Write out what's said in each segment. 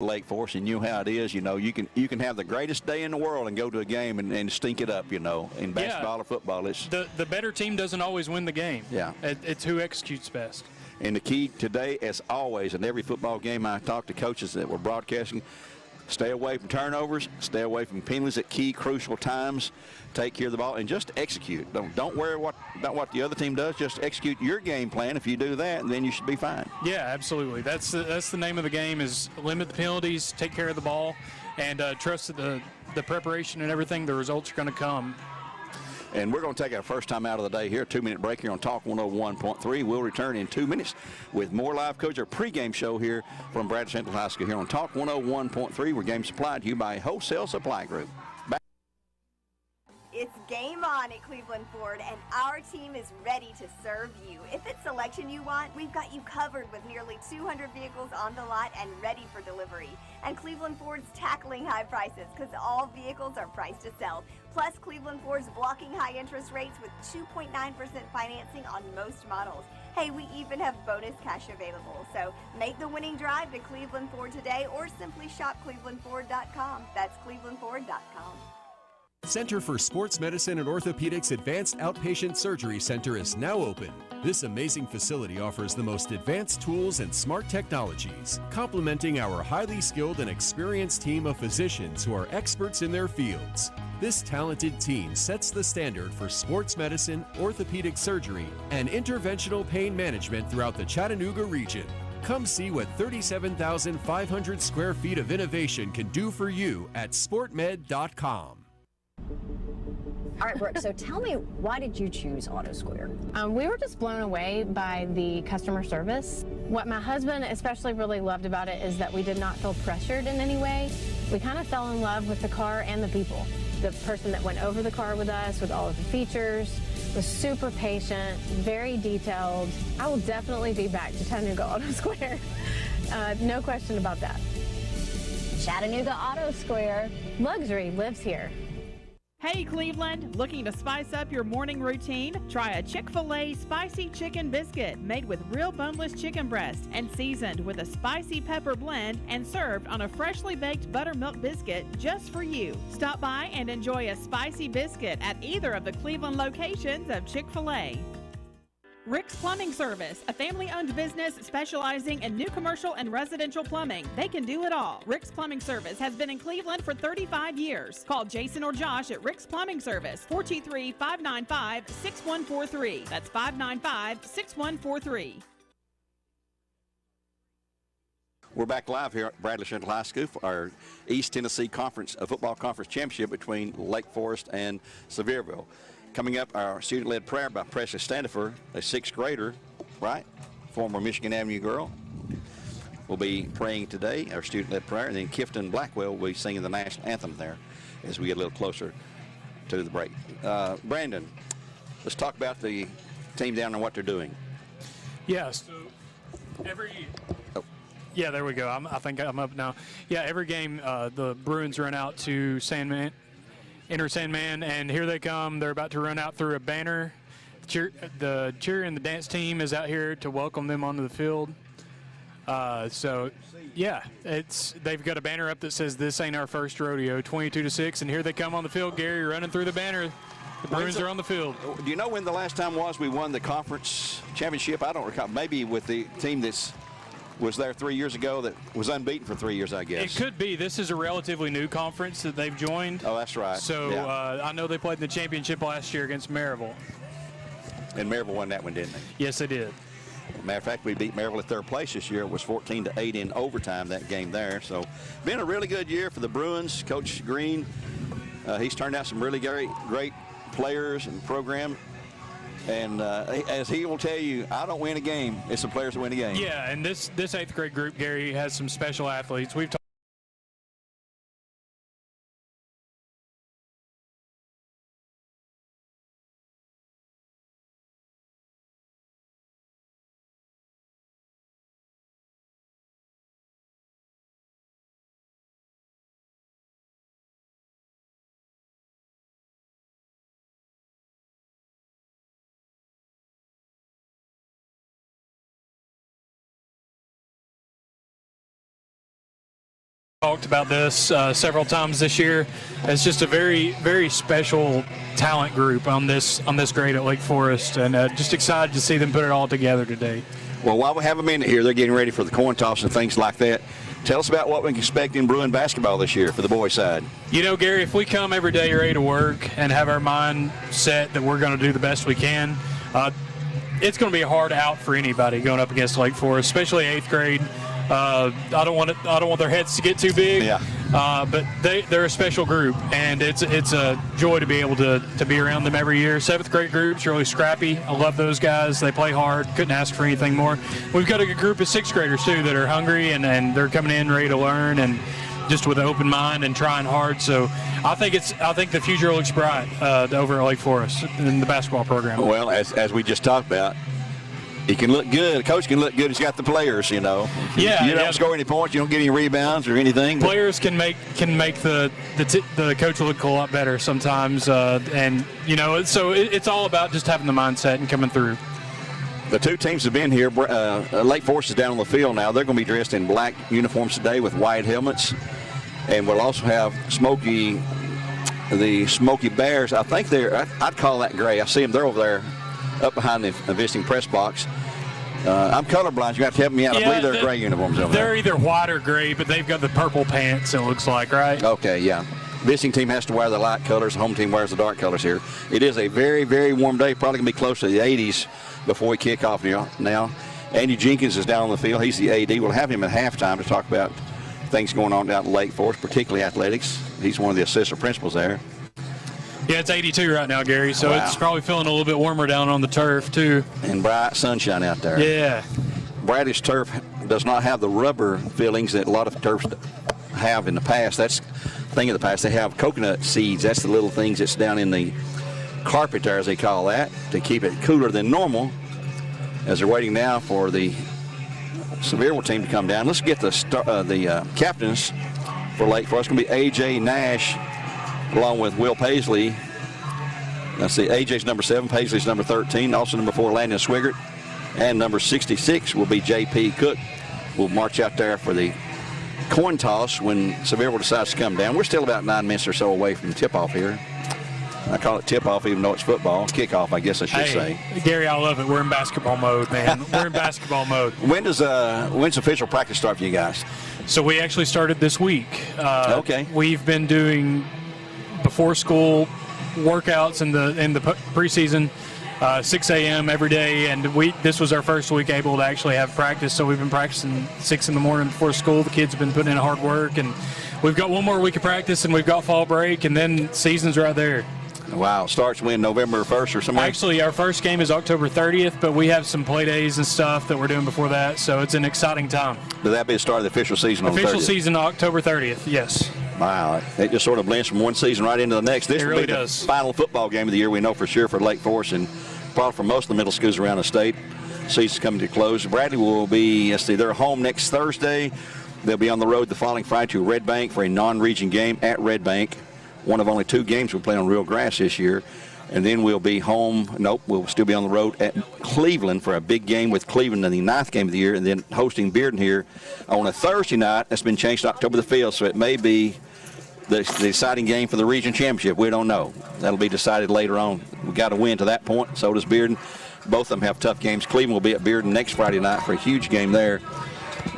Lake Forest, and you know how it is. You know, you can have the greatest day in the world and go to a game and stink it up. You know, in basketball or football, it's the better team doesn't always win the game. Yeah, it's who executes best. And the key today, as always, in every football game, I talk to coaches that were broadcasting. Stay away from turnovers. Stay away from penalties at key, crucial times. Take care of the ball and just execute. Don't worry about what the other team does. Just execute your game plan. If you do that, then you should be fine. Yeah, absolutely. That's the name of the game, is limit the penalties, take care of the ball, and trust that the preparation and everything, the results are going to come. And we're going to take our first time out of the day here. 2-minute break here on Talk 101.3. We'll return in 2 minutes with more live coverage, our pregame show here from Bradley Central High School here on Talk 101.3. We're game supplied to you by Wholesale Supply Group. It's game on at Cleveland Ford, and our team is ready to serve you. If it's selection you want, we've got you covered with nearly 200 vehicles on the lot and ready for delivery. And Cleveland Ford's tackling high prices because all vehicles are priced to sell. Plus, Cleveland Ford's blocking high interest rates with 2.9% financing on most models. Hey, we even have bonus cash available. So make the winning drive to Cleveland Ford today, or simply shop clevelandford.com. That's clevelandford.com. Center for Sports Medicine and Orthopedics Advanced Outpatient Surgery Center is now open. This amazing facility offers the most advanced tools and smart technologies, complementing our highly skilled and experienced team of physicians who are experts in their fields. This talented team sets the standard for sports medicine, orthopedic surgery, and interventional pain management throughout the Chattanooga region. Come see what 37,500 square feet of innovation can do for you at sportmed.com. All right, Brooke, so tell me, why did you choose Auto Square? We were just blown away by the customer service. What my husband especially really loved about it is that we did not feel pressured in any way. We kind of fell in love with the car and the people. The person that went over the car with us with all of the features was super patient, very detailed. I will definitely be back to Chattanooga Auto Square. No question about that. Chattanooga Auto Square. Luxury lives here. Hey Cleveland, looking to spice up your morning routine? Try a Chick-fil-A spicy chicken biscuit made with real boneless chicken breast and seasoned with a spicy pepper blend and served on a freshly baked buttermilk biscuit just for you. Stop by and enjoy a spicy biscuit at either of the Cleveland locations of Chick-fil-A. Rick's Plumbing Service, a family-owned business specializing in new commercial and residential plumbing. They can do it all. Rick's Plumbing Service has been in Cleveland for 35 years. Call Jason or Josh at Rick's Plumbing Service, 423-595-6143. That's 595-6143. We're back live here at Bradley Central High School for our East Tennessee Conference, football conference championship between Lake Forest and Sevierville. Coming up, our student-led prayer by Presley Standifer, a sixth grader, right? Former Michigan Avenue girl. Will be praying today, our student-led prayer, and then Kifton Blackwell will be singing the national anthem there as we get a little closer to the break. Brandon, let's talk about the team down and what they're doing. Yeah, so yeah, there we go. I think I'm up now. Yeah, every game the Bruins run out to Enter Sandman, and here they come. They're about to run out through a banner. The cheer and the dance team is out here to welcome them onto the field. So, yeah, they've got a banner up that says, "This ain't our first rodeo," 22-6, and here they come on the field. Gary running through the banner. The Bruins are on the field. Do you know when the last time was we won the conference championship? I don't recall. Maybe with the team that's was there 3 years ago that was unbeaten for 3 years, I guess. It could be. This is a relatively new conference that they've joined. Oh, that's right. So yeah. I know they played in the championship last year against Maryville. And Maryville won that one, didn't they? Yes, they did. Matter of fact, we beat Maryville at third place this year. It was 14-8 in overtime, that game there. So been a really good year for the Bruins. Coach Green, he's turned out some really great players and program. And as he will tell you, I don't win a game. It's the players that win a game. Yeah, and this eighth grade group, Gary, has some special athletes. We've talked Talked about this several times this year. It's just a very, very special talent group on this grade at Lake Forest, and just excited to see them put it all together today. Well, while we have them in here, they're getting ready for the coin toss and things like that. Tell us about what we can expect in Bruin basketball this year for the boys' side. You know, Gary, if we come every day ready to work and have our mind set that we're going to do the best we can, it's going to be a hard out for anybody going up against Lake Forest, especially 8th grade. I don't want their heads to get too big. Yeah. But they're a special group, and it's a joy to be able to be around them every year. 7th grade group's really scrappy. I love those guys. They play hard. Couldn't ask for anything more. We've got a good group of 6th graders too that are hungry and they're coming in ready to learn and just with an open mind and trying hard. So I think the future looks bright over at Lake Forest in the basketball program. Well, as we just talked about, he can look good. The coach can look good. He's got the players, you know. Yeah. You don't score any points. You don't get any rebounds or anything. Players can make the coach look a lot better sometimes, and you know. So it's all about just having the mindset and coming through. The two teams have been here. Lake Forest is down on the field now. They're going to be dressed in black uniforms today with white helmets, and we'll also have Smoky, the Smoky Bears. I think I'd call that gray. I see them. They're over there, up behind the visiting press box. I'm colorblind. You have to help me out. I believe they're gray uniforms over there. They're either white or gray, but they've got the purple pants, it looks like, right? Okay, yeah. Visiting team has to wear the light colors. The home team wears the dark colors here. It is a very, very warm day. Probably going to be close to the 80s before we kick off now. Andy Jenkins is down on the field. He's the AD. We'll have him at halftime to talk about things going on down at Lake Forest, particularly athletics. He's one of the assistant principals there. Yeah, it's 82 right now, Gary, so wow. It's probably feeling a little bit warmer down on the turf, too. And bright sunshine out there. Yeah. Bradley's turf does not have the rubber fillings that a lot of turfs have in the past. That's the thing of the past. They have coconut seeds. That's the little things that's down in the carpet there, as they call that, to keep it cooler than normal, as they're waiting now for the Sevier team to come down. Let's get the captains for Lake Forest. It's going to be A.J. Nash along with Will Paisley. Let's see, A.J.'s number 7, Paisley's number 13, also number 4, Landon Swigert, and number 66 will be J.P. Cook. We'll march out there for the coin toss when Sevier decides to come down. We're still about 9 minutes or so away from tip-off here. I call it tip-off even though it's football. Kickoff, I guess I should say. Gary, I love it. We're in basketball mode, man. We're in basketball mode. When's official practice start for you guys? So we actually started this week. Okay. We've been doing before school workouts in the preseason, 6 a.m. every day, and this was our first week able to actually have practice. So we've been practicing 6 in the morning before school. The kids have been putting in hard work, and we've got one more week of practice, and we've got fall break, and then season's right there. Wow, starts when, November 1st or something? Actually, our first game is October 30th, but we have some play days and stuff that we're doing before that, so it's an exciting time. Will that be the start of the official season on the 30th? Official season October 30th, yes. Wow, it just sort of blends from one season right into the next. This will really be does. The final football game of the year, we know for sure, for Lake Forest and probably for most of the middle schools around the state. Season's coming to close. Bradley will be, they're home next Thursday. They'll be on the road the following Friday to Red Bank for a non-region game at Red Bank. One of only 2 games we play on real grass this year. And then we'll be home. Nope, we'll still be on the road at Cleveland for a big game with Cleveland in the 9th game of the year, and then hosting Bearden here on a Thursday night. That's been changed to October the 5th, so it may be the deciding game for the region championship. We don't know. That'll be decided later on. We've got to win to that point. So does Bearden. Both of them have tough games. Cleveland will be at Bearden next Friday night for a huge game there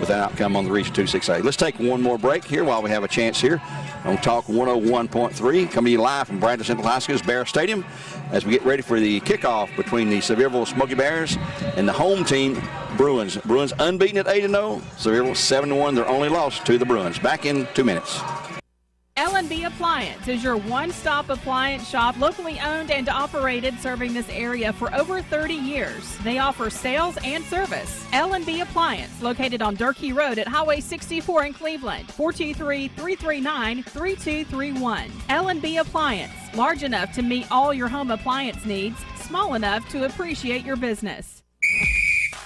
with an outcome on the Region 2-6A. Let's take one more break here while we have a chance here on Talk 101.3. Coming to you live from Bradley Central High School's Bear Stadium as we get ready for the kickoff between the Sevierville Smoky Bears and the home team, Bruins. Bruins unbeaten at 8-0. Sevierville 7-1. Their only loss to the Bruins. Back in 2 minutes. L&B Appliance is your one-stop appliance shop, locally owned and operated, serving this area for over 30 years. They offer sales and service. L&B Appliance, located on Durkee Road at Highway 64 in Cleveland, 423-339-3231. L&B Appliance, large enough to meet all your home appliance needs, small enough to appreciate your business.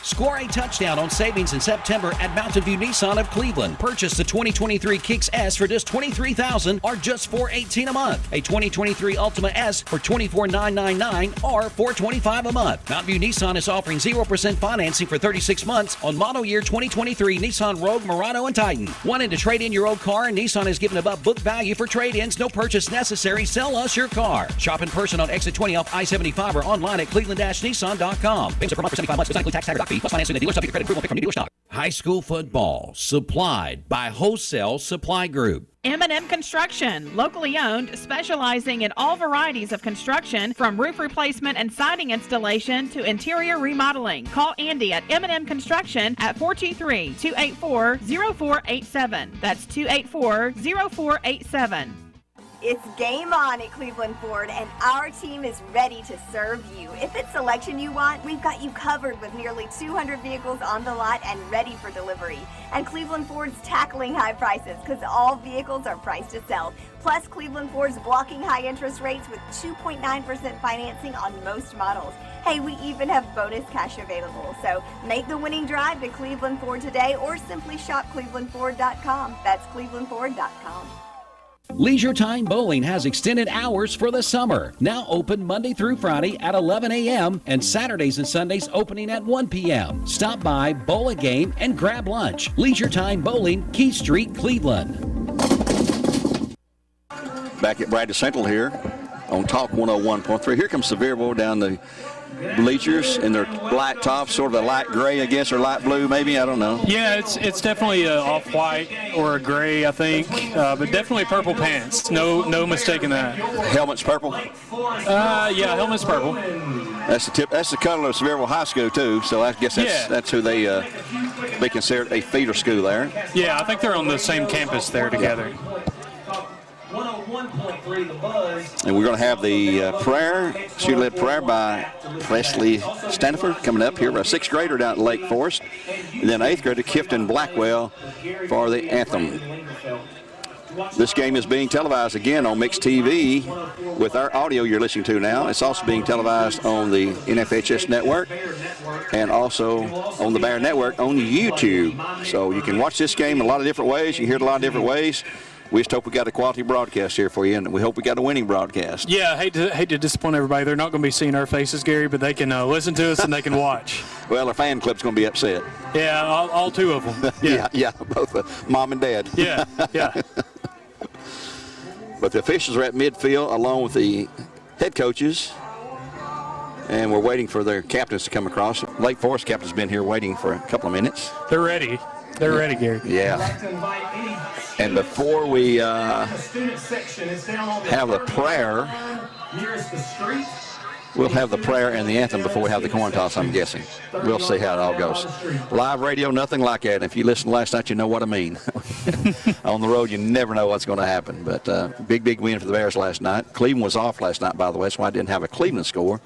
Score a touchdown on savings in September at Mountain View Nissan of Cleveland. Purchase the 2023 Kicks S for just $23,000 or just $418 a month. A 2023 Ultima S for $24,999 or $425 a month. Mountain View Nissan is offering 0% financing for 36 months on model year 2023 Nissan Rogue, Murano, and Titan. Wanting to trade in your old car? Nissan is giving above book value for trade-ins. No purchase necessary. Sell us your car. Shop in person on exit 20 off I-75 or online at cleveland-nissan.com. Payments per month for 75 months. Does not include tax, fee, plus financing the dealer subject to credit approval. Pick from new dealer stock. High school football supplied by Wholesale Supply Group. M&M Construction, locally owned, specializing in all varieties of construction, from roof replacement and siding installation to interior remodeling. Call Andy at M&M Construction at 423-284-0487. That's 284-0487. It's game on at Cleveland Ford, and our team is ready to serve you. If it's selection you want, we've got you covered with nearly 200 vehicles on the lot and ready for delivery. And Cleveland Ford's tackling high prices because all vehicles are priced to sell. Plus, Cleveland Ford's blocking high interest rates with 2.9% financing on most models. Hey, we even have bonus cash available. So make the winning drive to Cleveland Ford today or simply shop clevelandford.com. That's clevelandford.com. Leisure Time Bowling has extended hours for the summer. Now open Monday through Friday at 11 a.m. and Saturdays and Sundays opening at 1 p.m. Stop by, bowl a game, and grab lunch. Leisure Time Bowling, Key Street, Cleveland. Back at Bradley Central here on Talk 101.3. Here comes Sevierville down the bleachers in their black tops, sort of a light gray, I guess, or light blue, maybe. I don't know. Yeah, it's definitely off-white or a gray, I think, but definitely purple pants. No mistaking that. Helmet's purple? Yeah, helmet's purple. That's the tip. That's the color of Sevierville High School too. So I guess that's who they consider a feeder school there. Yeah, I think they're on the same campus there together. And we're going to have the prayer, student-led prayer by Presley Stanford coming up here by a 6th grader down at Lake Forest. And then 8th grader Kifton Blackwell for the anthem. This game is being televised again on Mixed TV with our audio you're listening to now. It's also being televised on the NFHS network and also on the Bear Network on YouTube. So you can watch this game in a lot of different ways. You can hear it a lot of different ways. We just hope we got a quality broadcast here for you, and we hope we got a winning broadcast. Yeah, I hate to disappoint everybody. They're not going to be seeing our faces, Gary, but they can listen to us and they can watch. Well, our fan club's going to be upset. Yeah, all two of them. Yeah, both mom and dad. Yeah. But the officials are at midfield along with the head coaches, and we're waiting for their captains to come across. Lake Forest captain's been here waiting for a couple of minutes. They're ready. They're ready, Gary. Yeah. And before we have the prayer, we'll have the prayer and the anthem before we have the coin toss, I'm guessing. We'll see how it all goes. Live radio, nothing like that. If you listened last night, you know what I mean. On the road, you never know what's going to happen. But big win for the Bears last night. Cleveland was off last night, by the way. That's why I didn't have a Cleveland score.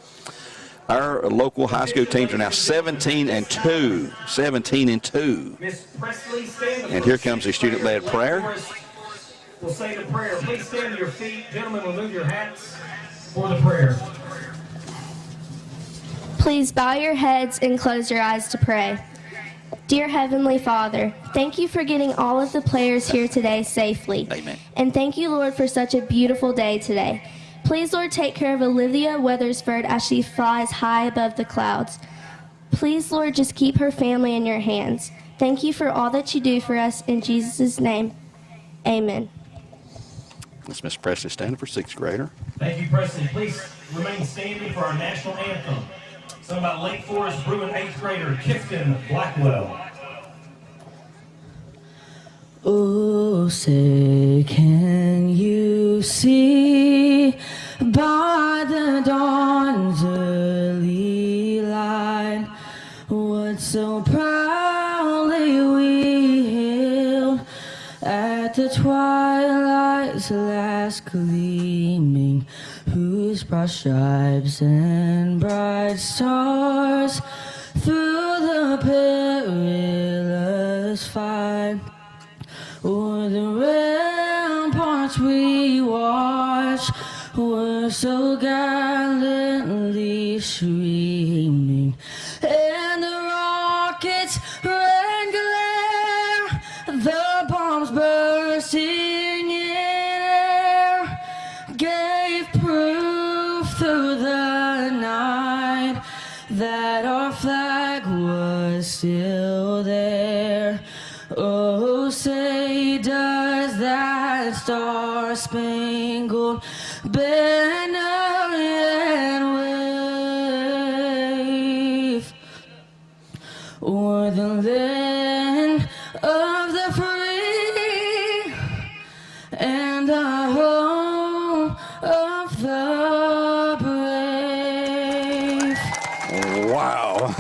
Our local high school teams are now 17-2. 17-2. And here comes the student-led prayer. We'll say the prayer. Please stand to your feet. Gentlemen, remove your hats for the prayer. Please bow your heads and close your eyes to pray. Dear Heavenly Father, thank you for getting all of the players here today safely. Amen. And thank you, Lord, for such a beautiful day today. Please, Lord, take care of Olivia Weathersford as she flies high above the clouds. Please, Lord, just keep her family in your hands. Thank you for all that you do for us. In Jesus' name, amen. That's Miss Presley Stanford, 6th grader. Thank you, Presley. Please remain standing for our national anthem. Sung by Lake Forest Bruin 8th grader Kifton Blackwell. Oh, say, can you see by the dawn's early light what so proudly we hailed at the twilight's last gleaming, whose broad stripes and bright stars through the perilous fight o'er the ramparts we watched were so gallantly streaming, and the singing air gave proof through the night that our flag was still there. Oh, say does that star-spangled banner yet wave o'er the land of the free and the home of the brave. Wow.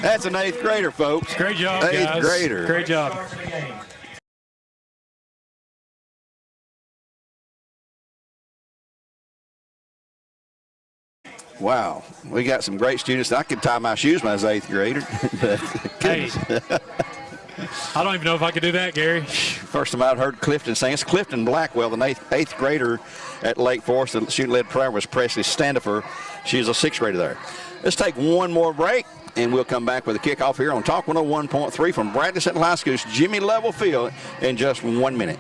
That's an 8th grader, folks. Great job, 8th guys. grader. Great job. Wow, we got some great students. I could tie my shoes when I was 8th grader. Hey, I don't even know if I could do that, Gary. First time I'd heard Clifton sing. It's Clifton Blackwell, the 8th grader at Lake Forest. The student-led prayer was Presley Standifer. She's a 6th grader there. Let's take one more break, and we'll come back with a kickoff here on Talk 101.3 from Bradley Central High School's Jimmy Level Field in just 1 minute.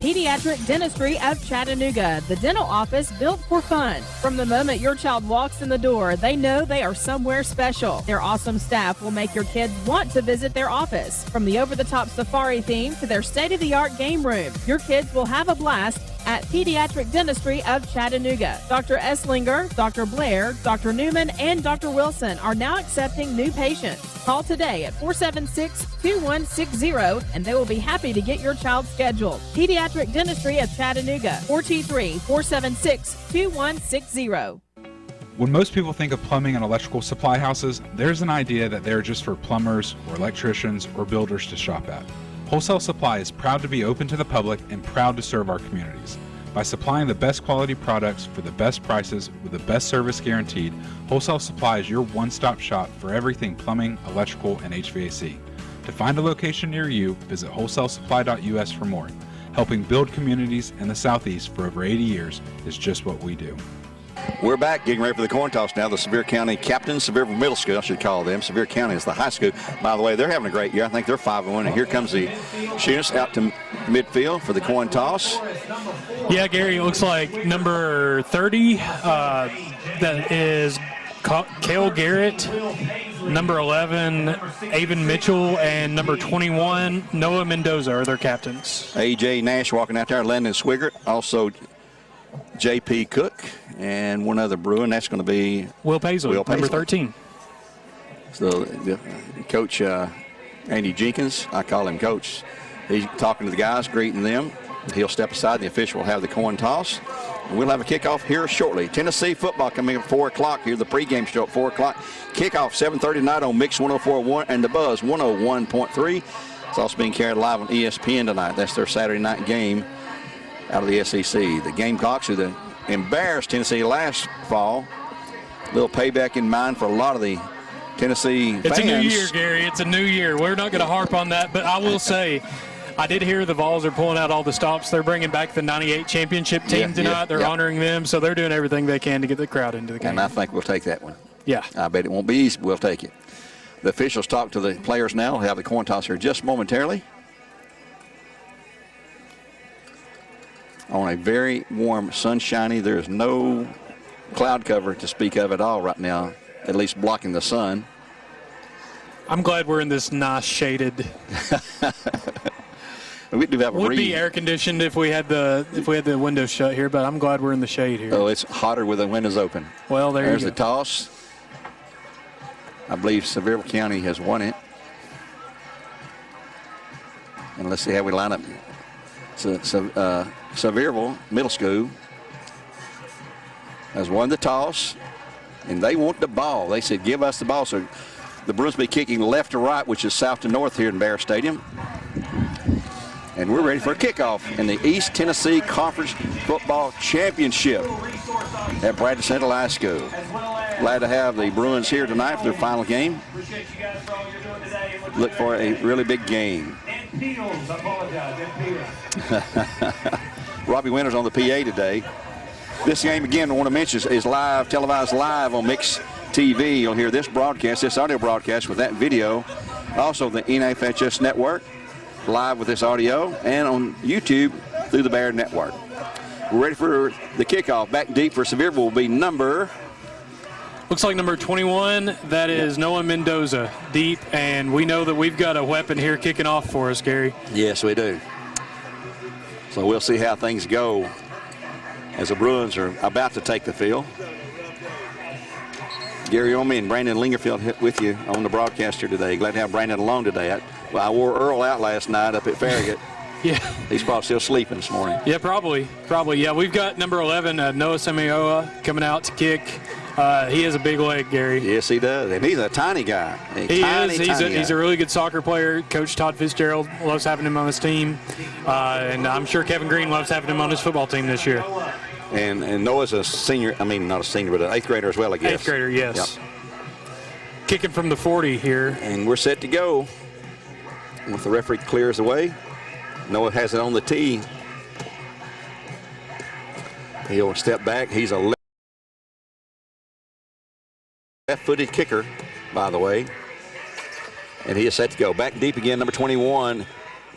Pediatric Dentistry of Chattanooga, the dental office built for fun. From the moment your child walks in the door, they know they are somewhere special. Their awesome staff will make your kids want to visit their office. From the over-the-top safari theme to their state-of-the-art game room, your kids will have a blast at Pediatric Dentistry of Chattanooga. Dr. Esslinger, Dr. Blair, Dr. Newman, and Dr. Wilson are now accepting new patients. Call today at 476-2160 and they will be happy to get your child scheduled. Pediatric Dentistry of Chattanooga, 423-476-2160. When most people think of plumbing and electrical supply houses, there's an idea that they're just for plumbers or electricians or builders to shop at. Wholesale Supply is proud to be open to the public and proud to serve our communities. By supplying the best quality products for the best prices with the best service guaranteed, Wholesale Supply is your one-stop shop for everything plumbing, electrical, and HVAC. To find a location near you, visit wholesalesupply.us for more. Helping build communities in the Southeast for over 80 years is just what we do. We're back, getting ready for the coin toss now. The Sevier County captains, Sevierville Middle School, I should call them. Sevier County is the high school. By the way, they're having a great year. I think they're 5-1. And here comes the students out to midfield for the coin toss. Yeah, Gary, it looks like number 30, that is Cale Garrett, number 11, Avon Mitchell, and number 21, Noah Mendoza are their captains. A.J. Nash walking out there, Landon Swigert, also J.P. Cook, and one other Bruin. That's going to be Will Paisley, number 13. So Coach Andy Jenkins, I call him Coach, he's talking to the guys, greeting them. He'll step aside. The official will have the coin toss. And we'll have a kickoff here shortly. Tennessee football coming at 4 o'clock here. The pregame show at 4 o'clock. Kickoff 7:30 tonight on Mix 104.1 and The Buzz 101.3. It's also being carried live on ESPN tonight. That's their Saturday night game out of the SEC. The Gamecocks, who embarrassed Tennessee last fall. A little payback in mind for a lot of the Tennessee fans. It's a new year, Gary. It's a new year. We're not going to harp on that, but I will say, I did hear the Vols are pulling out all the stops. They're bringing back the 98 championship team tonight. They're honoring them, so they're doing everything they can to get the crowd into the game. And I think we'll take that one. Yeah. I bet it won't be easy, but we'll take it. The officials talk to the players now. We'll have the coin toss here just momentarily. On a very warm, sunshiny, there is no cloud cover to speak of at all right now, at least blocking the sun. I'm glad we're in this nice shaded. We do have a would breeze. Be air conditioned if we had the windows shut here, but I'm glad we're in the shade here. Oh, it's hotter with the windows open. Well, there's the toss. I believe Sevierville County has won it. And let's see how we line up. So Sevierville Middle School has won the toss, and they want the ball. They said, give us the ball. So the Bruins will be kicking left to right, which is south to north here in Bear Stadium. And we're ready for a kickoff in the East Tennessee Conference Football Championship at Bradley Central High School. Glad to have the Bruins here tonight for their final game. Look for a really big game. Robbie Winters on the PA today. This game, again, I want to mention, is live, televised live on Mix TV. You'll hear this broadcast, this audio broadcast with that video. Also the ETFC network. live with this audio and on YouTube through the Bear Network. We're ready for the kickoff. Back deep for Sevierville will be number... Looks like number 21, that is Noah Mendoza, deep, and we know that we've got a weapon here kicking off for us, Gary. Yes, we do. So we'll see how things go as the Bruins are about to take the field. Gary Ownbey and Brandon Lingerfield with you on the broadcast here today. Glad to have Brandon along today. I wore Earl out last night up at Farragut. Yeah. He's probably still sleeping this morning. Yeah, probably. Yeah, we've got number 11, Noah Semioa, coming out to kick. He has a big leg, Gary. Yes, he does. And he's a tiny guy. He's a really good soccer player. Coach Todd Fitzgerald loves having him on his team. And I'm sure Kevin Green loves having him on his football team this year. And Noah's a senior, not a senior, but an 8th grader as well, I guess. 8th grader, yes. Yep. Kicking from the 40 here. And we're set to go. Once the referee clears the way, Noah has it on the tee. He'll step back. He's a left-footed kicker, by the way. And he is set to go. Back deep again, number 21,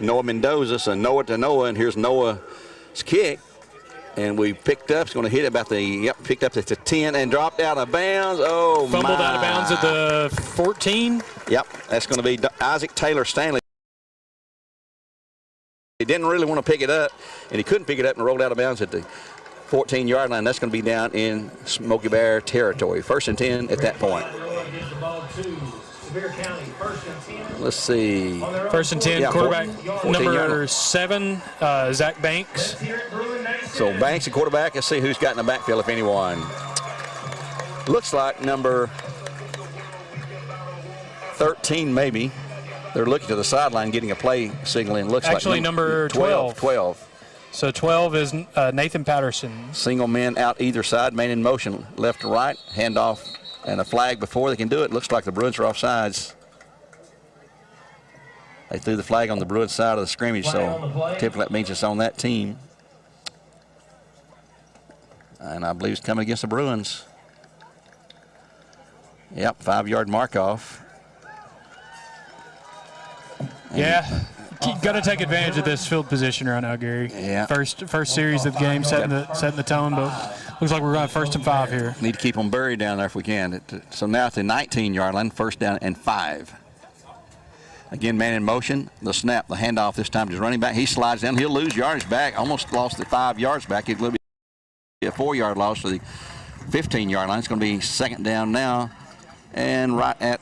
Noah Mendoza. So Noah to Noah, and here's Noah's kick. And we picked up, it's going to hit about picked up at the 10 and dropped out of bounds. Oh, fumbled out of bounds at the 14. Yep, that's going to be Isaac Taylor Stanley. He didn't really want to pick it up, and he couldn't pick it up and rolled out of bounds at the 14-yard line. That's going to be down in Smoky Bear territory. 1st and 10 at that point. Let's see. 1st and 10, quarterback number 7, Zach Banks. So Banks, the quarterback. Let's see who's got in the backfield, if anyone. Looks like number 13, maybe. They're looking to the sideline, getting a play signal in. Looks actually like number 12. 12. So 12 is Nathan Patterson. Single man out either side, man in motion, left to right, handoff, and a flag before they can do it. Looks like the Bruins are offsides. They threw the flag on the Bruins side of the scrimmage, so typically that means it's on that team. And I believe it's coming against the Bruins. Yep, 5-yard mark off. Yeah, got to take advantage of this field position right now, Gary. Yeah. First series of the game, setting the tone, but looks like we're going 1st and 5 here. Need to keep them buried down there if we can. So now at the 19-yard line, 1st down and 5. Again, man in motion. The snap, the handoff this time to running back. He slides down. He'll lose yardage back. Almost lost the 5 yards back. It will be a 4-yard loss to the 15-yard line. It's going to be 2nd down now and right at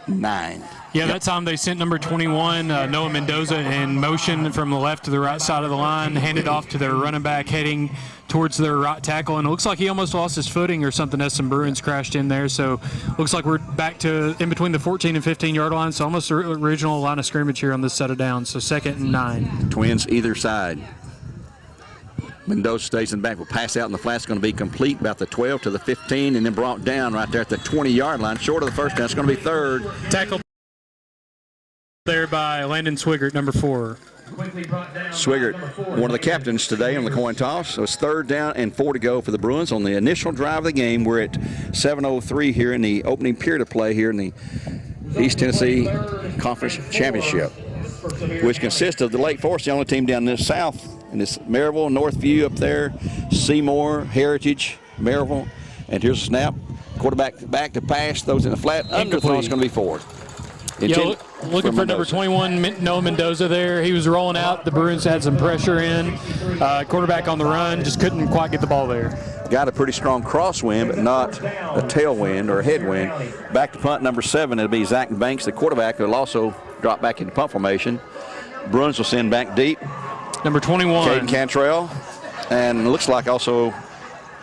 9. Yeah, that time they sent number 21, Noah Mendoza, in motion from the left to the right side of the line, handed off to their running back heading towards their right tackle, and it looks like he almost lost his footing or something as some Bruins crashed in there. So looks like we're back to in between the 14 and 15-yard line, so almost the original line of scrimmage here on this set of downs. So 2nd and 9. Twins either side. Mendoza stays in the back. Will pass out in the flat. It's going to be complete about the 12 to the 15 and then brought down right there at the 20-yard line. Short of the 1st down. It's going to be 3rd. Tackled there by Landon Swigert, number 4. Swigert, one of the captains today on the coin toss. So it's 3rd down and 4 to go for the Bruins on the initial drive of the game. We're at 7:03 here in the opening period of play here in the East Tennessee Conference Championship, which consists of the Lake Forest, the only team down this south. And it's Maryville, Northview up there, Seymour, Heritage, Maryville. And here's a snap. Quarterback back to pass, throws in the flat. Underthrow is going to be forward. Yeah, looking for number 21, Noah Mendoza there. He was rolling out. The Bruins had some pressure in. Quarterback on the run, just couldn't quite get the ball there. Got a pretty strong crosswind, but not a tailwind or a headwind. Back to punt number 7. It'll be Zach Banks, the quarterback, who will also drop back into punt formation. Bruins will send back deep. Number 21. Caden Cantrell. And it looks like also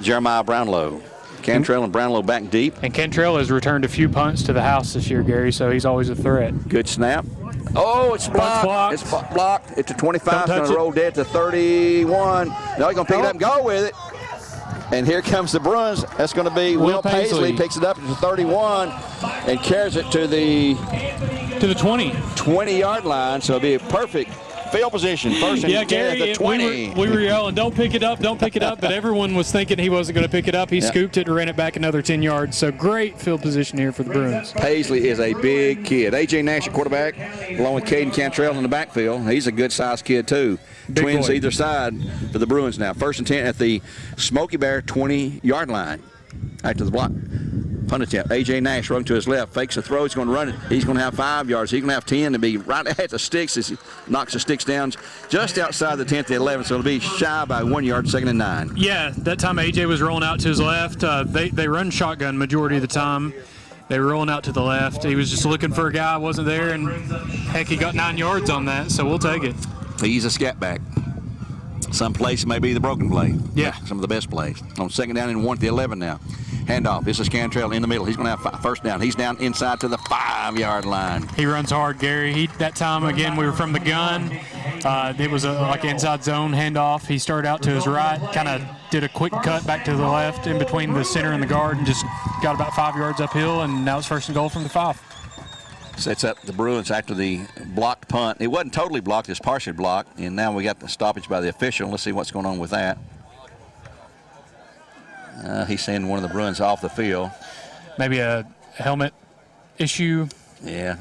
Jeremiah Brownlow. Cantrell and Brownlow back deep. And Cantrell has returned a few punts to the house this year, Gary, so he's always a threat. Good snap. Oh, it's blocked. It's blocked. It's a 25. It's going to roll dead to 31. No, he's going to pick it up and go with it. And here comes the Bruins. That's going to be Will Paisley. Picks it up to 31 and carries it to the 20. 20-yard line. So it'll be a perfect Field position, first and 10 Gary, at the 20. We were yelling, don't pick it up, but everyone was thinking he wasn't going to pick it up. He scooped it and ran it back another 10 yards. So great field position here for the Bruins. Paisley is a big kid. A.J. Nash, quarterback, along with Caden Cantrell in the backfield. He's a good-sized kid, too. Big Twins boy. either side for the Bruins now. First and 10 at the Smoky Bear 20-yard line. After the block. Punt attempt. A.J. Nash running to his left. Fakes a throw. He's going to run it. He's going to have 5 yards. He's going to have 10 to be right at the sticks as he knocks the sticks down just outside the 10th to 11. So it'll be shy by 1 yard, 2nd and 9. Yeah, that time A.J. was rolling out to his left. They run shotgun majority of the time. They were rolling out to the left. He was just looking for a guy, wasn't there, and heck, he got 9 yards on that, so we'll take it. He's a scat back. Some plays may be the broken play. Yeah. Some of the best plays. On 2nd down and 1 to the 11 now. Handoff. This is Cantrell in the middle. He's going to have first down. He's down inside to the 5-yard line. He runs hard, Gary. That time, again, we were from the gun. It was like an inside zone handoff. He started out to his right, kind of did a quick cut back to the left in between the center and the guard, and just got about 5 yards uphill, and now it's 1st and goal from the 5. Sets up the Bruins after the blocked punt. It wasn't totally blocked, it's partially blocked, and now we got the stoppage by the official. Let's see what's going on with that. He's sending one of the Bruins off the field. Maybe a helmet issue. Yeah.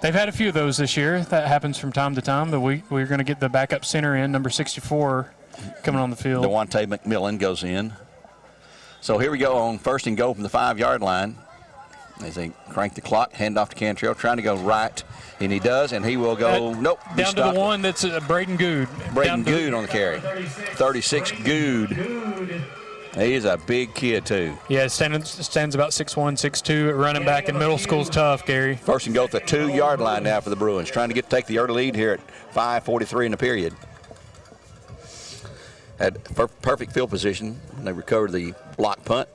They've had a few of those this year. That happens from time to time, but we're going to get the backup center in, number 64, coming on the field. Devontae McMillan goes in. So here we go on 1st and goal from the 5-yard line. As they crank the clock, hand off to Cantrell, trying to go right, and he does, and he will go, nope. Down to the one that's Braden Good. Braden Good on the carry. 36, Good. He is a big kid, too. Yeah, stands about 6'1", 6'2", running back in middle school's tough, Gary. 1st and goal at the 2-yard line now for the Bruins, trying to take the early lead here at 5:43 in the period. Had perfect field position. They recovered the block punt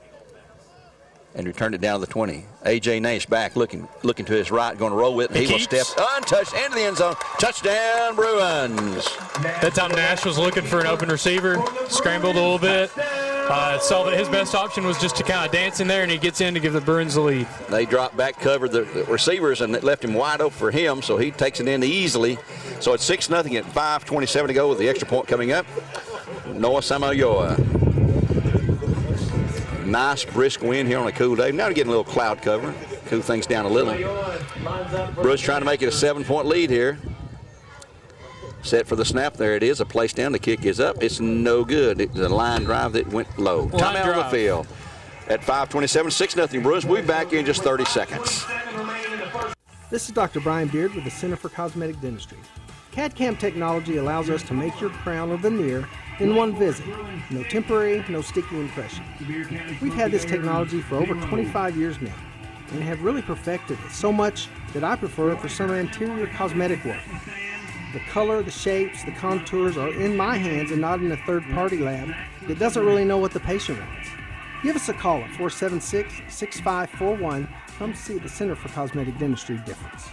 and returned it down to the 20. A.J. Nash back looking to his right, going to roll with it. He will step untouched into the end zone. Touchdown, Bruins. That time Nash was looking for an open receiver, scrambled a little bit. Saw that his best option was just to kind of dance in there, and he gets in to give the Bruins the lead. They dropped back, covered the receivers, and it left him wide open for him, so he takes it in easily. So it's 6-0 at 5:27 to go with the extra point coming up. Noah Samayoa. Nice brisk wind here on a cool day. Now we're getting a little cloud cover. Cool things down a little. Bruins trying to make it a 7-point lead here. Set for the snap. There it is. A place down. The kick is up. It's no good. It's a line drive that went low. Timeout on the field. At 5:27, 6-0 Bruins. We'll be back in just 30 seconds. This is Dr. Brian Beard with the Center for Cosmetic Dentistry. CAD-CAM technology allows us to make your crown or veneer in one visit. No temporary, no sticky impression. We've had this technology for over 25 years now and have really perfected it so much that I prefer it for some interior cosmetic work. The color, the shapes, the contours are in my hands and not in a third-party lab that doesn't really know what the patient wants. Give us a call at 476-6541. Come see the Center for Cosmetic Dentistry difference.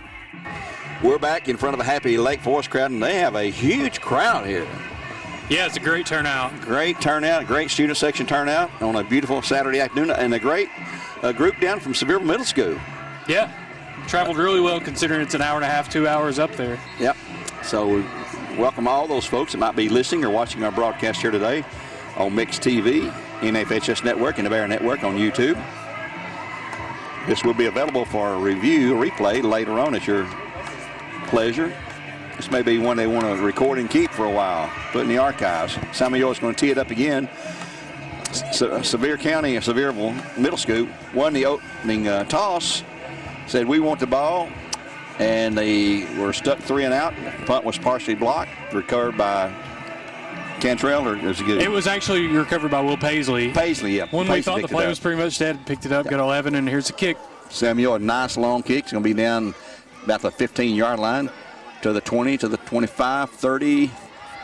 We're back in front of a happy Lake Forest crowd, and they have a huge crowd here. Yeah, it's a great turnout. Great turnout, great student section turnout on a beautiful Saturday afternoon, and a great group down from Sevier Middle School. Yeah, traveled really well considering it's an hour and a half, 2 hours up there. Yep. So we welcome all those folks that might be listening or watching our broadcast here today on Mix TV, NFHS Network, and the Bear Network on YouTube. This will be available for a replay later on at your pleasure. This may be one they want to record and keep for a while, put in the archives. Samuel is going to tee it up again. Sevier County and Sevierville Middle School won the opening toss, said we want the ball, and they were stuck 3 and out. The punt was partially blocked, recovered by Cantrell, or is it good? It was actually recovered by Will Paisley. Paisley, yeah. When we thought the play was pretty much dead, picked it up, got 11, and here's the kick. Samuel, a nice long kick. It's going to be down about the 15-yard line to the 20, to the 25, 30,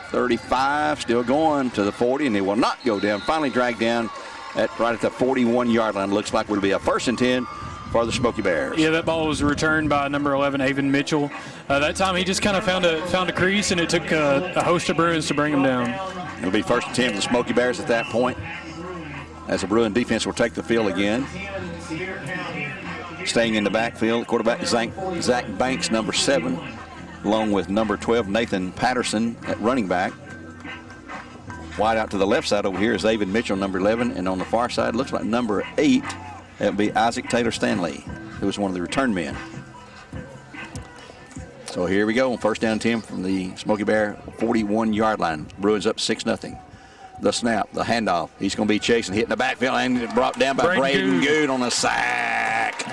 35, still going to the 40, and they will not go down. Finally dragged down right at the 41-yard line. Looks like it'll be a 1st and 10 for the Smoky Bears. Yeah, that ball was returned by number 11, Avon Mitchell. That time he just kind of found a crease, and it took a host of Bruins to bring him down. It'll be 1st and 10 for the Smoky Bears at that point, as the Bruin defense will take the field again. Staying in the backfield, quarterback Zach Banks, number 7. along with number 12, Nathan Patterson at running back. Wide out to the left side over here is David Mitchell, number 11. And on the far side, looks like number 8, that would be Isaac Taylor Stanley, who was one of the return men. So here we go, first down 10 from the Smoky Bear 41-yard line. Bruins up 6-0. The snap, the handoff. He's going to be chasing, hitting the backfield, and brought down by Braden Good on a sack.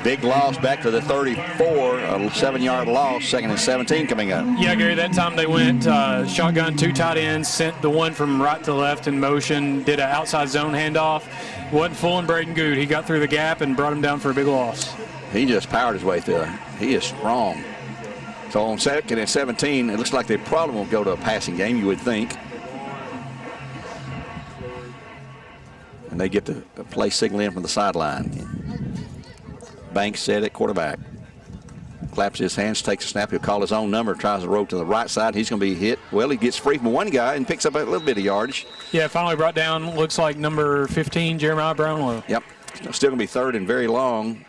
Big loss back to the 34, a 7-yard loss, 2nd and 17 coming up. Yeah, Gary, that time they went shotgun, 2 tight ends, sent the one from right to left in motion, did an outside zone handoff. Wasn't fooling Braden Good. He got through the gap and brought him down for a big loss. He just powered his way through it. He is strong. So on 2nd and 17, it looks like they probably won't go to a passing game, you would think. And they get the play signal in from the sideline. Banks set at quarterback. Claps his hands, takes a snap. He'll call his own number, tries to roll to the right side. He's going to be hit. Well, he gets free from one guy and picks up a little bit of yardage. Yeah, finally brought down, looks like number 15, Jeremiah Brownlow. Yep. Still going to be 3rd and very long.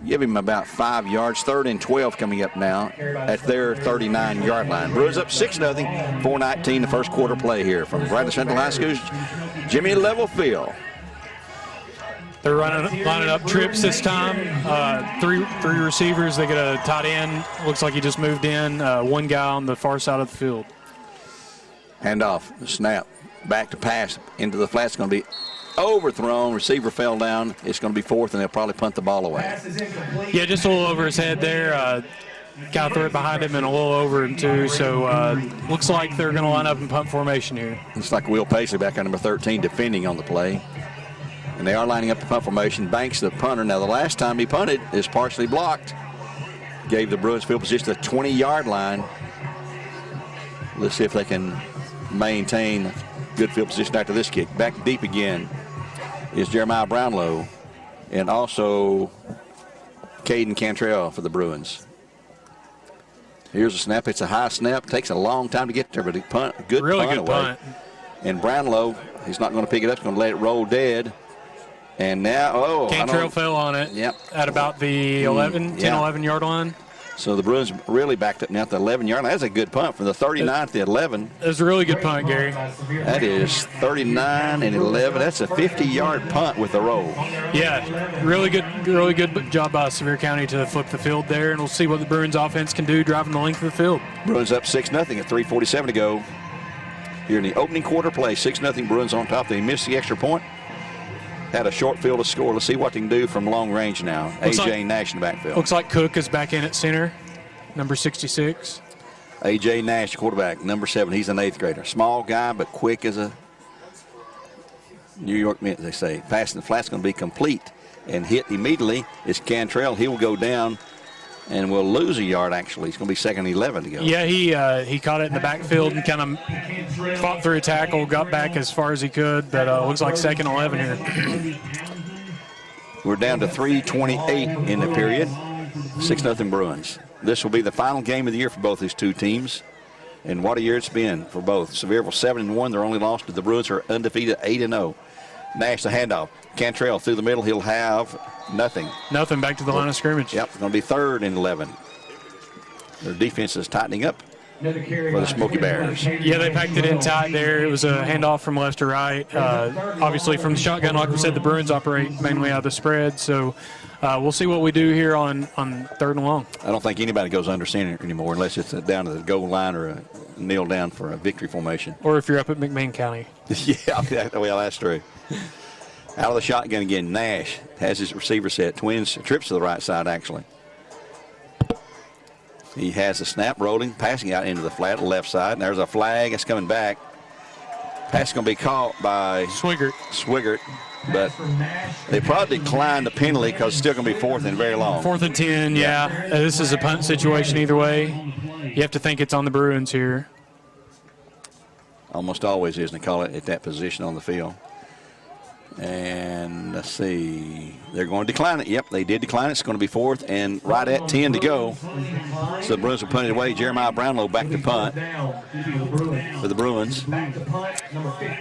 Give him about 5 yards. 3rd and 12 coming up now at their 39-yard line. Bruins up 6-0, 4:19 the first quarter play here from Bradley Central High School's Jimmy Levelfield. They're lining up trips this time. Three receivers. They get a tight end. Looks like he just moved in. One guy on the far side of the field. Handoff, snap, back to pass into the flat. It's going to be overthrown. Receiver fell down. It's going to be 4th, and they'll probably punt the ball away. Yeah, just a little over his head there. Kind of threw it behind him and a little over him, too. So looks like they're going to line up in punt formation here. Looks like Will Paisley back on number 13 defending on the play. And they are lining up the punt formation. Banks, the punter. Now, the last time he punted is partially blocked. Gave the Bruins field position to the 20-yard line. Let's see if they can maintain good field position after this kick. Back deep again is Jeremiah Brownlow and also Caden Cantrell for the Bruins. Here's a snap. It's a high snap. Takes a long time to get there, but a punt, really punt good away. punt. And Brownlow, he's not going to pick it up. He's going to let it roll dead. And now, Cantrell fell on it. Yep. At about the 10-11-yard line. So the Bruins really backed up now at the 11-yard line. That's a good punt from the 39 to the 11. It was a really good punt, Gary. That is 39 and 11. That's a 50-yard punt with a roll. Yeah, really good job by Sevier County to flip the field there, and we'll see what the Bruins offense can do driving the length of the field. Bruins up 6-0 at 3:47 to go. Here in the opening quarter play, 6-0 Bruins on top. They missed the extra point. Had a short field to score. Let's see what they can do from long range now. A.J. Nash in the backfield. Looks like Cook is back in at center, number 66. A.J. Nash, quarterback, number 7. He's an 8th grader. Small guy, but quick as a New York Mint, they say. Passing the flat's going to be complete and hit immediately. It's Cantrell. He will go down and will lose a yard, actually. He's going to be 2nd and 11 to go. Yeah, he caught it in the backfield and kind of fought through a tackle, got back as far as he could, but looks like 2nd and 11 here. We're down to 3:28 in the period. 6-0 Bruins. This will be the final game of the year for both these two teams. And what a year it's been for both. Sevierville 7-1. Their only loss to the Bruins are undefeated 8-0. Nash the handoff. Cantrell through the middle. He'll have nothing. Nothing back to the line of scrimmage. Yep, it's going to be 3rd and 11. Their defense is tightening up for the Smoky Bears. Yeah, they packed it in tight there. It was a handoff from left to right. Obviously from the shotgun, like we said, the Bruins operate mainly out of the spread. So we'll see what we do here on 3rd and long. I don't think anybody goes under center anymore unless it's down to the goal line or a kneel down for a victory formation. Or if you're up at McMinn County. Yeah, well, that's true. Out of the shotgun again, Nash has his receiver set. Twins trips to the right side, actually. He has a snap rolling, passing out into the flat left side. And there's a flag. It's coming back. Pass is going to be caught by Swigert. But they probably declined the penalty because it's still going to be 4th and very long. 4th and 10, yeah. This is a punt situation either way. You have to think it's on the Bruins here. Almost always is, and they call it at that position on the field. And let's see. They're going to decline it. Yep, they did decline it. It's going to be 4th and right at 10 to go. So the Bruins will punt it away. Jeremiah Brownlow back to punt for the Bruins.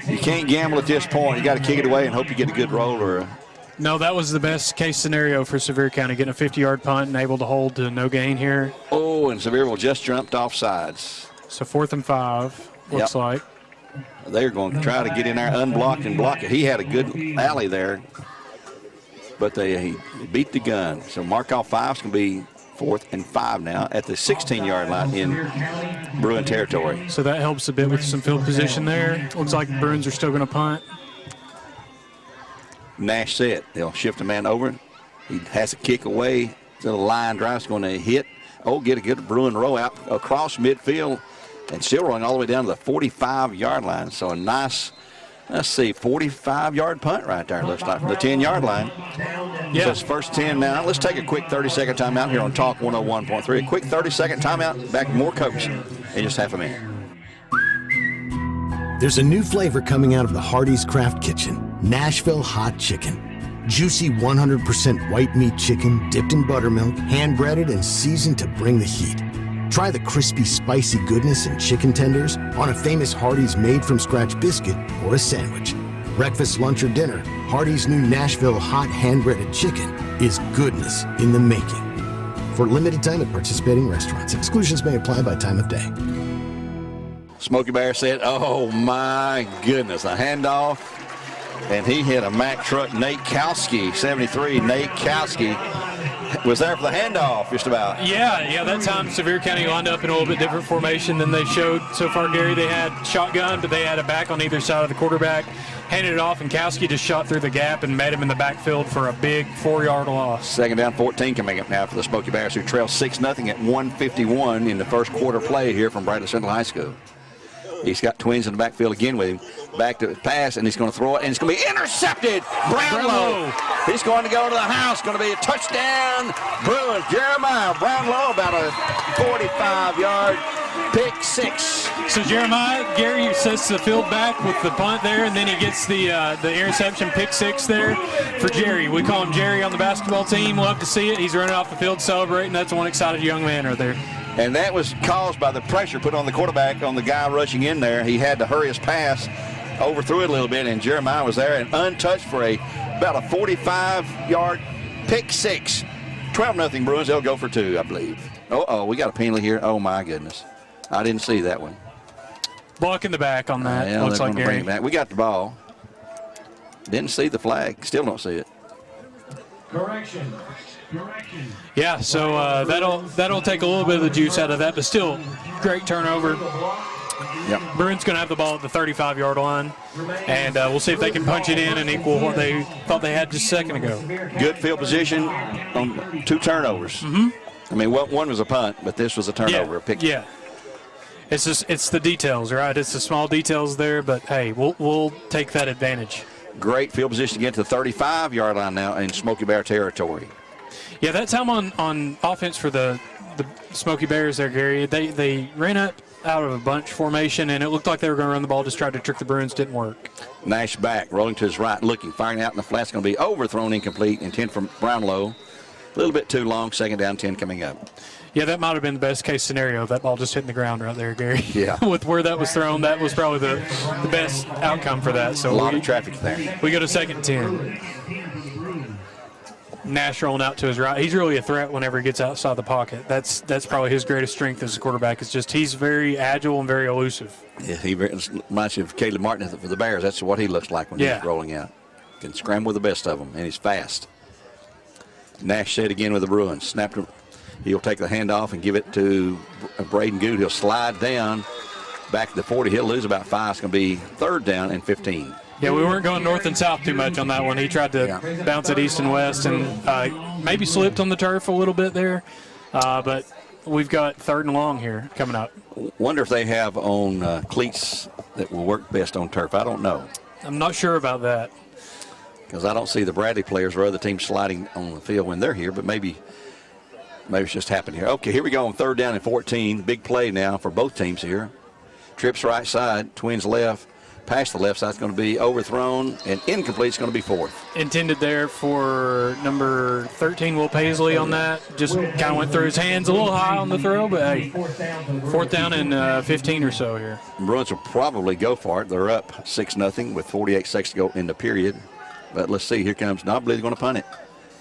You can't gamble at this point. You got to kick it away and hope you get a good roll or a No, that was the best case scenario for Sevier County, getting a 50-yard punt and able to hold to no gain here. Oh, and Sevierville just jumped off sides. So 4th and 5, looks like. They're going to try to get in there, unblocked and block it. He had a good alley there, but he beat the gun. So mark off 5's going to be 4th and 5 now at the 16-yard line in Bruin territory. So that helps a bit with some field position there. Looks like the Bruins are still going to punt. Nash set. They'll shift a man over. He has to kick away. So the line drive's going to hit. Oh, get a good Bruin row out across midfield and still rolling all the way down to the 45-yard line. So a nice, let's see, 45-yard punt right there, looks like, from the 10-yard line. Yeah. So it's first 10 now. Let's take a quick 30-second timeout here on Talk 101.3. A quick 30-second timeout. Back more coach in just half a minute. There's a new flavor coming out of the Hardee's Craft Kitchen, Nashville Hot Chicken. Juicy 100% white meat chicken dipped in buttermilk, hand-breaded and seasoned to bring the heat. Try the crispy, spicy goodness in chicken tenders on a famous Hardee's made-from-scratch biscuit or a sandwich. Breakfast, lunch, or dinner, Hardee's new Nashville Hot hand-breaded chicken is goodness in the making. For limited time at participating restaurants. Exclusions may apply by time of day. Smoky Bear said, oh my goodness, a handoff. And he hit a Mack truck. Nate Kowski, 73. Nate Kowski was there for the handoff, just about. Yeah, that time Sevier County lined up in a little bit different formation than they showed so far, Gary. They had shotgun, but they had a back on either side of the quarterback. Handed it off, and Kowski just shot through the gap and met him in the backfield for a big 4-yard loss. Second down, 14 coming up now for the Smoky Bears, who trail 6-0 at 1:51 in the first quarter play here from Bradley Central High School. He's got twins in the backfield again with him. Back to pass, and he's going to throw it, and it's going to be intercepted. Brownlow. He's going to go to the house. Going to be a touchdown. Bruins. Jeremiah Brownlow, about a 45-yard pick six. So Jeremiah, Gary sets the field back with the punt there, and then he gets the interception pick six there for Jerry. We call him Jerry on the basketball team. Love to see it. He's running off the field celebrating. That's one excited young man right there. And that was caused by the pressure put on the quarterback on the guy rushing in there. He had to hurry his pass, overthrew it a little bit, and Jeremiah was there and untouched for about a 45-yard pick six. 12-0 Bruins. They'll go for 2, I believe. Uh-oh, we got a penalty here. Oh, my goodness. I didn't see that one. Block in the back on that. Yeah, looks like Gary. Bring it back. We got the ball. Didn't see the flag. Still don't see it. Correction. Yeah, so that'll take a little bit of the juice out of that, but still, great turnover. Yep. Bruins going to have the ball at the 35-yard line, and we'll see if they can punch it in and equal what they thought they had just a second ago. Good field position on 2 turnovers. Mm-hmm. I mean, one was a punt, but this was a turnover. A pick. Yeah. It's the details, right? It's the small details there, but hey, we'll take that advantage. Great field position to get to the 35-yard line now in Smoky Bear territory. Yeah, that time on offense for the Smoky Bears there, Gary, they ran up out of a bunch formation, and it looked like they were going to run the ball, just tried to trick the Bruins, didn't work. Nash back, rolling to his right, looking, firing out in the flat's going to be overthrown, incomplete, intent from Brownlow. A little bit too long, second down, 10 coming up. Yeah, that might have been the best case scenario. That ball just hitting the ground right there, Gary. Yeah. With where that was thrown, that was probably the best outcome for that. So a lot of traffic there. We go to second 10. Nash rolling out to his right. He's really a threat whenever he gets outside the pocket. That's probably his greatest strength as a quarterback. It's just he's very agile and very elusive. Yeah, he reminds you of Caleb Martin for the Bears. That's what he looks like when he's rolling out. Can scramble with the best of them, and he's fast. Nash set again with the Bruins. Snapped him. He'll take the handoff and give it to Braden Good. He'll slide down back to the 40. He'll lose about 5. It's going to be third down and 15. Yeah, we weren't going north and south too much on that one. He tried to bounce it east and west and maybe slipped on the turf a little bit there. But we've got third and long here coming up. Wonder if they have on cleats that will work best on turf. I don't know. I'm not sure about that. Because I don't see the Bradley players or other teams sliding on the field when they're here, but maybe it's just happened here. Okay, here we go on third down and 14. Big play now for both teams here. Trips right side, Twins left. Past the left side, it's going to be overthrown, and incomplete. It's going to be 4th. Intended there for number 13, Will Paisley on that. Just kind of went through his hands a little high on the throw, but hey, 4th down and 15 or so here. Bruins will probably go for it. They're up 6-0 with 48 seconds to go in the period. But let's see. Here comes. No, I believe they're going to punt it.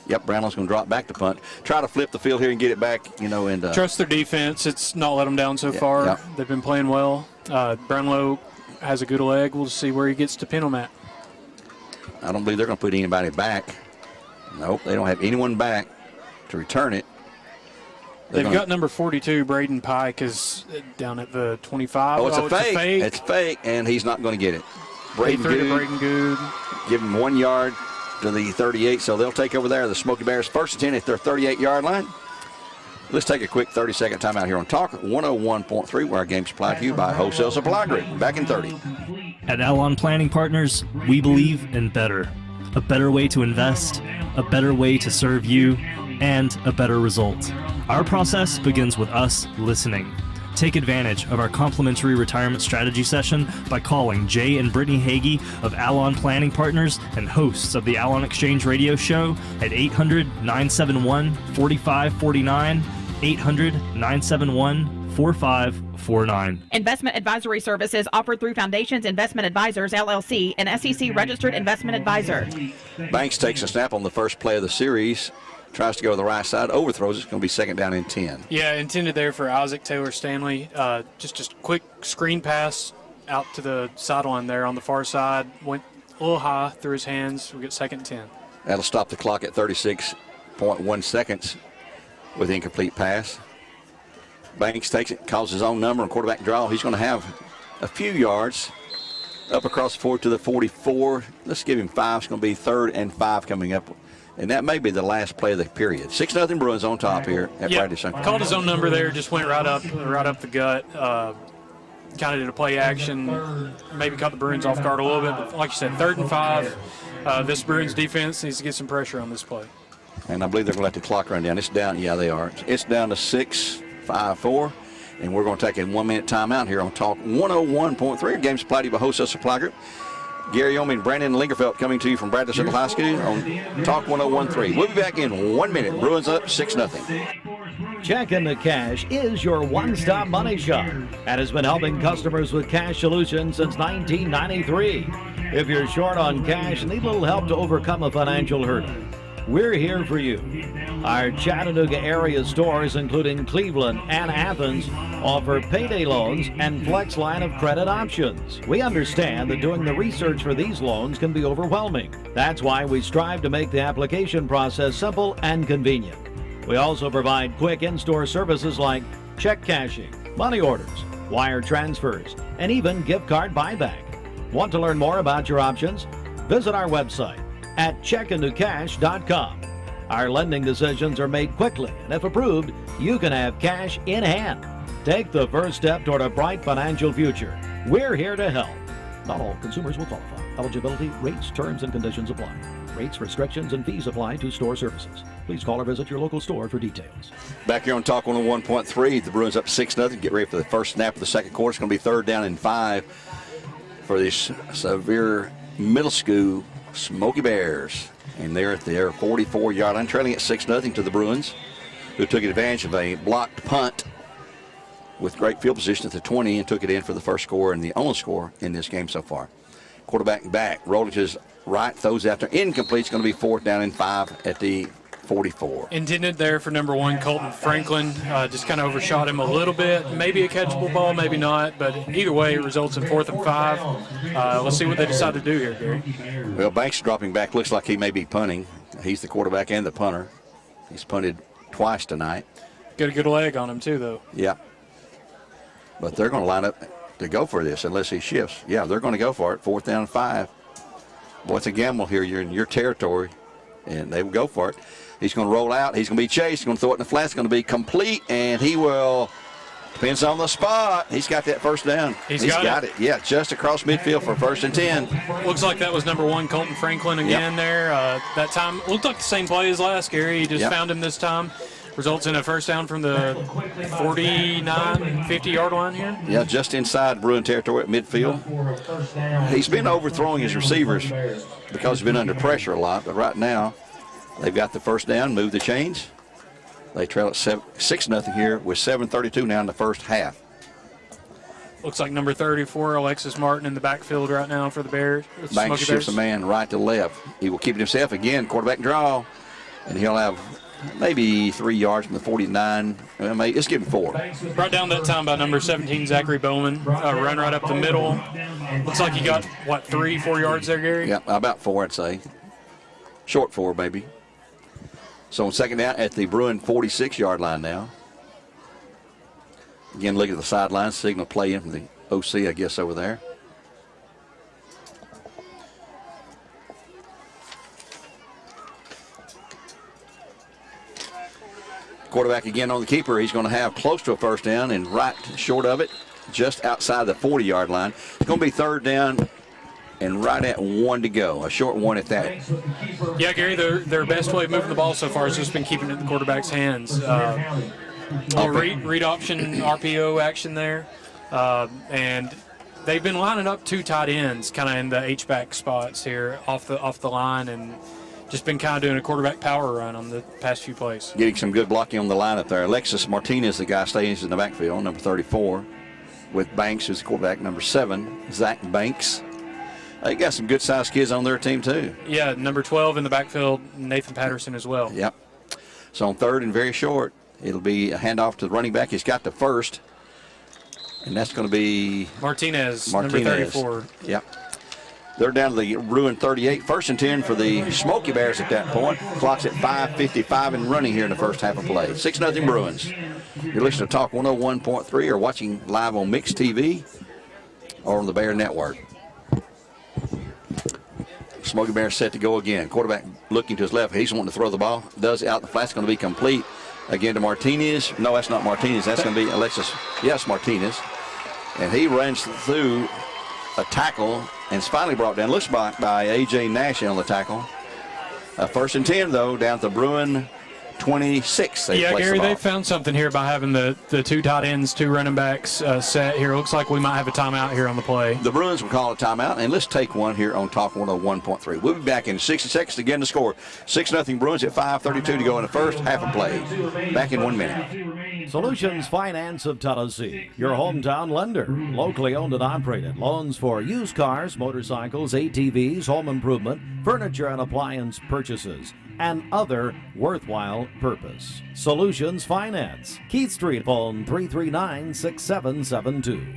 Yep, Brownlow's going to drop back to punt. Try to flip the field here and get it back, and trust their defense. It's not let them down so far. Yeah. They've been playing well. Brownlow has a good leg. We'll see where he gets to pin them at. I don't believe they're going to put anybody back. Nope, they don't have anyone back to return it. They've got number 42, Braden Pike, is down at the 25. Oh, it's a fake. It's fake, and he's not going to get it. Braden Good. Give him 1 yard to the 38, so they'll take over there. The Smoky Bears first and 10 at their 38-yard line. Let's take a quick 30-second timeout here on Talk 101.3, where our game's supplied to you by Wholesale Supply Group. Back in 30. At Alon Planning Partners, we believe in better. A better way to invest, a better way to serve you, and a better result. Our process begins with us listening. Take advantage of our complimentary retirement strategy session by calling Jay and Brittany Hagee of Alon Planning Partners and hosts of the Alon Exchange Radio Show at 800-971-4549, 800-971-4549. Investment advisory services offered through Foundations Investment Advisors, LLC, an SEC-registered investment advisor. Banks takes a snap on the first play of the series. Tries to go to the right side, overthrows. It's going to be second down and 10. Yeah, intended there for Isaac Taylor Stanley. Just a quick screen pass out to the sideline there on the far side. Went a little high through his hands. We get second and 10. That'll stop the clock at 36.1 seconds with incomplete pass. Banks takes it, calls his own number, and quarterback draw. He's going to have a few yards up across the 4 to the 44. Let's give him 5. It's going to be 3rd and 5 coming up. And that may be the last play of the period. 6-0 Bruins on top here at Bradley Central. Called his own number there, just went right up the gut. Kind of did a play action, maybe caught the Bruins off guard a little bit. But like you said, 3rd and 5. This Bruins defense needs to get some pressure on this play. And I believe they're going to let the clock run down. It's down. Yeah, they are. It's down to 6-5-4. And we're going to take a 1-minute timeout here on Talk 101.3. Game supplied to you by Wholesale Supply Group. Gary Ownbey and Brandon Lingerfeld coming to you from Bradley Central High School on Talk 101.3. We'll be back in 1 minute. Bruins up 6-0. Checking the Cash is your one-stop money shop and has been helping customers with cash solutions since 1993. If you're short on cash and need a little help to overcome a financial hurdle, we're here for you. Our Chattanooga area stores, including Cleveland and Athens, offer payday loans and flex line of credit options. We understand that doing the research for these loans can be overwhelming. That's why we strive to make the application process simple and convenient. We also provide quick in-store services like check cashing, money orders, wire transfers, and even gift card buyback. Want to learn more about your options? Visit our website at checkintocash.com. Our lending decisions are made quickly, and if approved, you can have cash in hand. Take the first step toward a bright financial future. We're here to help. Not all consumers will qualify. Eligibility, rates, terms, and conditions apply. Rates, restrictions, and fees apply to store services. Please call or visit your local store for details. Back here on Talk 101.3, the Bruins up 6-0. Get ready for the first snap of the second quarter. It's going to be 3rd down and 5 for this Sevier Middle School Smoky Bears. And they're at their 44-yard line, trailing at 6-0 to the Bruins, who took advantage of a blocked punt with great field position at the 20 and took it in for the first score and the only score in this game so far. Quarterback back, rolling to his right, throws after incomplete. It's going to be 4th down and 5 at the 44. Intended there for number 1, Colton Franklin. Just kind of overshot him a little bit. Maybe a catchable ball, maybe not. But either way, it results in 4th and 5. Let's see what they decide to do here, Gary. Well, Banks dropping back. Looks like he may be punting. He's the quarterback and the punter. He's punted twice tonight. Got a good leg on him, too, though. Yeah. But they're going to line up to go for this unless he shifts. Yeah, they're going to go for it. 4th down and 5. Boy, it's a gamble here. You're in your territory, and they will go for it. He's going to roll out. He's going to be chased. He's going to throw it in the flat. It's going to be complete, and he will. Depends on the spot. He's got that first down. He's got it. Yeah, just across midfield for 1st and 10. Looks like that was number 1, Colton Franklin again there. That time looked like the same play as last, Gary. He just found him this time. Results in a first down from the 49, 50-yard line here. Yeah, just inside Bruin territory at midfield. He's been overthrowing his receivers because he's been under pressure a lot, but right now they've got the first down, move the chains. They trail at 6-0 here with 7:32 now in the first half. looks like number 34, Alexis Martin, in the backfield right now for the Bears. Banks shifts a man right to left. He will keep it himself again, quarterback draw, and he'll have maybe 3 yards from the 49. Let's give him 4. Brought down that time by number 17, Zachary Bowman. Run right up the middle. Looks like he got, what, 3-4 yards there, Gary? Yeah, about 4, I'd say. Short 4, maybe. So on second down at the Bruin 46-yard line now. Again, look at the sideline, signal play in from the OC, I guess, over there. Quarterback again on the keeper. He's going to have close to a first down and right short of it, just outside the 40-yard line. It's going to be third down and right at 1 to go. A short 1 at that. Yeah, Gary, their best way of moving the ball so far has just been keeping it in the quarterback's hands. Read option RPO action there. And they've been lining up 2 tight ends kind of in the H-back spots here off the line, and just been kind of doing a quarterback power run on the past few plays. Getting some good blocking on the line up there. Alexis Martinez, the guy, stays in the backfield, number 34, with Banks, who's the quarterback, number 7, Zach Banks. They got some good-sized kids on their team, too. Yeah, number 12 in the backfield, Nathan Patterson as well. Yep. So on third and very short, it'll be a handoff to the running back. He's got the first, and that's going to be Martinez, number 34. Yep. They're down to the Bruin 38. First and 10 for the Smoky Bears at that point. Clock's at 5:55 and running here in the first half of play. 6-0 Bruins. You're listening to Talk 101.3 or watching live on Mix TV or on the Bear Network. Smoky Bears set to go again. Quarterback looking to his left. He's wanting to throw the ball. Does out the flat's going to be complete. Again to Martinez. No, that's not Martinez. That's going to be Alexis. Yes, Martinez. And he runs through a tackle and it's finally brought down. Looks by A.J. Nash on the tackle. First and 10, though, down at the Bruin 26. Yeah, Gary, they found something here by having the 2 tight ends, 2 running backs set here. Looks like we might have a timeout here on the play. The Bruins will call a timeout, and let's take one here on Talk 101.3. We'll be back in 60 seconds to get the score. 6-0 Bruins at 5:32 to go in the first half of play. Back in 1 minute. Solutions Finance of Tennessee, your hometown lender. Locally owned and operated. Loans for used cars, motorcycles, ATVs, home improvement, furniture and appliance purchases, and other worthwhile purpose. Solutions Finance. Keith Street, phone 339-6772.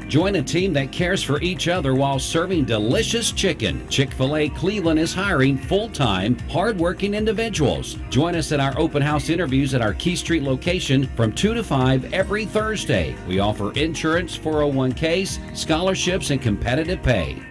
Join a team that cares for each other while serving delicious chicken. Chick-fil-A Cleveland is hiring full-time, hard-working individuals. Join us at our open house interviews at our Key Street location from 2 to 5 every Thursday. We offer insurance, 401ks, scholarships, and competitive pay.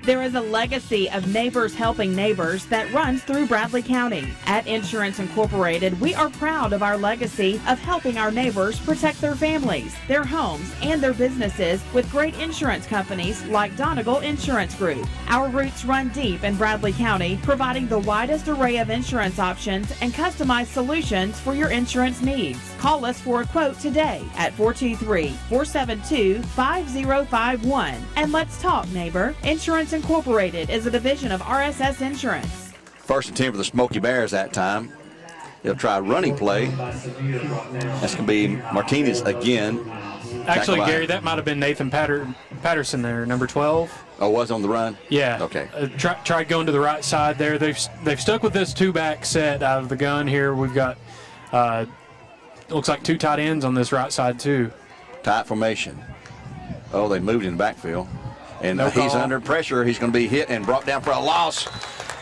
There is a legacy of neighbors helping neighbors that runs through Bradley County. At Insurance Incorporated, we are proud of our legacy of helping our neighbors protect their families, their homes, and their businesses with great insurance companies like Donegal Insurance Group. Our roots run deep in Bradley County, providing the widest array of insurance options and customized solutions for your insurance needs. Call us for a quote today at 423-472-5051. And let's talk, neighbor. Insurance Incorporated is a division of RSS Insurance. First and 10 for the Smoky Bears that time. They'll try a running play. That's going to be Martinez again. Actually, Gary, that might have been Nathan Patterson there, number 12. Oh, was on the run? Yeah. Okay. Tried going to the right side there. They've stuck with this 2-back set out of the gun here. We've got, looks like 2 tight ends on this right side, too. Tight formation. Oh, they moved in the backfield. And he's under pressure. He's going to be hit and brought down for a loss.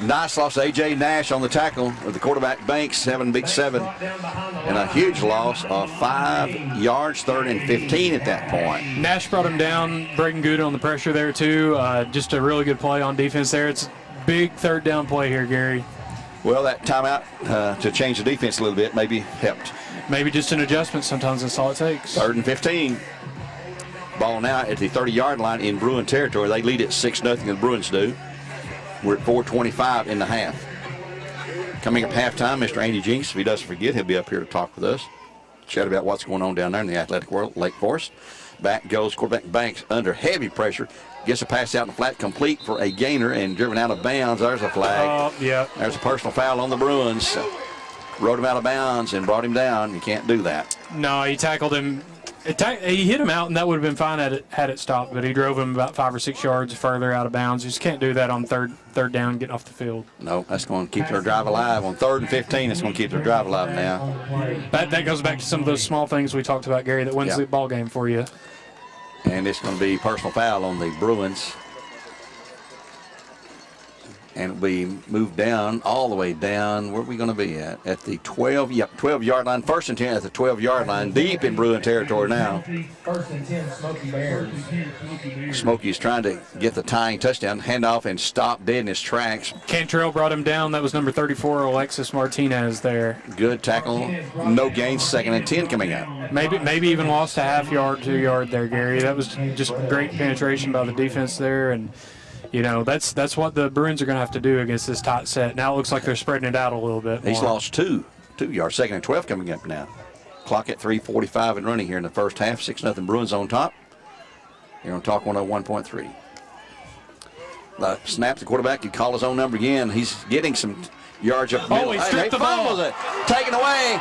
Nice loss. A.J. Nash on the tackle with the quarterback Banks having a big 7. And a huge loss of 5 yards, 3rd and 15 at that point. Nash brought him down. Braden Good on the pressure there, too. Just a really good play on defense there. It's a big 3rd down play here, Gary. Well, that timeout to change the defense a little bit maybe helped. Maybe just an adjustment. Sometimes that's all it takes. 3rd and 15. Ball now at the 30-yard line in Bruin territory. They lead at 6-0, the Bruins do. We're at 4:25 in the half. Coming up halftime, Mr. Andy Jinks, if he doesn't forget, he'll be up here to talk with us. Chat about what's going on down there in the athletic world, Lake Forest. Back goes quarterback Banks under heavy pressure. Gets a pass out in the flat, complete for a gainer and driven out of bounds. There's a flag. Yeah. There's a personal foul on the Bruins. Rode him out of bounds and brought him down. You can't do that. No, he tackled him He hit him out, and that would have been fine had it stopped, but he drove him about 5 or 6 yards further out of bounds. You just can't do that on third down getting off the field. No, that's going to keep their drive alive. On 3rd and 15, it's going to keep their drive alive now. That goes back to some of those small things we talked about, Gary, that wins the ball game for you. And it's going to be personal foul on the Bruins. And we move down, all the way down. Where are we going to be at? At the 12-yard line. 1st and 10 at the 12-yard line. Deep in Bruin territory now. 1st and 10, Smoky Bears. Smoky's trying to get the tying touchdown, hand off, and stop dead in his tracks. Cantrell brought him down. That was number 34, Alexis Martinez there. Good tackle. No gains. 2nd and 10 coming up. Maybe even lost a half yard, 2 yard there, Gary. That was just great penetration by the defense there. And that's what the Bruins are going to have to do against this tight set. Now it looks like they're spreading it out a little bit more. He's lost 2 yards. 2nd and 12 coming up now. Clock at 3:45 and running here in the first half. 6-0 Bruins on top. You're on Talk 101.3. The snap, the quarterback could call his own number again. He's getting some yards up the middle. He stripped the ball. It. Taken away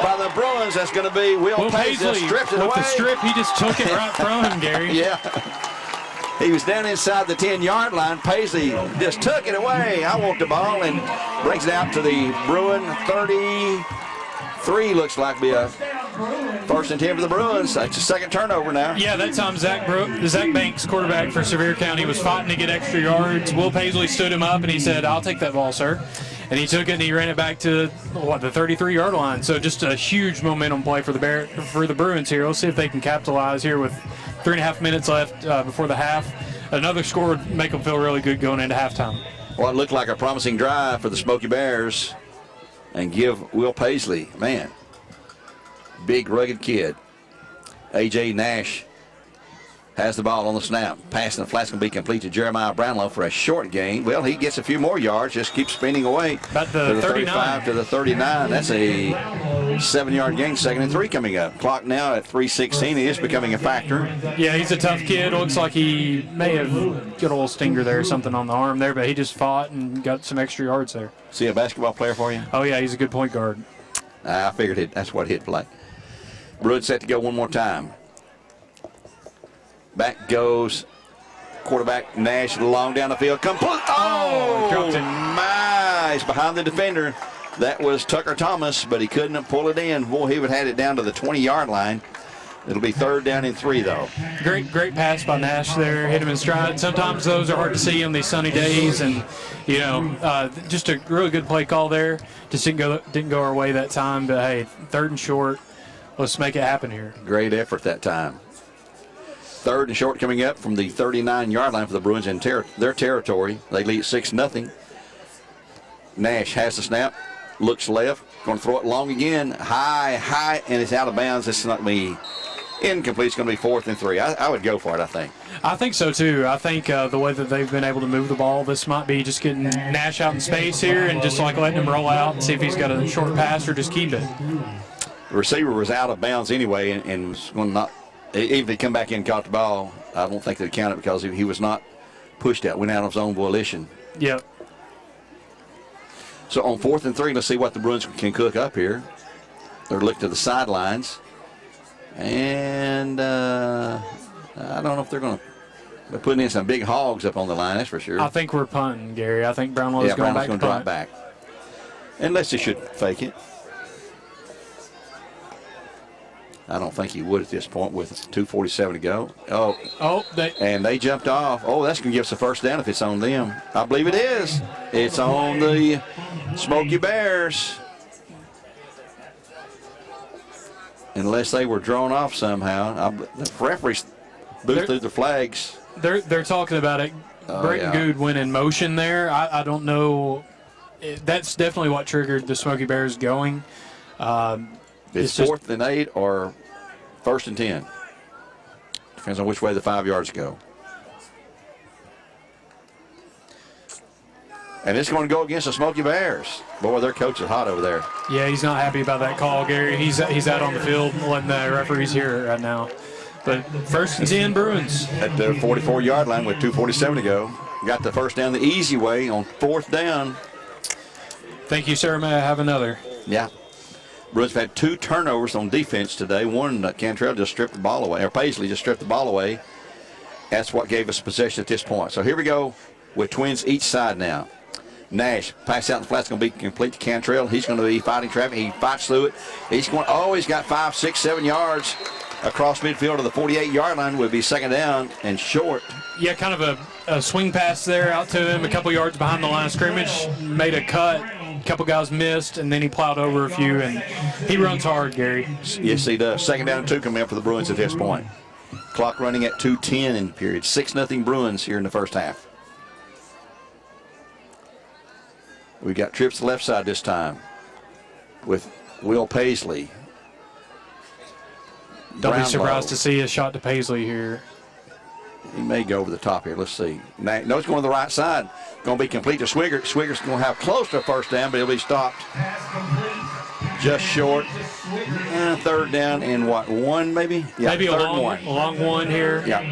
by the Bruins. That's going to be Will Paisley. Stripped it away. With the strip, he just took it right from him, Gary. Yeah. He was down inside the 10-yard line. Paisley just took it away. I want the ball, and brings it out to the Bruin 33. Looks like be a 1st and 10 for the Bruins. That's a 2nd turnover now. Yeah, that time Zach Banks, quarterback for Sevier County, was fighting to get extra yards. Will Paisley stood him up, and he said, "I'll take that ball, sir." And he took it and he ran it back to the 33-yard line. So just a huge momentum play for the Bruins here. Let's see if they can capitalize here with 3.5 minutes left before the half. Another score would make them feel really good going into halftime. Well, it looked like a promising drive for the Smoky Bears, and give Will Paisley, man, big rugged kid. A.J. Nash has the ball on the snap. Pass and the flat's going to be complete to Jeremiah Brownlow for a short gain. Well, he gets a few more yards, just keeps spinning away. About the 35 to the 39. That's a 7-yard gain. 2nd and 3 coming up. Clock now at 3:16. He is becoming a factor. Yeah, he's a tough kid. Looks like he may have got a little stinger there or something on the arm there, but he just fought and got some extra yards there. See a basketball player for you? Oh, yeah, he's a good point guard. I figured that's what he'd play. Bruins set to go one more time. Back goes quarterback Nash long down the field. Complete. Dropped it. My! He's behind the defender. That was Tucker Thomas, but he couldn't pull it in. Boy, he would have had it down to the 20-yard line. It'll be 3rd down and 3, though. Great pass by Nash there. Hit him in stride. Sometimes those are hard to see on these sunny days, and just a really good play call there. Just didn't go our way that time, but hey, 3rd and short. Let's make it happen here. Great effort that time. 3rd and short coming up from the 39-yard line for the Bruins in their territory. They lead 6-0. Nash has the snap, looks left, going to throw it long again, high, and it's out of bounds. This is not going to be incomplete. It's going to be 4th and 3. I would go for it, I think. I think so, too. I think the way that they've been able to move the ball, this might be just getting Nash out in space here and just letting him roll out and see if he's got a short pass or just keep it. The receiver was out of bounds anyway and was going to not. Even if he come back in and caught the ball, I don't think they'd count it because he was not pushed out, went out of his own volition. Yep. So on 4th and 3, let's see what the Bruins can cook up here. They're looking to the sidelines. And I don't know if they're going to. They're putting in some big hogs up on the line, that's for sure. I think we're punting, Gary. I think Brownlow's going back to punt. Drop back. Unless they should fake it. I don't think he would at this point with 2:47 to go. And they jumped off. Oh, that's going to give us a 1st down if it's on them. I believe it is. It's on the Smoky Bears. Unless they were drawn off somehow. The referees boost through the flags. They're talking about it. Brayton Good went in motion there. I don't know. That's definitely what triggered the Smoky Bears going. It's 4th and 8 or 1st and 10. Depends on which way the 5 yards go. And it's going to go against the Smoky Bears. Boy, their coach is hot over there. Yeah, he's not happy about that call, Gary. He's out on the field letting the referees hear it right now. But 1st and 10 Bruins. At their 44-yard line with 2:47 to go. Got the 1st down the easy way on 4th down. Thank you, sir. May I have another? Yeah. Bruins have had 2 turnovers on defense today. One, Cantrell just stripped the ball away, or Paisley just stripped the ball away. That's what gave us possession at this point. So here we go with twins each side now. Nash, pass out in the flat, going to be complete to Cantrell. He's going to be fighting traffic. He fights through it. He's going. Oh, he's got 5, 6, 7 yards across midfield to the 48-yard line. Would be second down and short. Yeah, kind of a swing pass there out to him, a couple yards behind the line of scrimmage. Made a cut. A couple guys missed, and then he plowed over a few, and he runs hard, Gary. Yes, he does. Second down and 2 coming up for the Bruins at this point. Clock running at 2:10 in the period. 6-0 Bruins here in the first half. We got trips to the left side this time with Will Paisley. Don't be surprised to see a shot to Paisley here. He may go over the top here. Let's see. No, it's going to the right side. Going to be complete to Swigert. Swiggert's going to have close to a first down, but he'll be stopped just short. Third down and what, 1 maybe? Yeah, maybe a long one here. Yeah.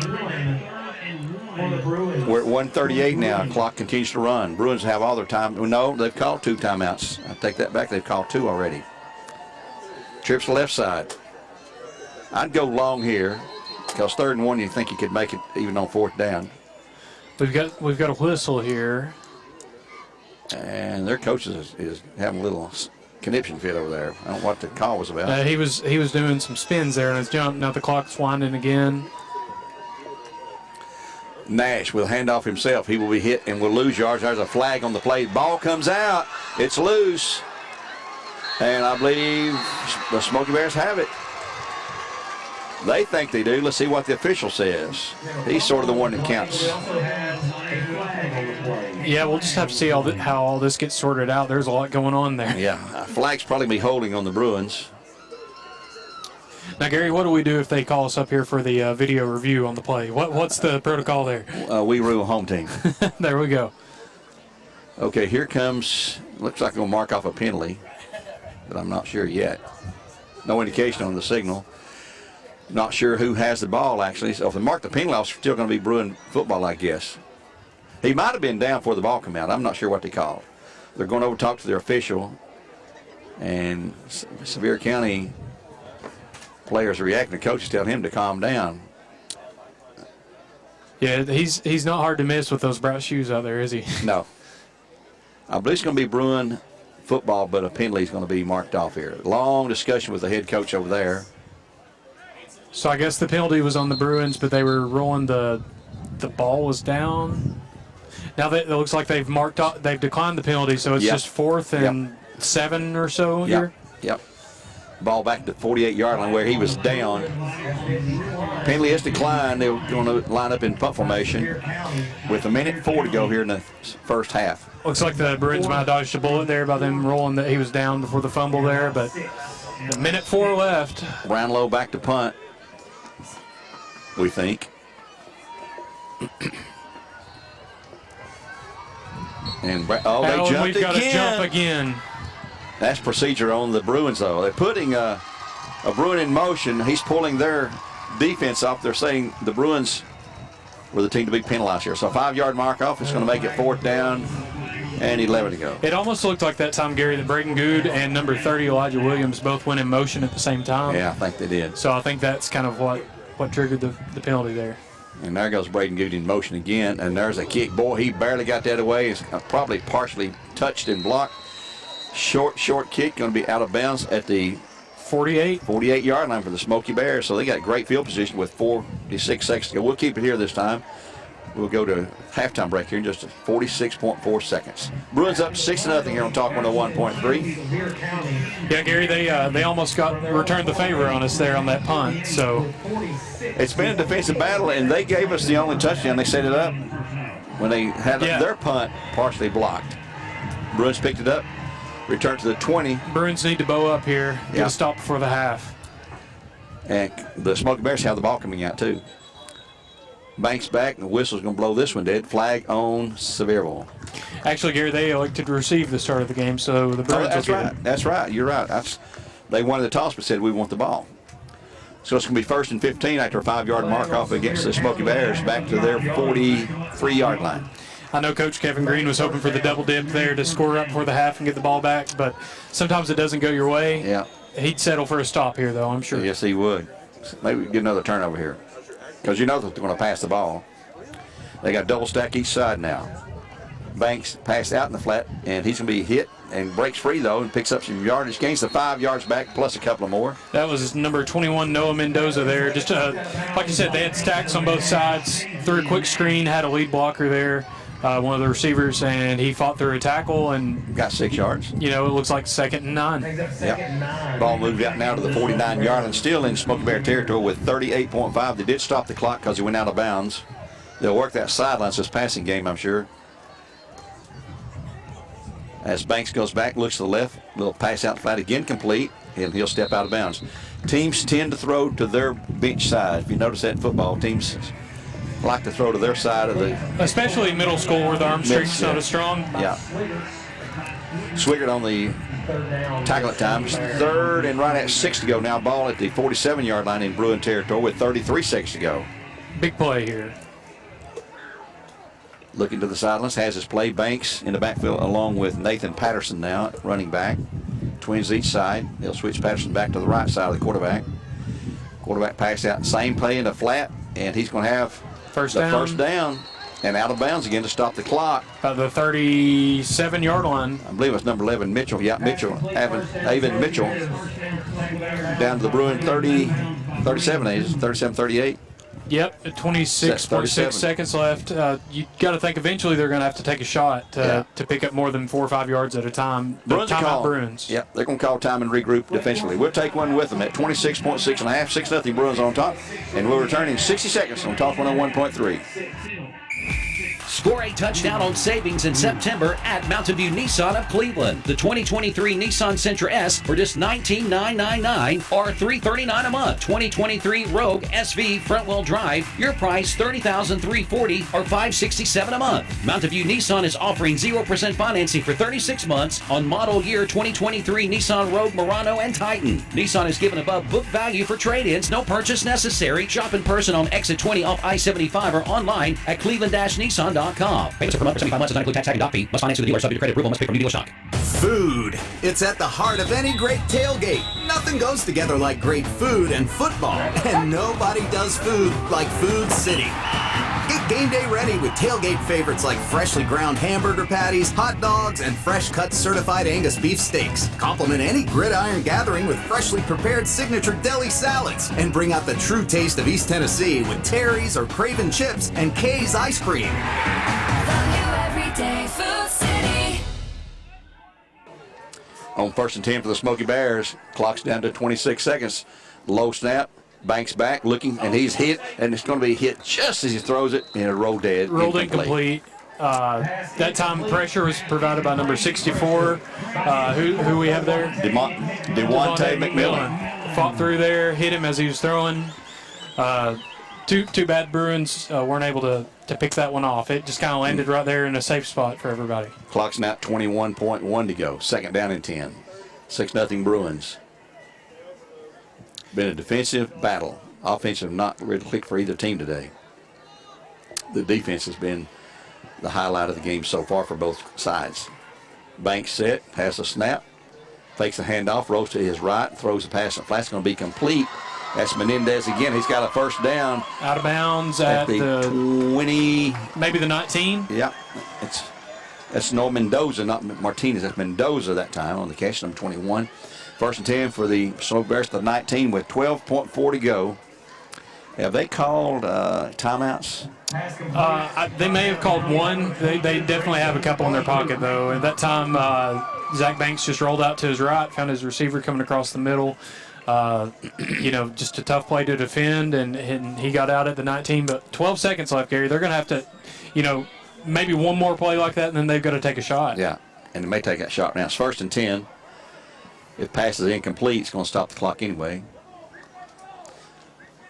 We're at 1:38 now. Clock continues to run. Bruins have all their time. No, they've called 2 timeouts. I take that back. They've called 2 already. Trips to the left side. I'd go long here because 3rd and 1, you think you could make it even on 4th down. We've got a whistle here. And their coach is having a little conniption fit over there. I don't know what the call was about. He was doing some spins there on his jump. Now the clock's winding again. Nash will hand off himself. He will be hit and will lose yards. There's a flag on the play. Ball comes out. It's loose. And I believe the Smoky Bears have it. They think they do. Let's see what the official says. He's sort of the one that counts. Yeah, we'll just have to see how all this gets sorted out. There's a lot going on there. Yeah, flag's probably be holding on the Bruins. Now, Gary, what do we do if they call us up here for the video review on the play? What's the protocol there? We rule home team. There we go. Okay, here comes, looks like we'll mark off a penalty, but I'm not sure yet. No indication on the signal. Not sure who has the ball, actually. So if they mark the penalty, it's still going to be Bruin football, I guess. He might have been down before the ball came out. I'm not sure what they called. They're going over to talk to their official, and Sevier County players are reacting. The coach is telling him to calm down. Yeah, he's not hard to miss with those bright shoes out there, is he? No. I believe it's going to be Bruin football, but a penalty is going to be marked off here. Long discussion with the head coach over there. So I guess the penalty was on the Bruins, but they were rolling the ball was down. Now it looks like they've declined the penalty, so it's just 4th and 7 or so here. Yep. Ball back to the 48-yard line where he was down. Penalty is declined. They're going to line up in punt formation with 1:04 to go here in the first half. Looks like the Bruins might have dodged a bullet there by them rolling that he was down before the fumble there, but 1:04 left. Brownlow back to punt, we think. And they jumped we've got to jump again. That's procedure on the Bruins, though. They're putting a Bruin in motion. He's pulling their defense off. They're saying the Bruins were the team to be penalized here. So a 5-yard mark off. It's going to make it 4th down and 11 to go. It almost looked like that time, Gary, that Braden Good and number 30, Elijah Williams, both went in motion at the same time. Yeah, I think they did. So I think that's kind of what triggered the penalty there. And there goes Braden Good in motion again. And there's a kick. Boy, he barely got that away. It's probably partially touched and blocked. Short kick, going to be out of bounds at the 48-yard line for the Smoky Bears. So they got great field position with 46 seconds to go. We'll keep it here this time. We'll go to halftime break here in just 46.4 seconds. Bruins up 6-0 here on Talk 101.3. Yeah, Gary, they almost returned the favor on us there on that punt. So it's been a defensive battle, and they gave us the only touchdown. They set it up when they had their punt partially blocked. Bruins picked it up. Return to the 20. Bruins need to bow up here. Get a stop before the half. And the Smoky Bears have the ball coming out, too. Banks back, and the whistle's going to blow this one dead. Flag on Sevierville. Actually, Gary, they elected to receive the start of the game, so the Bruins that's right. That's right. You're right. They wanted the toss, but said we want the ball. So it's going to be 1st and 15 after a 5-yard mark off against the Smoky Bears back to their 43-yard line. I know Coach Kevin Green was hoping for the double dip there to score up before the half and get the ball back, but sometimes it doesn't go your way. Yeah. He'd settle for a stop here, though, I'm sure. Yes, he would. Maybe get another turnover here, because you know they're going to pass the ball. They got double stack each side now. Banks passed out in the flat, and he's going to be hit and breaks free, though, and picks up some yardage. Gains the 5 yards back, plus a couple of more. That was number 21, Noah Mendoza there. Just like you said, they had stacks on both sides. Threw a quick screen, had a lead blocker there, one of the receivers, and he fought through a tackle and got 6 yards. You know, it looks like 2nd and 9. Yep. Ball moved out now to the 49-yard line, still in Smoky Bear territory with 38.5. They did stop the clock because he went out of bounds. They'll work that sidelines this passing game, I'm sure. As Banks goes back, looks to the left, little pass out flat again, complete, and he'll step out of bounds. Teams tend to throw to their bench side. If you notice that in football, teams like to throw to their side of the... Especially middle school where the arm strength's not as strong. Yeah. Swigert on the tackle at times. 3rd and right at 6 to go. Now ball at the 47-yard line in Bruin territory with 33 seconds to go. Big play here. Looking to the sidelines, has his play. Banks in the backfield along with Nathan Patterson now, running back. Twins each side. They'll switch Patterson back to the right side of the quarterback. Quarterback pass out, same play in the flat, and he's going to have first down and out of bounds again to stop the clock. About the 37-yard line. I believe it's number 11, Mitchell. Yeah, Mitchell, Avon Mitchell. Down to the Bruin 37, 38. Yep, 26.6 seconds left. You got to think eventually they're going to have to take a shot to pick up more than 4 or 5 yards at a time. Timeout Bruins. Yep, they're going to call time and regroup defensively. We'll take one with them at 26.6 and a half, 6-0 Bruins on top, and we'll return in 60 seconds on Talk 101.3. Score a touchdown on savings in September at Mountain View Nissan of Cleveland. The 2023 Nissan Sentra S for just $19,999 or $339 a month. 2023 Rogue SV front-wheel drive, your price $30,340 or $567 a month. Mountain View Nissan is offering 0% financing for 36 months on model year 2023 Nissan Rogue, Murano, and Titan. Nissan is given above book value for trade-ins, no purchase necessary. Shop in person on exit 20 off I-75 or online at cleveland-nissan.com. Payments are per month for 75 months, does not include tax, and doc fee. Must finance with the dealer, subject to credit approval, must pay from new dealer stock. Food. It's at the heart of any great tailgate. Nothing goes together like great food and football. And nobody does food like Food City. Get game day ready with tailgate favorites like freshly ground hamburger patties, hot dogs, and fresh cut certified Angus beef steaks. Complement any gridiron gathering with freshly prepared signature deli salads. And bring out the true taste of East Tennessee with Terry's or Craven chips and Kay's ice cream. Everyday Food City. On 1st and 10 for the Smoky Bears. Clock's down to 26 seconds. Low snap. Banks back, looking, and he's hit, and it's going to be hit just as he throws it, and it rolled dead. Rolled incomplete. That time pressure was provided by number 64. Who we have there? Devontae McMillan. Fought through there, hit him as he was throwing. Too bad Bruins weren't able to pick that one off. It just kind of landed right there in a safe spot for everybody. Clock's now 21.1 to go. 2nd down and 10. 6-0 Bruins. Been a defensive battle. Offensive not really click for either team today. The defense has been the highlight of the game so far for both sides. Banks set, has a snap, fakes a handoff, rolls to his right, throws a pass, and flat's going to be complete. That's Menendez again. He's got a 1st down. Out of bounds at the 20. Maybe the 19. Yeah. That's no Mendoza, not Martinez. That's Mendoza that time on the catch, number 21. 1st and 10 for the Smoke Bears to the 19 with 12.4 to go. Have they called timeouts? They may have called one. They definitely have a couple in their pocket, though. At that time, Zach Banks just rolled out to his right, found his receiver coming across the middle. Just a tough play to defend, and he got out at the 19. But 12 seconds left, Gary. They're going to have to, maybe one more play like that, and then they've got to take a shot. Yeah, and they may take that shot now. It's 1st and 10. If pass is incomplete, it's going to stop the clock anyway.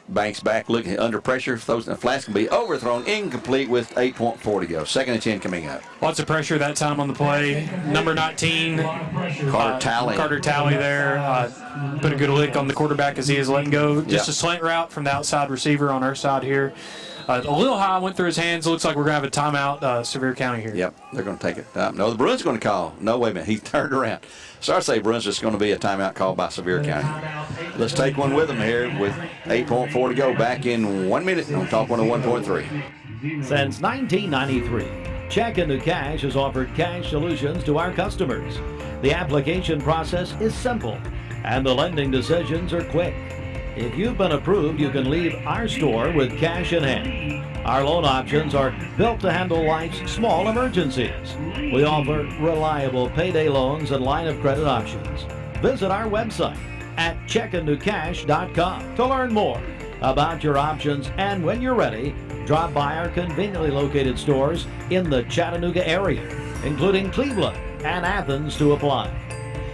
Banks back, looking under pressure. Throws in the flats can be overthrown, incomplete with 8.4 to go. 2nd and 10 coming up. Lots of pressure that time on the play. Number 19, Carter Talley there. Put a good lick on the quarterback as he is letting go. Just a slant route from the outside receiver on our side here. A little high, went through his hands. Looks like we're going to have a timeout, Sevier County here. Yep, they're going to take it. No, the Bruins are going to call. No, wait a minute. He turned around. So I say Bruins is going to be a timeout called by Sevier County. Let's take one with them here with 8.4 to go. Back in 1 minute on Talk 101.3. Since 1993, Check Into Cash has offered cash solutions to our customers. The application process is simple, and the lending decisions are quick. If you've been approved, you can leave our store with cash in hand. Our loan options are built to handle life's small emergencies. We offer reliable payday loans and line of credit options. Visit our website at checkintocash.com to learn more about your options, and when you're ready, drop by our conveniently located stores in the Chattanooga area, including Cleveland and Athens, to apply.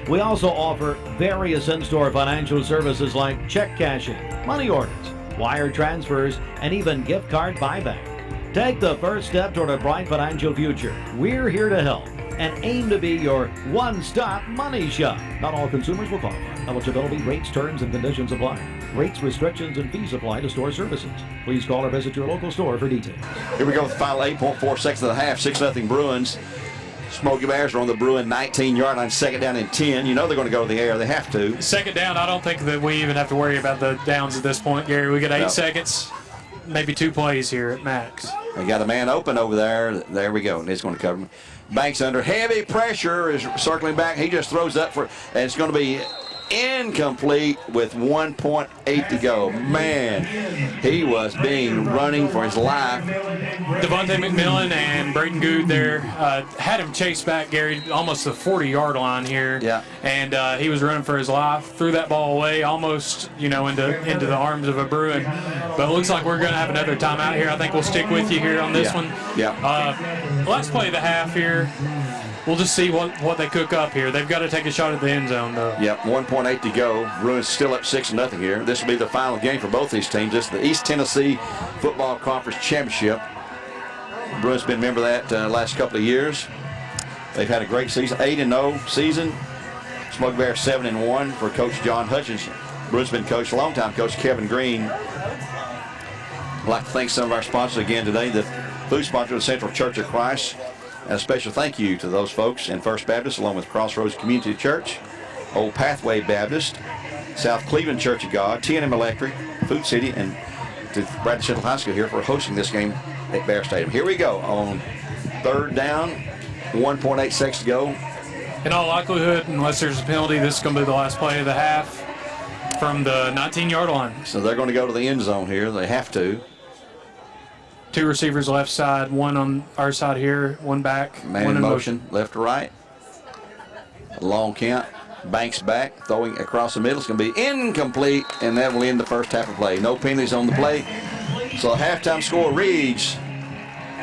We also offer various in-store financial services like check cashing, money orders, wire transfers, and even gift card buyback. Take the first step toward a bright financial future. We're here to help and aim to be your one-stop money shop. Not all consumers will qualify. Eligibility, rates, terms, and conditions apply. Rates, restrictions, and fees apply to store services. Please call or visit your local store for details. Here we go with the final 8.4 seconds of the half. 6-0 Bruins. Smoky Bears are on the Bruin 19-yard line, second down and 10. You know they're going to go to the air. They have to. Second down, I don't think that we even have to worry about the downs at this point, Gary. We got 8 seconds, maybe 2 plays here at max. They got a man open over there. There we go. And it's going to cover him. Banks under heavy pressure, is circling back. He just throws up for, and it's going to be incomplete with 1.8 to go. Man, he was running for his life. Devontae McMillan and Braden Good there had him chased back, Gary, almost the 40-yard line here. Yeah. And he was running for his life, threw that ball away almost, into the arms of a Bruin. But it looks like we're going to have another timeout here. I think we'll stick with you here on this one. Yeah. Let's play the half here. We'll just see what they cook up here. They've got to take a shot at the end zone, though. Yep, 1.8 to go. Bruins still up 6-0 here. This will be the final game for both these teams. This is the East Tennessee Football Conference Championship. Bruins been a member of that last couple of years. They've had a great season, 8-0 season. Smoky Bears 7-1 for Coach John Hutchinson. Bruins been coached a long time, Coach Kevin Green. I'd like to thank some of our sponsors again today. The food sponsor of the Central Church of Christ. And a special thank you to those folks in First Baptist, along with Crossroads Community Church, Old Pathway Baptist, South Cleveland Church of God, T&M Electric, Food City, and to Bradley Central High School here for hosting this game at Bear Stadium. Here we go on third down, 1.8 seconds to go. In all likelihood, unless there's a penalty, this is going to be the last play of the half from the 19-yard line. So they're going to go to the end zone here. They have to. 2 receivers left side, 1 on our side here, 1 back. Man in motion, left to right. A long count. Banks back, throwing across the middle. It's going to be incomplete, and that will end the first half of play. No penalties on the play. So the halftime score reads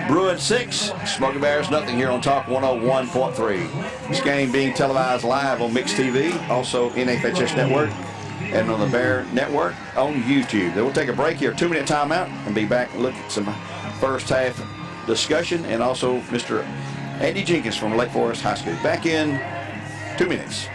Bruins 6, Smoky Bears nothing here on Talk 101.3. This game being televised live on Mix TV, also NFHS Network, and on the Bear Network on YouTube. Then we'll take a break here, 2-minute timeout, and be back and look at some first half discussion, and also Mr. Andy Jenkins from Lake Forest High School. Back in 2 minutes.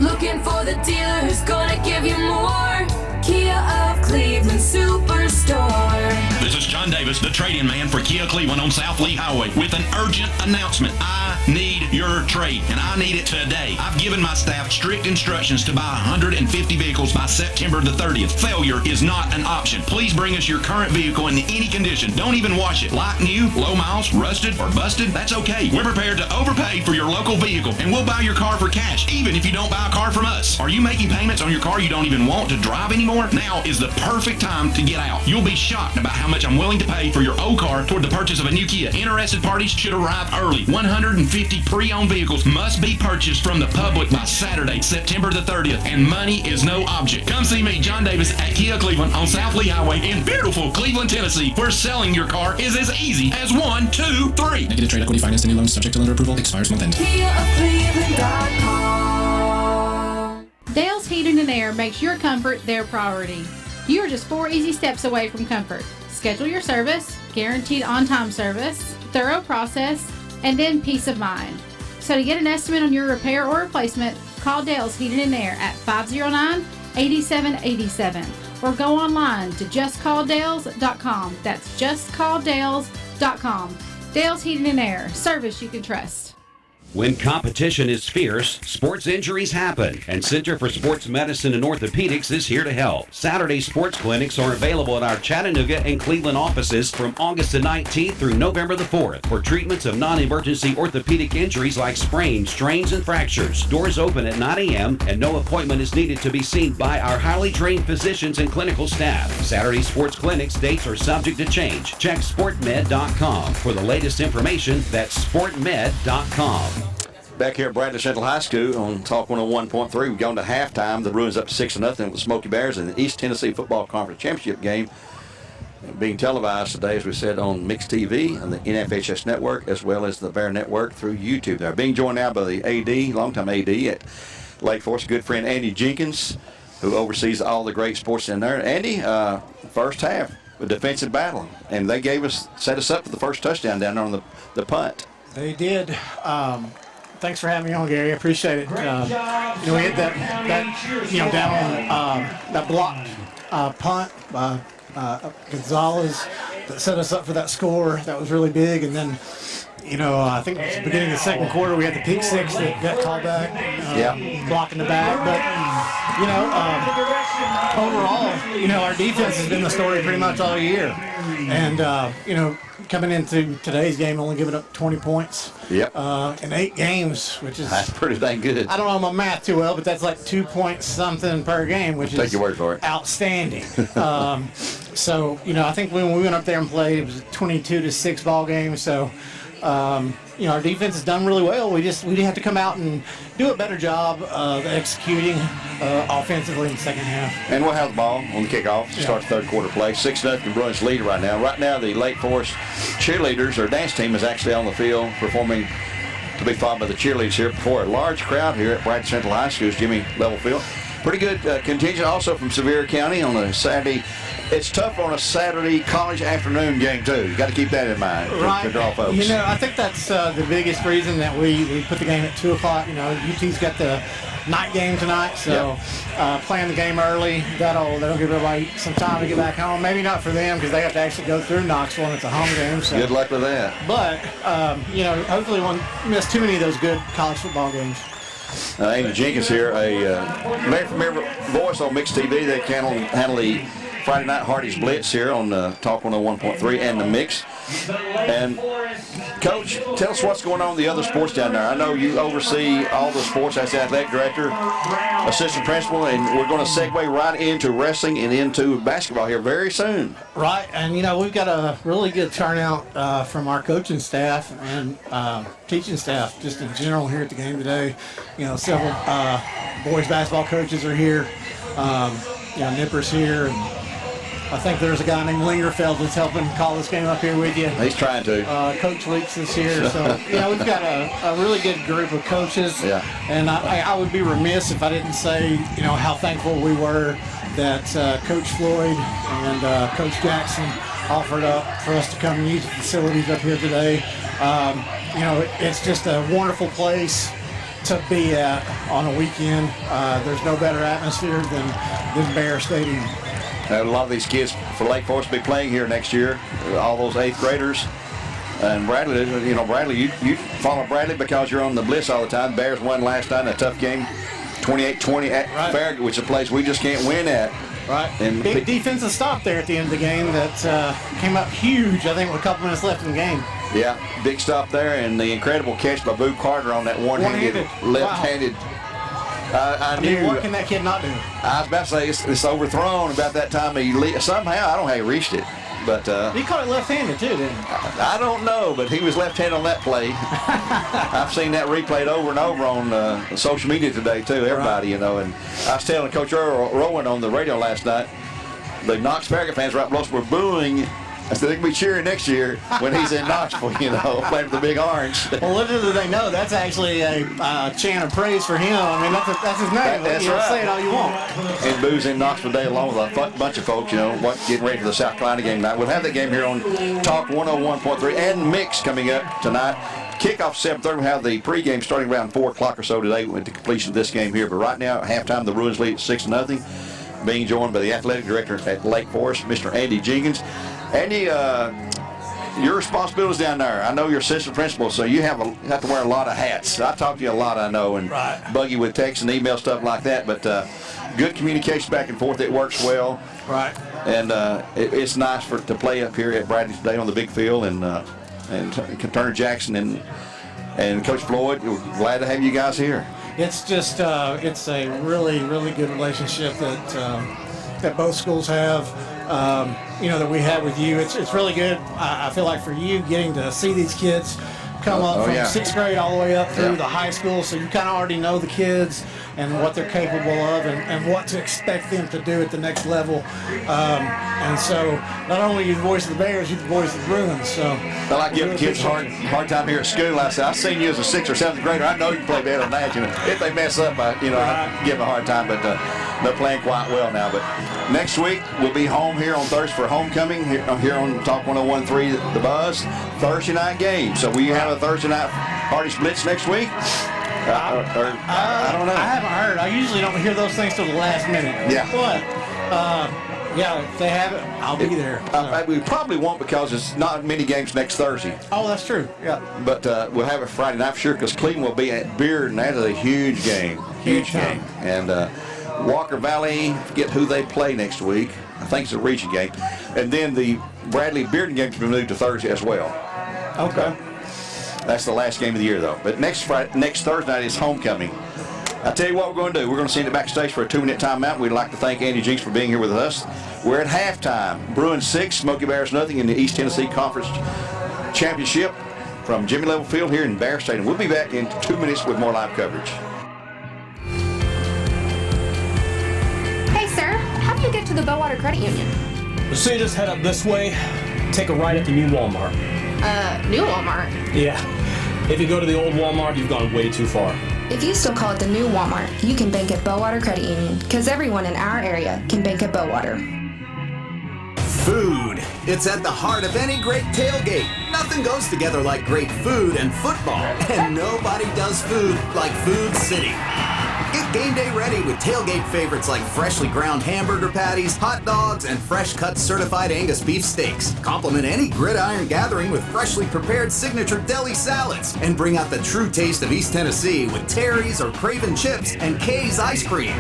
Looking for the dealer who's gonna give you more. Kia of Cleveland Superstore. This is John Davis, the trade-in man for Kia Cleveland on South Lee Highway, with an urgent announcement. I need your trade, and I need it today. I've given my staff strict instructions to buy 150 vehicles by September the 30th. Failure is not an option. Please bring us your current vehicle in any condition. Don't even wash it. Like new, low miles, rusted, or busted, that's okay. We're prepared to overpay for your local vehicle, and we'll buy your car for cash, even if you don't buy a car from us. Are you making payments on your car you don't even want to drive anymore? Now is the perfect time to get out. You'll be shocked about how much I'm willing to pay for your old car toward the purchase of a new Kia. Interested parties should arrive early. 150 pre-owned vehicles must be purchased from the public by Saturday, September the 30th, and money is no object. Come see me, John Davis, at Kia Cleveland on South Lee Highway in beautiful Cleveland, Tennessee, where selling your car is as easy as 1, 2, 3. Negative trade equity finance, any loans subject to lender approval, expires month end. KiaofCleveland.com. Dale's Heating and Air makes your comfort their priority. You are just 4 easy steps away from comfort. Schedule your service, guaranteed on-time service, thorough process, and then peace of mind. So to get an estimate on your repair or replacement, call Dale's Heating and Air at 509-8787 or go online to justcalldales.com. That's justcalldales.com. Dale's Heating and Air, service you can trust. When competition is fierce, sports injuries happen, and Center for Sports Medicine and Orthopedics is here to help. Saturday sports clinics are available at our Chattanooga and Cleveland offices from August the 19th through November the 4th for treatments of non-emergency orthopedic injuries like sprains, strains, and fractures. Doors open at 9 a.m. and no appointment is needed to be seen by our highly trained physicians and clinical staff. Saturday sports clinics dates are subject to change. Check sportmed.com for the latest information. That's sportmed.com. Back here at Bradley Central High School on Talk 101.3, we've gone to halftime. The Bruins up 6-0 with the Smoky Bears in the East Tennessee Football Conference Championship game, being televised today, as we said, on Mixed TV and the NFHS Network, as well as the Bear Network through YouTube. They're being joined now by the AD, longtime AD at Lake Forest, good friend Andy Jenkins, who oversees all the great sports in there. Andy, first half, a defensive battle, and they set us up for the first touchdown down there on the punt. They did. Thanks for having me on, Gary. I appreciate it. We hit that down on that blocked punt by Gonzalez that set us up for that score. That was really big. And then, I think it was the beginning of the second quarter, we had the pick six that got called back, blocking the back. But, overall, our defense has been the story pretty much all year. And, coming into today's game, only giving up 20 points in 8 games, which is... That's pretty dang good. I don't know my math too well, but that's like 2 point something per game, which is... Take your word for it. Outstanding. So, I think when we went up there and played, it was a 22-6 ball game, so... our defense has done really well. We have to come out and do a better job of executing offensively in the second half. And we'll have the ball on the kickoff to start the third quarter play. 6-0 Bruins lead right now. Right now, the Lake Forest cheerleaders, or dance team, is actually on the field performing to be followed by the cheerleaders here before a large crowd here at Bradley Central High School's Jimmy Level Field. Pretty good contingent also from Sevier County on a Saturday. It's tough on a Saturday college afternoon game, too. You got to keep that in mind to draw folks. I think that's the biggest reason that we put the game at 2 o'clock. UT's got the night game tonight, so playing the game early, that'll give everybody some time to get back home. Maybe not for them because they have to actually go through Knoxville and it's a home game. So. Good luck with that. But, hopefully won't miss too many of those good college football games. Andy Jenkins here, a very familiar voice on Mixed TV. They handle the Friday Night Hardy's Blitz here on Talk 101.3 and the Mix. And, Coach, tell us what's going on with the other sports down there. I know you oversee all the sports as the athletic director, assistant principal, and we're going to segue right into wrestling and into basketball here very soon. Right, and, we've got a really good turnout from our coaching staff and teaching staff just in general here at the game today. Several boys basketball coaches are here. Nipper's here. And I think there's a guy named Lingerfeld that's helping call this game up here with you. He's trying to. Coach Leaks is here. So, we've got a really good group of coaches. Yeah. And I would be remiss if I didn't say, how thankful we were that Coach Floyd and Coach Jackson offered up for us to come and use the facilities up here today. It's just a wonderful place to be at on a weekend. There's no better atmosphere than Bear Stadium. A lot of these kids for Lake Forest will be playing here next year, all those 8th graders. And Bradley, Bradley, you follow Bradley because you're on the Blitz all the time. Bears won last night in a tough game, 28-20 at Farragut, which is a place we just can't win at. Right. And big defensive stop there at the end of the game that came up huge, I think, with a couple minutes left in the game. Yeah, big stop there, and the incredible catch by Boo Carter on that one-handed, left-handed. I knew. What can that kid not do? I was about to say it's overthrown about that time. Somehow, I don't know how he reached it. But he caught it left-handed too, didn't he? I don't know, but he was left-handed on that play. I've seen that replayed over and over on social media today too. Everybody, And I was telling Coach Earl Rowan on the radio last night, the Knox Farragut fans right below us were booing. I said they'll be cheering next year when he's in Knoxville, playing for the Big Orange. Well, little do they know, that's actually a chant of praise for him. I mean, that's his name. That's right. Say it all you want. And Boo's in Knoxville today along with a bunch of folks, getting ready for the South Carolina game tonight. We'll have that game here on Talk 101.3 and Mix coming up tonight. Kickoff 7:30. We'll have the pregame starting around 4 o'clock or so today with the completion of this game here. But right now, at halftime, the Bruins lead at 6-0. being joined by the athletic director at Lake Forest, Mr. Andy Jenkins. Andy, your responsibilities down there. I know you're assistant principal, so you have to wear a lot of hats. I talk to you a lot, I know, and bug you with text and email stuff like that. But good communication back and forth. It works well. Right. And it's nice to play up here at Bradley today on the big field, and Turner Jackson and Coach Floyd. We're glad to have you guys here. It's just it's a really, really good relationship that both schools have. That we have with you. It's really good. I feel like for you, getting to see these kids come up from 6th grade all the way up through the high school, so you kind of already know the kids and what they're capable of and what to expect them to do at the next level. And so not only are you the voice of the Bears, you're the voice of the Bruins. So I like giving kids a hard time here at school. I said, I've seen you as a 6th or 7th grader. I know you can play better than that. If they mess up, I give them a hard time, but they're playing quite well now. But next week, we'll be home here on Thursday for homecoming here on Talk 101.3 The Buzz. Thursday night game. So will you have a Thursday night party splits next week? I don't know. I haven't heard. I usually don't hear those things till the last minute. Yeah. But, if they have it, I'll be there. We probably won't because it's not many games next Thursday. Oh, that's true. Yeah. But we'll have it Friday night for sure because Cleveland will be at Beard, and that is a huge game. Huge game. And Walker Valley, forget who they play next week. I think it's a region game. And then the Bradley Bearden game can be moved to Thursday as well. Okay. That's the last game of the year, though. But next Thursday night is homecoming. I'll tell you what we're going to do. We're going to send it backstage for a 2-minute timeout. We'd like to thank Andy Jinks for being here with us. We're at halftime. Bruins 6, Smoky Bears nothing in the East Tennessee Conference Championship from Jimmy Level Field here in Bear Stadium. We'll be back in 2 minutes with more live coverage. Hey, sir. How do you get to the Bowater Credit Union? So you just head up this way, take a right at the new Walmart. New Walmart? Yeah. If you go to the old Walmart, you've gone way too far. If you still call it the new Walmart, you can bank at Bowater Credit Union, because everyone in our area can bank at Bowater. Food. It's at the heart of any great tailgate. Nothing goes together like great food and football, and nobody does food like Food City. Get game day ready with tailgate favorites like freshly ground hamburger patties, hot dogs, and fresh cut certified Angus beef steaks. Complement any gridiron gathering with freshly prepared signature deli salads. And bring out the true taste of East Tennessee with Terry's or Craven chips and Kay's ice cream.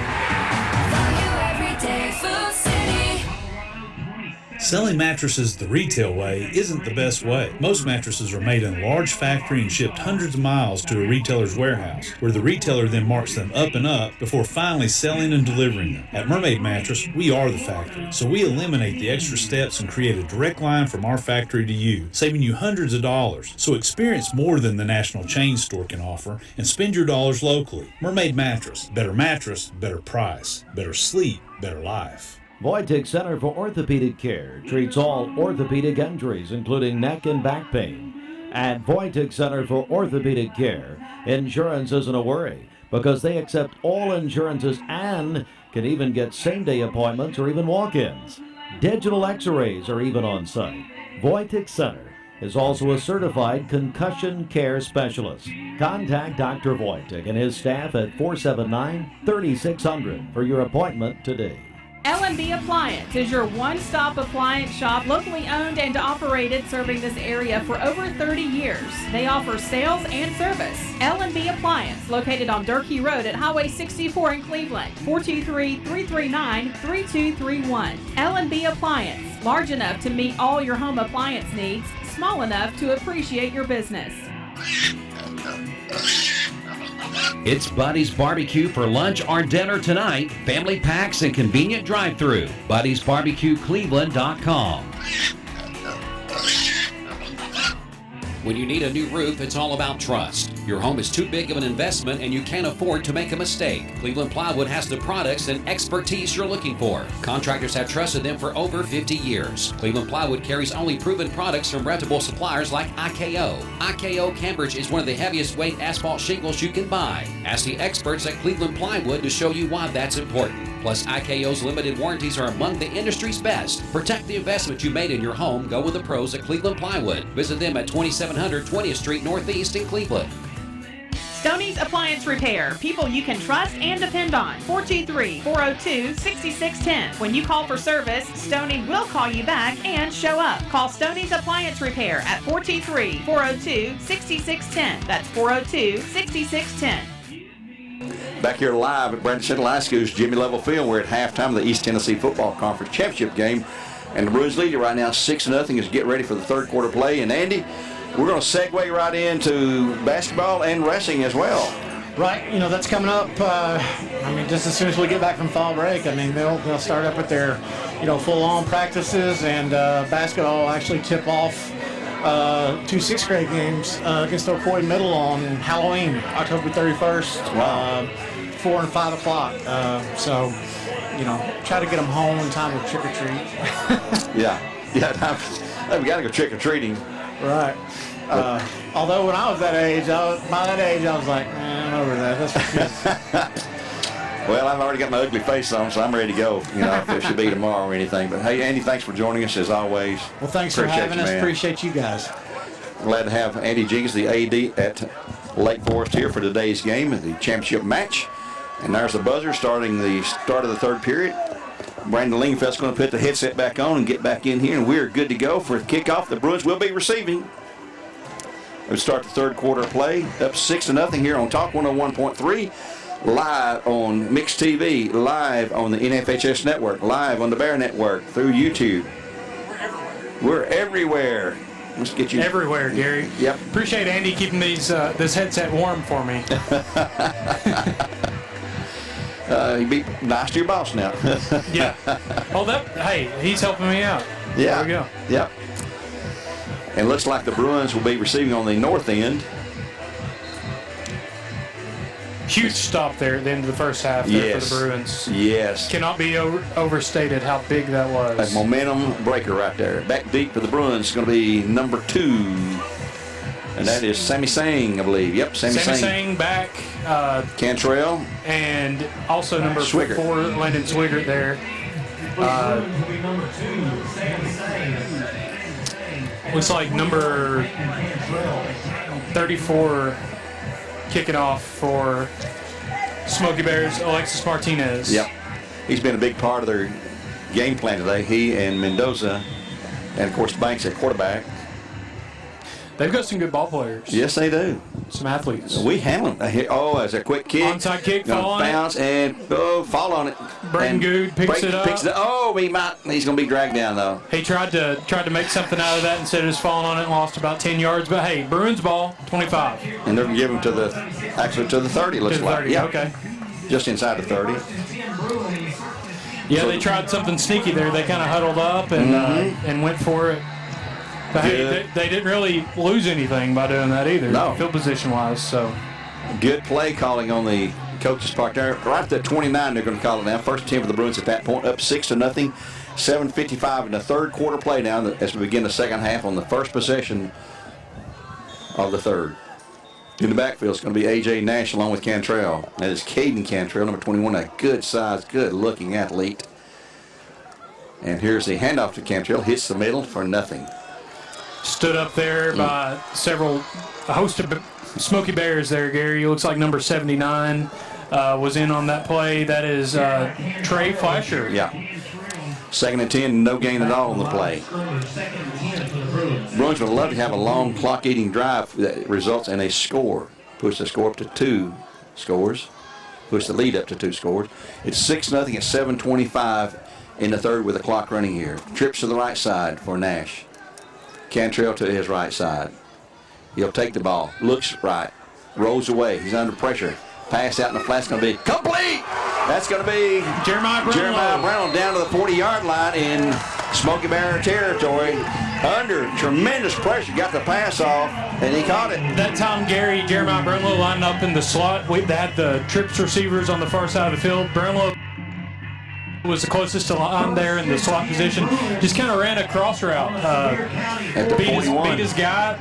Selling mattresses the retail way isn't the best way. Most mattresses are made in a large factory and shipped hundreds of miles to a retailer's warehouse, where the retailer then marks them up and up before finally selling and delivering them. At Mermaid Mattress, we are the factory, so we eliminate the extra steps and create a direct line from our factory to you, saving you hundreds of dollars. So experience more than the national chain store can offer and spend your dollars locally. Mermaid Mattress. Better price, better sleep, better life. Voitic Center for Orthopedic Care treats all orthopedic injuries, including neck and back pain. At Voitic Center for Orthopedic Care, insurance isn't a worry because they accept all insurances and can even get same-day appointments or even walk-ins. Digital x-rays are even on site. Voitic Center is also a certified concussion care specialist. Contact Dr. Voitic and his staff at 479-3600 for your appointment today. L&B Appliance is your one-stop appliance shop, locally owned and operated, serving this area for over 30 years. They offer sales and service. L&B Appliance, located on Durkee Road at Highway 64 in Cleveland, 423-339-3231. L&B Appliance, large enough to meet all your home appliance needs, small enough to appreciate your business. It's Buddy's Barbecue for lunch or dinner tonight. Family packs and convenient drive-thru. Buddy'sBarbecueCleveland.com. When you need a new roof, it's all about trust. Your home is too big of an investment and you can't afford to make a mistake. Cleveland Plywood has the products and expertise you're looking for. Contractors have trusted them for over 50 years. Cleveland Plywood carries only proven products from reputable suppliers like IKO. IKO Cambridge is one of the heaviest weight asphalt shingles you can buy. Ask the experts at Cleveland Plywood to show you why that's important. Plus, IKO's limited warranties are among the industry's best. Protect the investment you made in your home. Go with the pros at Cleveland Plywood. Visit them at 2700 20th Street Northeast in Cleveland. Stoney's Appliance Repair. People you can trust and depend on. 423-402-6610. When you call for service, Stoney will call you back and show up. Call Stoney's Appliance Repair at 423-402-6610. That's 402-6610. Back here live at Bradley Central High School's Jimmy Level Field. We're at halftime of the East Tennessee Football Conference Championship game. And the Bruins lead right now 6-0 as we get ready for the third quarter play. And Andy, we're going to segue right into basketball and wrestling as well. Right, that's coming up. Just as soon as we get back from fall break, they'll start up with their, full-on practices, and basketball will actually tip off 2 sixth grade games against Ocoee Middle on Halloween, October 31st, wow. 4 and 5 o'clock. So, try to get them home in time to trick or treat. Yeah, we got to go trick or treating. Right. Although when I was that age, I was like, I'm over that. That's for kids. Well, I've already got my ugly face on, so I'm ready to go. If it should be tomorrow or anything. But hey, Andy, thanks for joining us as always. Well, thanks for having us. Appreciate you guys. Glad to have Andy Jenkins, the AD at Lake Forest, here for today's game, the championship match. And there's the buzzer starting the start of the third period. Brandon Lingfeld's going to put the headset back on and get back in here, and we're good to go for the kickoff. The Bruins will be receiving. We'll start the third quarter play, up 6-0 here on Talk 101.3, live on Mix TV, live on the NFHS Network, live on the Bear Network, through YouTube. We're everywhere. Let's get you everywhere, Gary. Yep. Appreciate Andy keeping this headset warm for me. You be nice to your boss now. Yeah. Oh, hey, he's helping me out. Yeah. There we go. Yep. And looks like the Bruins will be receiving on the north end. Huge stop there at the end of the first half for the Bruins. Yes. Cannot be overstated how big that was. A momentum breaker right there. Back deep for the Bruins is going to be number 2. And that is Sammy Sang, I believe. Yep, Sammy Sang back. Cantrell. And also number 4, Landon Swigert there. Looks like number 34 kicking off for Smoky Bears, Alexis Martinez. Yep. He's been a big part of their game plan today. He and Mendoza, and of course Banks at quarterback. They've got some good ball players. Yes, they do. Some athletes. We handle them. Oh, as a quick kick. Onside kick, fall on bounce and fall on it. Braden Good picks it up. Oh, he's going to be dragged down though. He tried to make something out of that instead of just falling on it and lost about 10 yards. But hey, Bruins ball, 25. And they're going to give him to the 30. Looks like. 30. Yeah. Okay. Just inside the 30. Yeah, they tried something sneaky there. They kind of huddled up and went for it. But hey, they didn't really lose anything by doing that either, field position-wise. So, good play calling on the coaches' part there. Right at the 29, they're going to call it now. First 10 for the Bruins at that point, up 6-0. 7:55 in the third quarter play now as we begin the second half on the first possession of the third. In the backfield, it's going to be A.J. Nash along with Cantrell. That is Caden Cantrell, number 21, a good-sized, good-looking athlete. And here's the handoff to Cantrell. Hits the middle for nothing. Stood up there by a host of Smoky Bears there, Gary. It looks like number 79 was in on that play. That is Trey Flasher. Yeah. 2nd and 10, no gain at all on the play. Bruins would love to have a long clock-eating drive that results in a score. Push the score up to 2 scores. Push the lead up to 2 scores. It's 6-0 at 7:25 in the third with the clock running here. Trips to the right side for Nash. Cantrell to his right side. He'll take the ball. Looks right. Rolls away. He's under pressure. Pass out in the flat's going to be complete. That's going to be Jeremiah Brownlow down to the 40-yard line in Smoky Bear territory. Under tremendous pressure. Got the pass off, and he caught it. That time, Gary, Jeremiah Brownlow lined up in the slot. They had the trips receivers on the far side of the field. Brownlow was the closest to line there in the slot position. Just kind of ran a cross route. Beat his guy.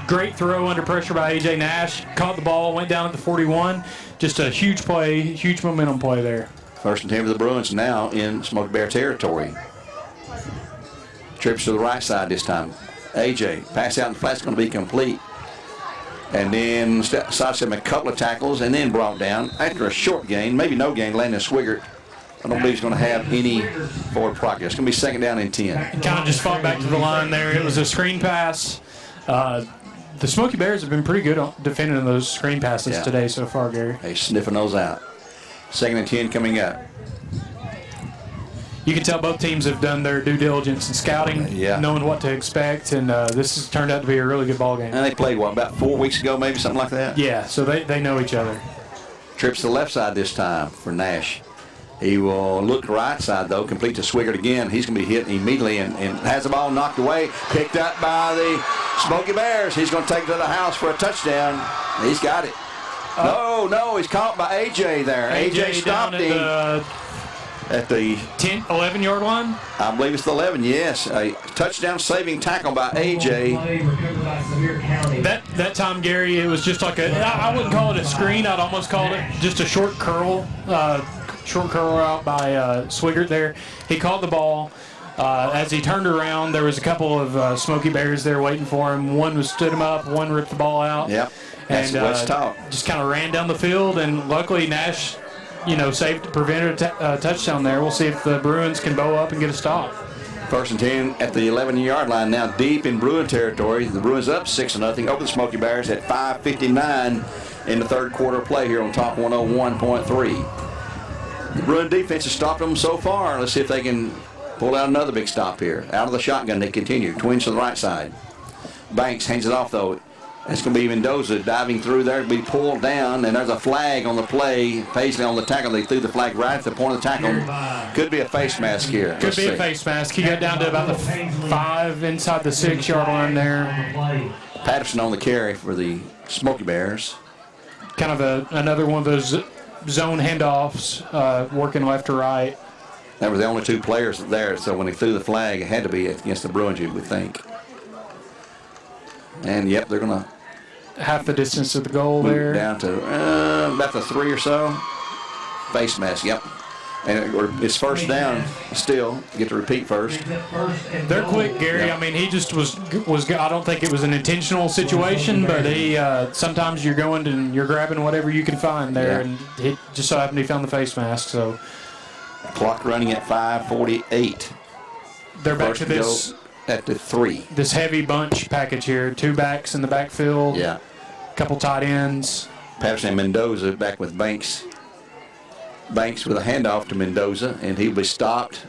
Great throw under pressure by A.J. Nash. Caught the ball, went down at the 41. Just a huge play, huge momentum play there. 1st and 10 for the Bruins now in Smoky Bear territory. Trips to the right side this time. A.J. pass out in the flat's going to be complete. and then sidestepped a couple of tackles and then brought down after a short gain, maybe no gain. Landon Swigert, I don't believe he's going to have any forward progress. It's going to be 2nd down and 10. Kind of just fought back to the line there. It was a screen pass. The Smoky Bears have been pretty good on defending those screen passes today so far, Gary. They're sniffing those out. 2nd and 10 coming up. You can tell both teams have done their due diligence in scouting, knowing what to expect, and this has turned out to be a really good ball game. And they played, what, about 4 weeks ago, maybe, something like that? Yeah, so they know each other. Trips to the left side this time for Nash. He will look right side, though, complete to Swigert again. He's going to be hit immediately and has the ball knocked away, picked up by the Smoky Bears. He's going to take it to the house for a touchdown. He's got it. No, he's caught by A.J. there. A.J. stopped him. At the 11-yard line? I believe it's the 11, yes. A touchdown-saving tackle by A.J. That time, Gary, it was just like I wouldn't call it a screen. I'd almost call it just a short curl out by Swigert there. He caught the ball. As he turned around, there was a couple of Smoky Bears there waiting for him. One stood him up, one ripped the ball out. Yep, that's what's taught. Just kind of ran down the field, and luckily Nash prevented a touchdown there. We'll see if the Bruins can bow up and get a stop. 1st and 10 at the 11-yard line, now deep in Bruin territory. The Bruins up 6-0 over the Smoky Bears at 5:59 in the 3rd quarter of play here on Top 101.3. The Bruin defense has stopped them so far. Let's see if they can pull out another big stop here. Out of the shotgun, they continue. Twins to the right side. Banks hands it off, though. It's going to be Mendoza diving through there, be pulled down, and there's a flag on the play. Paisley on the tackle. They threw the flag right at the point of the tackle. Could be a face mask here. Could be a face mask. He got down to about the 5 inside the 6-yard line there. Patterson on the carry for the Smoky Bears. Kind of another one of those zone handoffs, working left to right. That were the only 2 players there, so when they threw the flag, it had to be against the Bruins, you would think. And, yep, they're going to half the distance to the goal there. Down to about the 3 or so. Face mask, yep. And it's 1st down still. Get to repeat first. They're quick, Gary. Yep. I mean, he just was. I don't think it was an intentional situation, but he sometimes you're going and you're grabbing whatever you can find there, and he just so happened he found the face mask. So clock running at 5:48. They're back to this. At the 3. This heavy bunch package here. 2 backs in the backfield. Yeah. Couple tight ends. Patterson and Mendoza back with Banks. Banks with a handoff to Mendoza, and he'll be stopped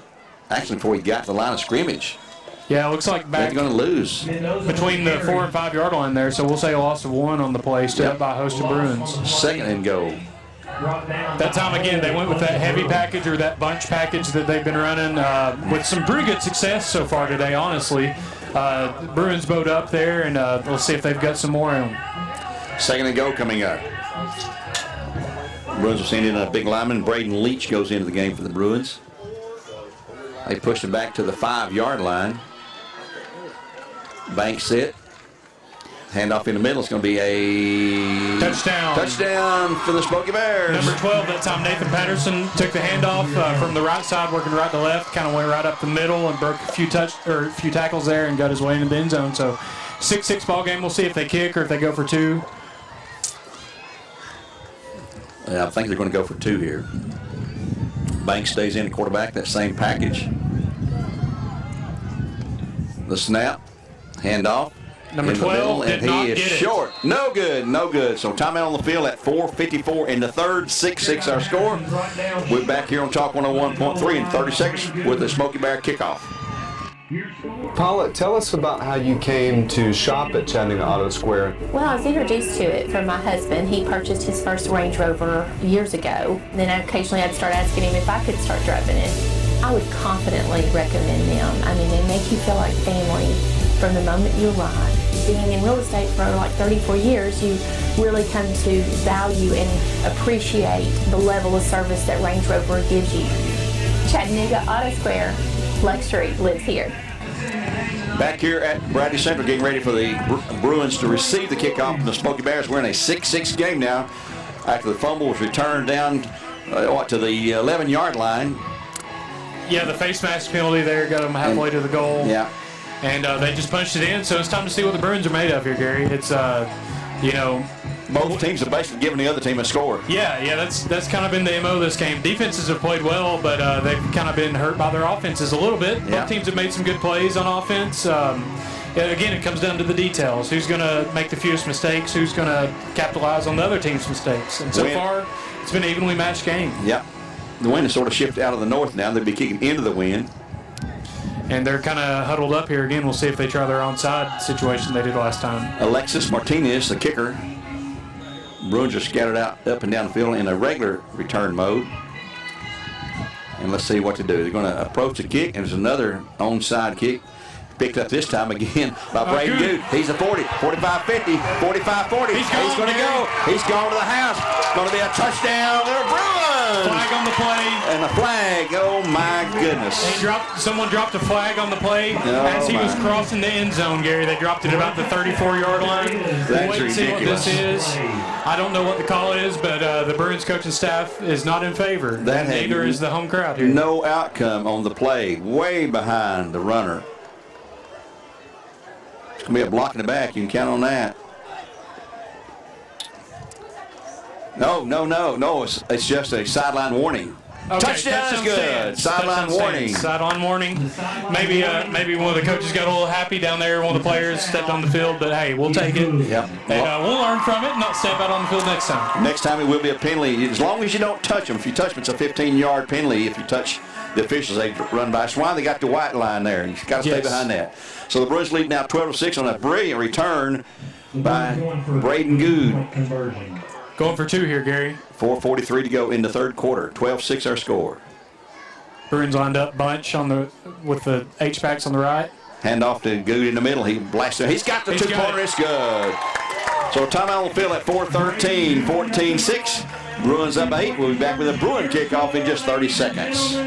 actually before he got to the line of scrimmage. Yeah, it looks like back. They're going to lose. Between the 4 and 5 yard line there, so we'll say a loss of 1 on the play, stood up by a host of Bruins. 2nd and goal. That time again, they went with that heavy package or that bunch package that they've been running with some pretty good success so far today, honestly. Bruins bowed up there, and we'll see if they've got some more in them. 2nd and goal coming up. Bruins will send in a big lineman. Braden Leach goes into the game for the Bruins. They pushed it back to the 5-yard line. Banks set. Handoff in the middle is going to be a touchdown for the Smoky Bears. Number 12, that time Nathan Patterson took the handoff from the right side, working right to left, kind of went right up the middle and broke a few tackles there and got his way into the end zone. So 6-6 ball game. We'll see if they kick or if they go for 2. Yeah, I think they're going to go for 2 here. Banks stays in the quarterback, that same package. The snap, handoff. Number 12 and he is short. No good. So timeout on the field at 4:54 in the 3rd. 6-6 our score. We're back here on Talk 101.3 in 30 seconds with the Smoky Bear kickoff. Paula, tell us about how you came to shop at Chattanooga Auto Square. Well, I was introduced to it from my husband. He purchased his first Range Rover years ago. Then occasionally I'd start asking him if I could start driving it. I would confidently recommend them. I mean, they make you feel like family from the moment you arrive. Being in real estate for like 34 years, you really come to value and appreciate the level of service that Range Rover gives you. Chattanooga Auto Square, luxury lives here. Back here at Bradley Central, getting ready for the Bruins to receive the kickoff from the Smoky Bears. We're in a 6-6 game now. After the fumble was returned down to the 11-yard line. Yeah, the face mask penalty there got them halfway to the goal. Yeah. And they just punched it in, so it's time to see what the Bruins are made of here, Gary. It's both teams have basically given the other team a score. Yeah, that's kind of been the MO of this game. Defenses have played well, but they've kind of been hurt by their offenses a little bit. Yeah. Both teams have made some good plays on offense. Again, it comes down to the details. Who's going to make the fewest mistakes? Who's going to capitalize on the other team's mistakes? And so far, it's been an evenly matched game. Yep. The wind has sort of shifted out of the north now. They'll be kicking into the wind. And they're kind of huddled up here again. We'll see if they try their onside situation they did last time. Alexis Martinez, the kicker. Bruins are scattered out up and down the field in a regular return mode. And let's see what to do. They're going to approach the kick, and there's another onside kick. Picked up this time again by Braden Good. He's a 40, 45, 50, 45, 40. He's going to go. He's gone to the house. It's going to be a touchdown. They're Bruins. Flag on the play. And a flag. Oh, my goodness. Someone dropped a flag on the play as he was crossing the end zone, Gary. They dropped it about the 34-yard line. That's Wait and see what this is. I don't know what the call is, but the Bruins coaching staff is not in favor. Neither is the home crowd here. No outcome on the play. Way behind the runner. It's going to be a block in the back. You can count on that. No. It's just a sideline warning. Okay, touchdown is good. Sideline warning. Sideline warning. Maybe one of the coaches got a little happy down there. One of the players stepped on the field, but hey, we'll take it. Yep. And we'll learn from it and not step out on the field next time. Next time it will be a penalty. As long as you don't touch them. If you touch them, it's a 15-yard penalty. If you touch the officials, they run by. That's why they got the white line there. And you've got to stay behind that. So the Bruins lead now 12-6 on a brilliant return by Braden Good. Going for two here, Gary. 4:43 to go in the third quarter. 12-6 our score. Bruins lined up bunch with the H-backs on the right. Hand off to Good in the middle. He blasts it. He's got the two-pointer. It's good. So timeout on the field at 4:13. 14-6. Bruins up 8. We'll be back with a Bruin kickoff in just 30 seconds.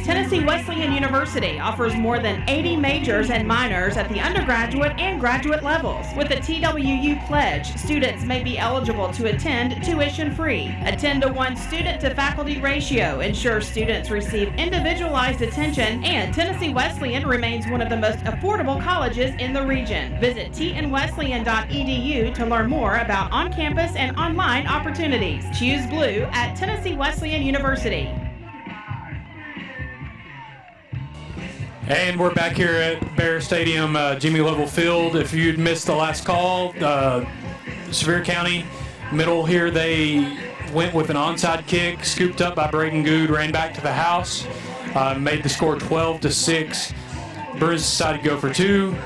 Tennessee Wesleyan University offers more than 80 majors and minors at the undergraduate and graduate levels. With the TWU Pledge, students may be eligible to attend tuition-free. A 10-to-1 student-to-faculty ratio ensures students receive individualized attention, and Tennessee Wesleyan remains one of the most affordable colleges in the region. Visit tnwesleyan.edu to learn more about on-campus and online opportunities. Choose blue at Tennessee Wesleyan University. And we're back here at Bear Stadium, Jimmy Lovell Field. If you'd missed the last call, Sevier County middle here, they went with an onside kick, scooped up by Braden Good, ran back to the house, made the score 12-6. Bruins decided to go for two.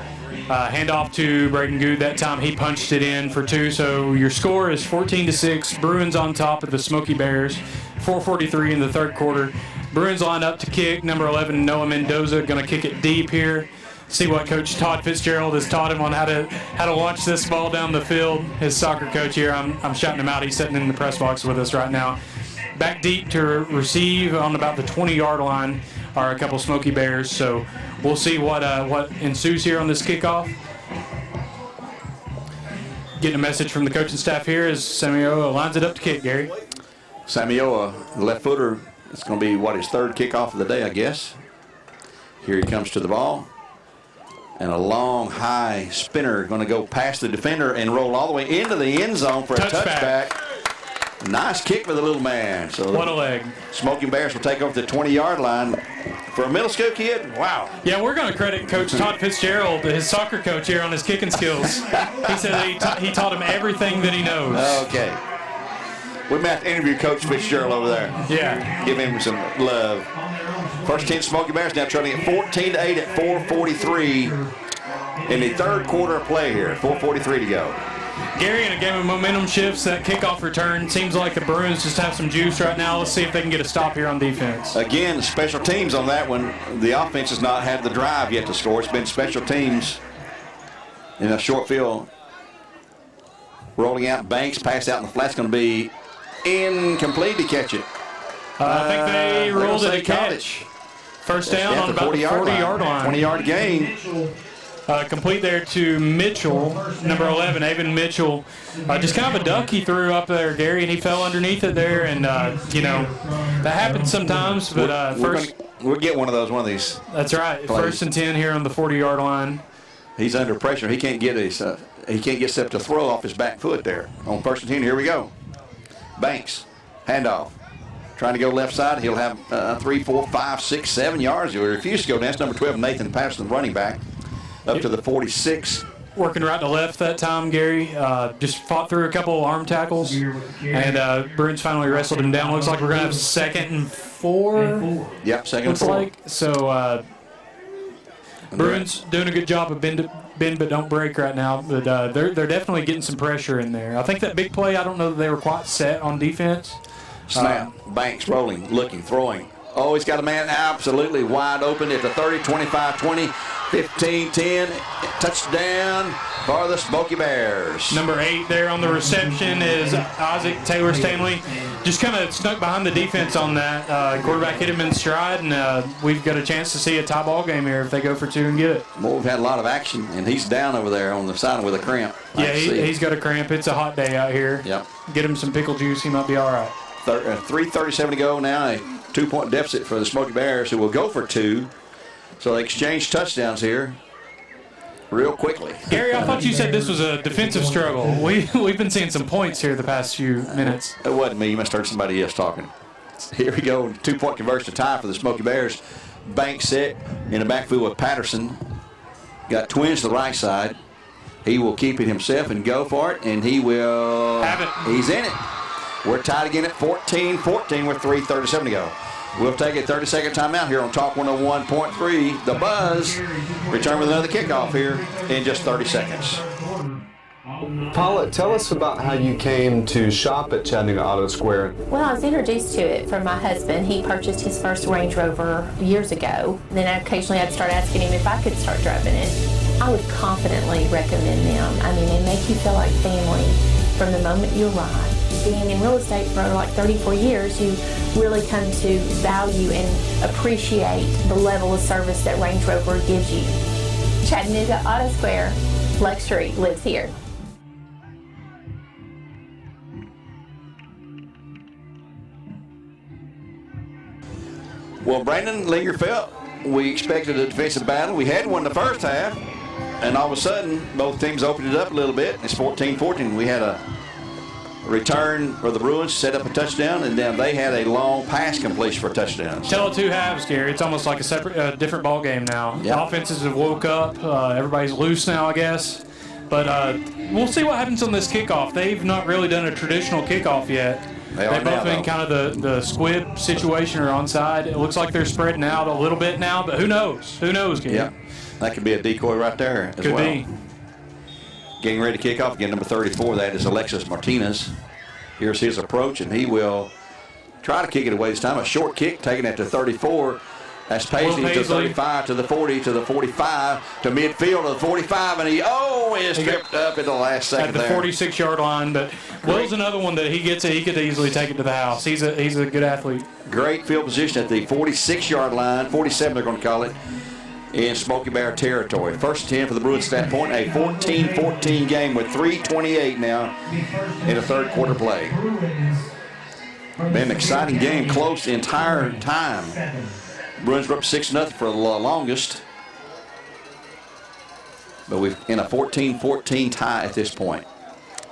Handoff to Braden Good. That time he punched it in for two. So your score is 14-6. Bruins on top of the Smoky Bears. 4:43 in the third quarter. Bruins line up to kick. Number 11, Noah Mendoza, going to kick it deep here. See what Coach Todd Fitzgerald has taught him on how to launch this ball down the field. His soccer coach here, I'm shouting him out. He's sitting in the press box with us right now. Back deep to receive on about the 20-yard line are a couple Smoky Bears. So we'll see what ensues here on this kickoff. Getting a message from the coaching staff here as Samioa lines it up to kick, Gary. Samioa, left footer. It's going to be, his third kickoff of the day, I guess. Here he comes to the ball. And a long, high spinner going to go past the defender and roll all the way into the end zone for a touchback. Nice kick for the little man. So what a leg. Smoky Bears will take over the 20-yard line. For a middle school kid, wow. Yeah, we're going to credit Coach Todd Fitzgerald, his soccer coach here, on his kicking skills. He said that he taught him everything that he knows. Okay. We might have to interview Coach Fitzgerald over there. Yeah. Give him some love. First 10 Smoky Bears now trailing at 14-8 at 4:43 in the third quarter of play here. 4:43 to go. Gary, in a game of momentum shifts, that kickoff return seems like the Bruins just have some juice right now. Let's see if they can get a stop here on defense. Again, special teams on that one. The offense has not had the drive yet to score. It's been special teams in a short field. Rolling out, Banks, pass out in the flat's going to be incomplete to catch it. I think they ruled it a catch. First down on about the 40-yard line. 20-yard gain. Complete there to Mitchell, number 11, Avon Mitchell. Just kind of a duck he threw up there, Gary, and he fell underneath it there. And, that happens sometimes. But we'll get one of these. That's right. Plays. First and 10 here on the 40-yard line. He's under pressure. He can't get his. He can't get set to throw off his back foot there. On 1st and 10, here we go. Banks, handoff. Trying to go left side. He'll have 3, 4, 5, 6, 7 yards. He'll refuse to go. That's number 12, Nathan Patterson, running back, up to the 46. Working right to left that time, Gary. Just fought through a couple of arm tackles, and Bruins finally wrestled him down. Looks like we're going to have 2nd and 4. Yep, 2nd and looks 4. Like. So Bruins doing a good job of bend but don't break right now. But they're definitely getting some pressure in there. I think that big play, I don't know that they were quite set on defense. Snap, Banks rolling, looking, throwing. Oh, he's got a man absolutely wide open at the 30, 25, 20, 15, 10. Touchdown for the Smoky Bears. Number 8 there on the reception is Isaac Taylor Stanley. Just kind of snuck behind the defense on that. Quarterback hit him in stride, and we've got a chance to see a tie ball game here if they go for 2 and get it. Well, we've had a lot of action, and he's down over there on the side with a cramp. Yeah, he's got a cramp. It's a hot day out here. Yep. Get him some pickle juice. He might be all right. 3:37 to go now. A 2-point deficit for the Smoky Bears, who will go for 2. So they exchange touchdowns here real quickly. Gary, I thought you said this was a defensive struggle. We've been seeing some points here the past few minutes. It wasn't me. You must have heard somebody else talking. Here we go. 2-point conversion to tie for the Smoky Bears. Banks set in the backfield with Patterson. Got twins to the right side. He will keep it himself and go for it, and he will have it. He's in it. We're tied again at 14-14 with 3:37 to go. We'll take a 30-second timeout here on Talk 101.3. The Buzz return with another kickoff here in just 30 seconds. Paula, tell us about how you came to shop at Chattanooga Auto Square. Well, I was introduced to it from my husband. He purchased his first Range Rover years ago. Then occasionally I'd start asking him if I could start driving it. I would confidently recommend them. I mean, they make you feel like family from the moment you arrive. Being in real estate for like 34 years, you really come to value and appreciate the level of service that Range Rover gives you. Chattanooga Auto Square, luxury lives here. Well, Brandon Lingerfeld, we expected a defensive battle. We had one the first half, and all of a sudden, both teams opened it up a little bit. It's 14-14. We had a return for the Bruins, set up a touchdown, and then they had a long pass completion for a touchdown. Tell it 2 halves, Gary. It's almost like a separate, different ball game now. Yep. The offenses have woke up. Everybody's loose now, I guess. But we'll see what happens on this kickoff. They've not really done a traditional kickoff yet. They've both been kind of the squib situation or onside. It looks like they're spreading out a little bit now, but who knows? Who knows, Gary? Yeah, that could be a decoy right there as well. Could be. Getting ready to kick off again, number 34, that is Alexis Martinez. Here's his approach, and he will try to kick it away this time. A short kick taken at the 34. That's Paisley to 35, to the 40, to the 45, to midfield, to the 45, and he is tripped up at the last second at the 46-yard line. But Will's another one that he gets it. He could easily take it to the house. He's a good athlete. Great field position at the 46-yard line, 47 they're going to call it, in Smoky Bear territory. 1st and 10 for the Bruins at that point. A 14-14 game with 3:28 now in the third quarter play. Been an exciting game, close the entire time. Bruins were up 6-0 for the longest. But we're in a 14-14 tie at this point.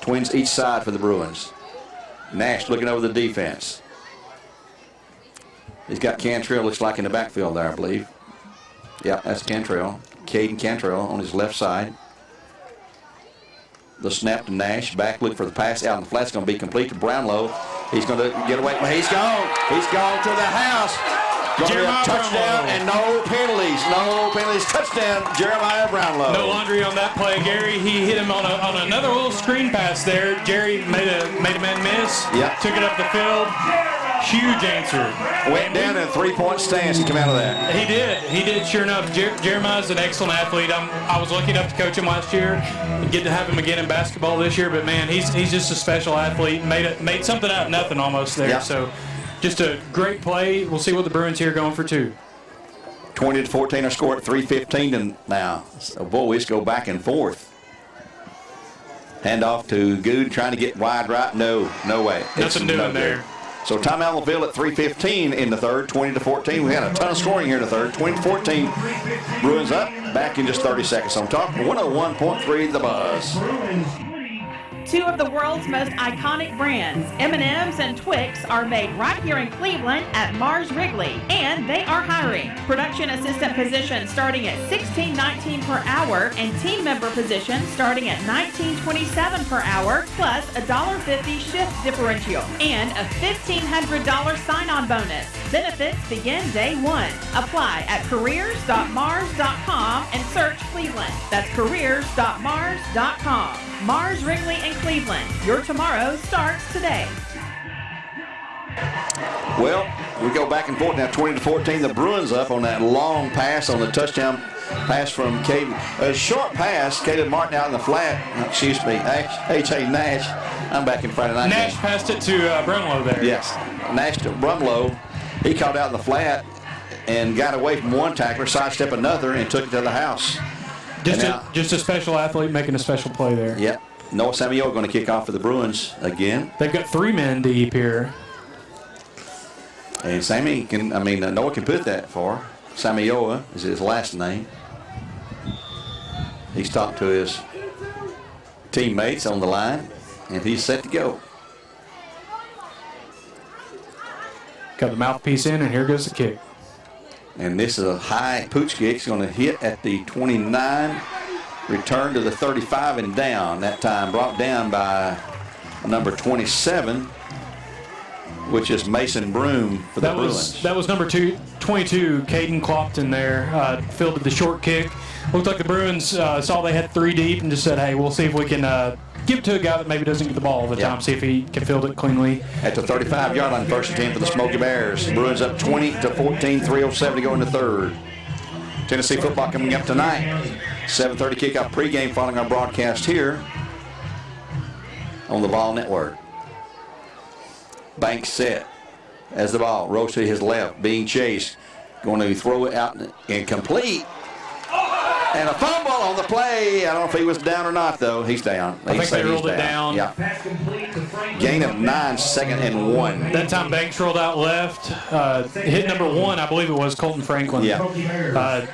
Twins each side for the Bruins. Nash looking over the defense. He's got Cantrell, looks like, in the backfield there, I believe. Yeah, that's Cantrell. Caden Cantrell on his left side. The snap to Nash. Back look for the pass out in the flat. It's going to be complete to Brownlow. He's going to get away. He's gone. He's gone to the house. Going to be a touchdown and no penalties. No penalties. Touchdown, Jeremiah Brownlow. No laundry on that play, Gary. He hit him on another little screen pass there. Jerry made a man miss. Yep. Took it up the field. Huge answer. Went down in a 3-point stance to come out of that. He did, sure enough. Jeremiah's an excellent athlete. I was lucky enough to coach him last year and get to have him again in basketball this year. But, man, he's just a special athlete. Made something out of nothing almost there. Yep. So, just a great play. We'll see what the Bruins here going for 2. 20-14 are scored at 3:15 and now. So, boy, let's go back and forth. Hand off to Good, trying to get wide right. No way. Nothing doing there. So timeout on the field at 3:15 in the third, 20-14. We had a ton of scoring here in the third. 20-14, Bruins up. Back in just 30 seconds on top. 101.3 The Buzz. Two of the world's most iconic brands, M&M's and Twix, are made right here in Cleveland at Mars Wrigley, and they are hiring. Production assistant positions starting at $16.19 per hour, and team member positions starting at $19.27 per hour, plus a $1.50 shift differential, and a $1,500 sign-on bonus. Benefits begin day one. Apply at careers.mars.com and search Cleveland. That's careers.mars.com. Mars Wrigley in Cleveland. Your tomorrow starts today. Well, we go back and forth now, 20-14. The Bruins up on that long pass on the touchdown pass from Caden. A short pass, Caleb Martin out in the flat. Excuse me, H.A. Nash. I'm back in Friday night. Nash passed it to Brumlow there. Yes, Nash to Brumlow. He caught out in the flat and got away from one tackler, sidestepped another, and took it to the house. Just a special athlete making a special play there. Yep. Noah Samuel going to kick off for the Bruins again. They've got 3 men deep here. And Noah can put that far. Samuel is his last name. He's talked to his teammates on the line, and he's set to go. Got the mouthpiece in, and here goes the kick. And this is a high pooch kick. It's going to hit at the 29, return to the 35 and down. That time brought down by number 27, which is Mason Broom for the Bruins. That was number 22, Caden Clopton there, fielded the short kick. Looked like the Bruins saw they had 3 deep and just said, hey, we'll see if we can give it to a guy that maybe doesn't get the ball all the time, see if he can field it cleanly. At the 35-yard line, 1st and 10 for the Smoky Bears. The Bruins up 20-14, 3:07 to go in the third. Tennessee football coming up tonight. 7:30 kickoff pregame following our broadcast here on the Ball Network. Banks set as the ball rolls to his left, being chased. Going to throw it out and complete. And a fumble on the play. I don't know if he was down or not, though. He's down. I think they rolled it down. Yeah. Gain of 9, 2nd and 1. That time Banks rolled out left. Hit number 1, I believe it was Colton Franklin. Yeah.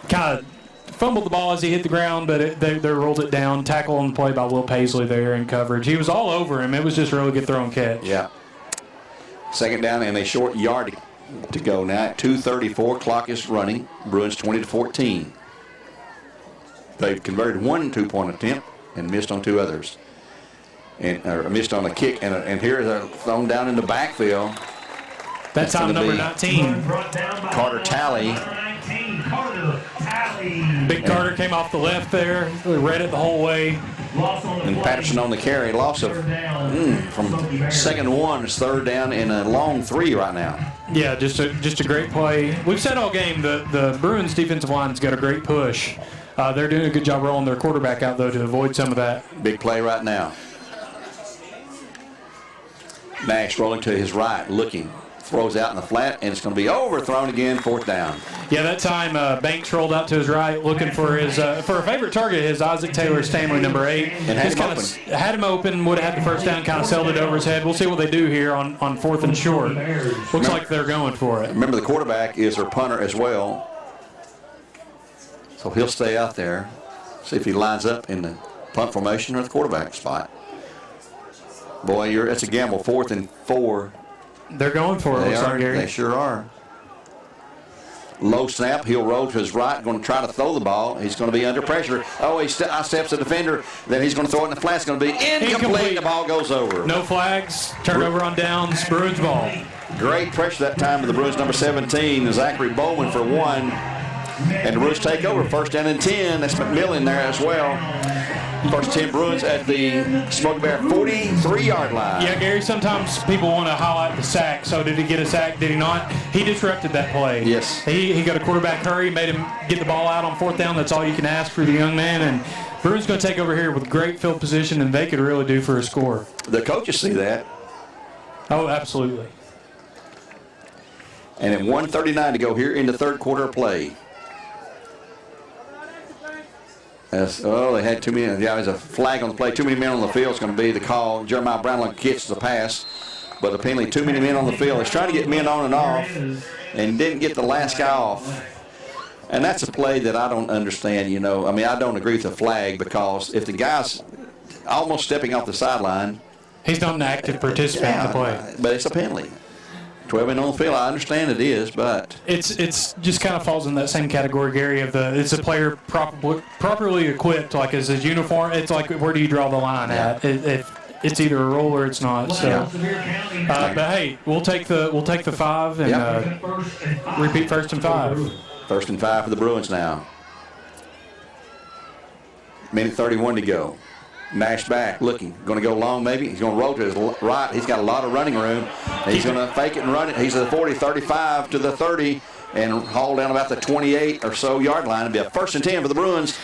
Kind of fumbled the ball as he hit the ground, but they rolled it down. Tackle on the play by Will Paisley there in coverage. He was all over him. It was just a really good throw and catch. Yeah. 2nd down and a short yard to go now. At 2:34, clock is running. Bruins 20-14. They've converted 1 2-point attempt and missed on 2 others. Or missed on a kick. And here's a thrown down in the backfield. That time number 19. Carter Talley. Big Carter came off the left there. Read it the whole way. And Patterson on the carry. Loss of from 2nd and 1. It's 3rd down and a long 3 right now. Yeah, just a great play. We've said all game the Bruins defensive line's got a great push. They're doing a good job rolling their quarterback out, though, to avoid some of that. Big play right now. Nash rolling to his right, looking. Throws out in the flat, and it's going to be overthrown again, 4th down. Yeah, that time Banks rolled out to his right, looking for his for a favorite target, his Isaac Taylor Stanley, number 8. And had him open, would have had the 1st down, kind of sailed it over his head. We'll see what they do here on 4th and short. Looks like they're going for it. Remember, the quarterback is their punter as well. So he'll stay out there, see if he lines up in the punt formation or the quarterback spot. Boy, it's a gamble. 4th and 4. They're going for it, Gary. They sure are. Low snap. He'll roll to his right, going to try to throw the ball. He's going to be under pressure. Oh, he steps the defender. Then he's going to throw it in the flat. It's going to be incomplete. The ball goes over. No flags. Turnover on downs. Bruins ball. Great pressure that time of the Bruins, number 17, Zachary Bowman for 1. And the Bruins take over. 1st down and 10. That's McMillan there as well. 1st 10 Bruins at the Smoky Bear 43-yard line. Yeah, Gary, sometimes people want to highlight the sack. So did he get a sack? Did he not? He disrupted that play. Yes. He got a quarterback hurry, made him get the ball out on 4th down. That's all you can ask for the young man. And Bruins going to take over here with great field position, and they could really do for a score. The coaches see that. Oh, absolutely. And at 1:39 to go here in the 3rd quarter of play. They had too many. Yeah, there's a flag on the play. Too many men on the field is going to be the call. Jeremiah Brownlow gets the pass. but apparently too many men on the field. He's trying to get men on and off and didn't get the last guy off. And that's a play that I don't understand, you know. I mean, I don't agree with the flag because if the guy's almost stepping off the sideline. He's not an active participant in the play. But it's a penalty. 12 men on the field, I understand it is, but it's just kind of falls in that same category, Gary, of it's a player properly equipped, like as his uniform. It's like, where do you draw the line at? It's either a roll or it's not. So, but hey, we'll take the 5 and repeat 1st and 5. 1st and 5 for the Bruins now. Minute 31 to go. Nash back, looking, going to go long maybe. He's going to roll to his right. He's got a lot of running room. He's going to fake it and run it. He's at the 40, 35 to the 30, and haul down about the 28 or so yard line. It'll be a 1st and 10 for the Bruins.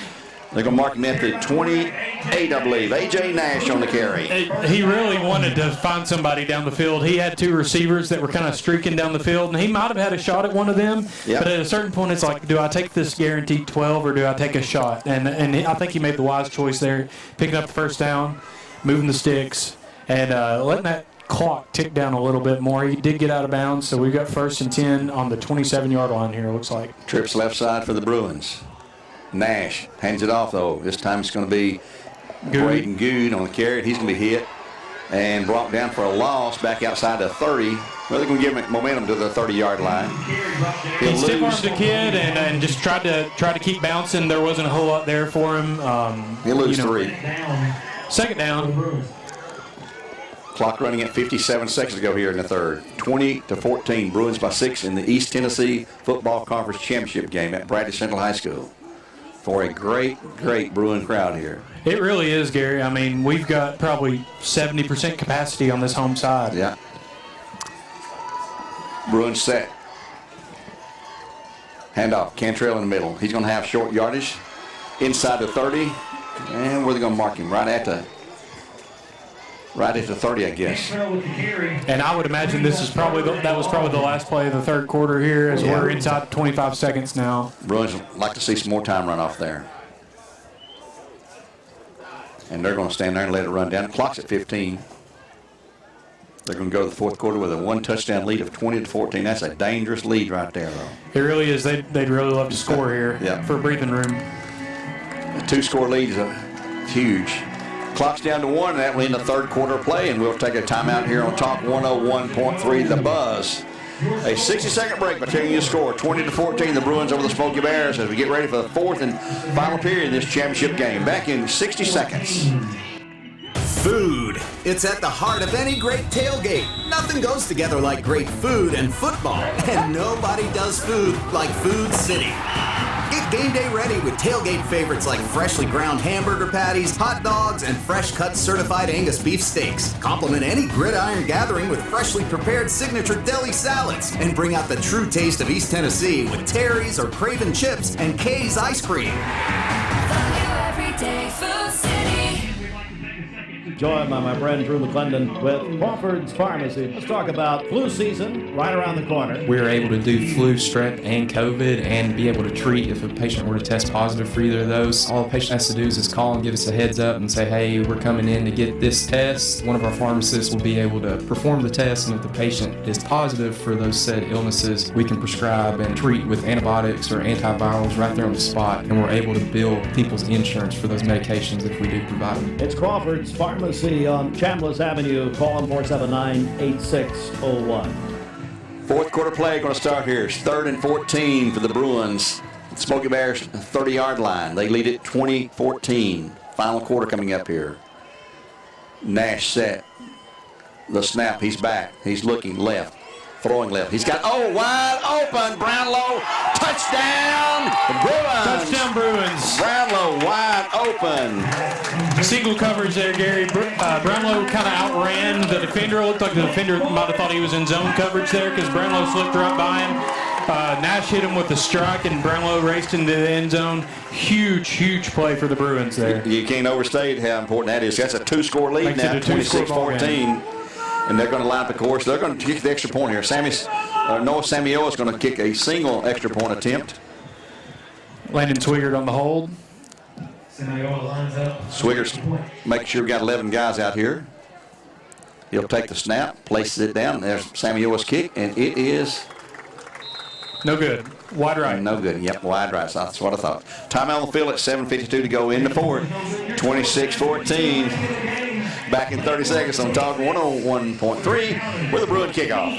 They're going to mark him at the 28, I believe. A.J. Nash on the carry. He really wanted to find somebody down the field. He had 2 receivers that were kind of streaking down the field, and he might have had a shot at one of them. Yep. But at a certain point, it's like, do I take this guaranteed 12 or do I take a shot? And I think he made the wise choice there, picking up the 1st down, moving the sticks, and letting that clock tick down a little bit more. He did get out of bounds, so we've got 1st and 10 on the 27-yard line here, it looks like. Trips left side for the Bruins. Nash hands it off, though. This time it's going to be Braden Good on the carry. He's going to be hit and brought down for a loss back outside the 30. Well, they're going to give him momentum to the 30-yard line. He stiff-armed the kid and just tried to keep bouncing. There wasn't a whole lot there for him. He'll lose 3. 2nd down. Clock running at 57 seconds to go here in the 3rd. 20-14, Bruins by 6 in the East Tennessee Football Conference Championship game at Bradley Central High School. For a great Bruin crowd here. It really is, Gary. I mean, we've got probably 70% capacity on this home side. Yeah. Bruins set. Handoff. Cantrell in the middle. He's going to have short yardage inside the 30. And where are they going to mark him? Right at the 30, I guess. And I would imagine this is that was probably the last play of the 3rd quarter here, as we're inside 25 seconds now. Bruins would like to see some more time run off there. And they're going to stand there and let it run down. The clock's at 15. They're going to go to the 4th quarter with a 1-touchdown lead of 20-14. That's a dangerous lead right there, though. It really is. They'd really love to score here for breathing room. A 2-score lead is huge. Clock's down to 1, and that will end the 3rd quarter play, and we'll take a timeout here on Talk 101.3 The Buzz. A 60-second break by telling you the score, 20-14, the Bruins over the Smoky Bears, as we get ready for the 4th and final period in this championship game. Back in 60 seconds. Food. It's at the heart of any great tailgate. Nothing goes together like great food and football, and nobody does food like Food City. Get game day ready with tailgate favorites like freshly ground hamburger patties, hot dogs, and fresh cut certified Angus beef steaks. Complement any gridiron gathering with freshly prepared signature deli salads. And bring out the true taste of East Tennessee with Terry's or Craven chips and Kay's ice cream. Everyday Food City. Joined by my friend Drew McClendon with Crawford's Pharmacy. Let's talk about flu season right around the corner. We were able to do flu, strep, and COVID and be able to treat if a patient were to test positive for either of those. All the patient has to do is just call and give us a heads up and say, hey, we're coming in to get this test. One of our pharmacists will be able to perform the test, and if the patient is positive for those said illnesses, we can prescribe and treat with antibiotics or antivirals right there on the spot, and we're able to bill people's insurance for those medications if we do provide them. It's Crawford's Pharmacy on Chambliss Avenue. Call them 479-8601. 4th quarter play going to start here. It's 3rd and 14 for the Bruins. Smoky Bears 30-yard line. They lead it 20-14. Final quarter coming up here. Nash set. The snap. He's back. He's looking left. Throwing left. He's got, wide open. Brownlow. Touchdown. Bruins. Touchdown Bruins. Brownlow wide open. Single coverage there, Gary. Brownlow kind of outran the defender. It looked like the defender might have thought he was in zone coverage there because Brownlow slipped right by him. Nash hit him with the strike, and Brownlow raced into the end zone. Huge play for the Bruins there. You can't overstate how important that is. That's a 2-score lead now, 26-14. And they're going to line up the course. They're going to kick the extra point here. Noah Samuel is going to kick a single extra point attempt. Landon Swigert on the hold. Swigert, make sure we got 11 guys out here. He'll take the snap, places it down. There's Samuel's kick, and it is no good. Wide right. No good. Yep, wide right. So that's what I thought. Time on the field at 7:52 to go in the fourth. 26-14. Back in 30 seconds on Talk 101.3 with a Bruin kickoff.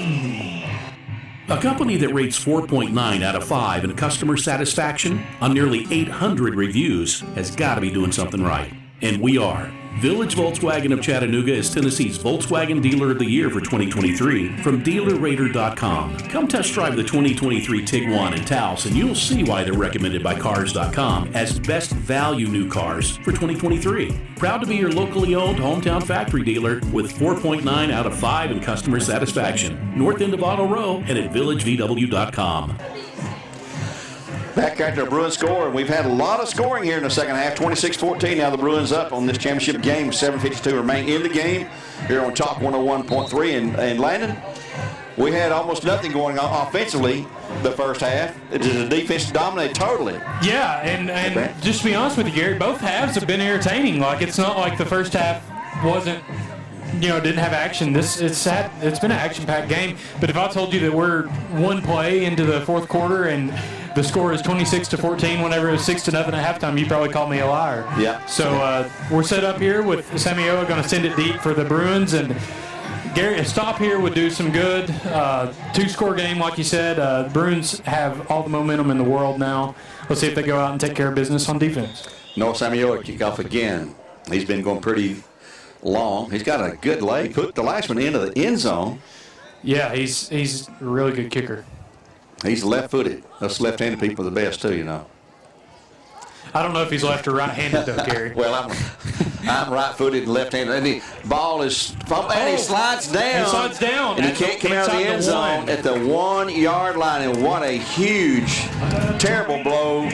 A company that rates 4.9 out of 5 in customer satisfaction on nearly 800 reviews has got to be doing something right. And we are. Village Volkswagen of Chattanooga is Tennessee's Volkswagen Dealer of the Year for 2023 from DealerRater.com. Come test drive the 2023 Tiguan and Taos, and you'll see why they're recommended by Cars.com as best value new cars for 2023. Proud to be your locally owned hometown factory dealer with 4.9 out of 5 in customer satisfaction. North end of Auto Row and at VillageVW.com. Back after a Bruins score, and we've had a lot of scoring here in the second half. 26-14. Now the Bruins up on this championship game. 7:52 remain in the game here on Talk 101.3. And Landon, we had almost nothing going on offensively the first half. The defense dominated totally. Yeah, and just to be honest with you, Gary, both halves have been entertaining. Like, it's not like the first half wasn't, didn't have action. It's been an action-packed game. But if I told you that we're one play into the fourth quarter and the score is 26-14 whenever it was 6-0 at halftime, you probably call me a liar. Yeah. So we're set up here with Samuel going to send it deep for the Bruins, and Gary, a stop here would do some good. Two-score game, like you said. The Bruins have all the momentum in the world now. Let's see if they go out and take care of business on defense. Noah Samuel kick off again. He's been going pretty long. He's got a good leg. Put the last one into the end zone. Yeah, he's a really good kicker. He's left-footed. Us left-handed people are the best, too, I don't know if he's left or right-handed, though, Gary. Well, I'm right-footed and left-handed. And the ball is he slides down. He slides down. And he can't come out of the end zone at the 1-yard line. And what a huge, terrible blow.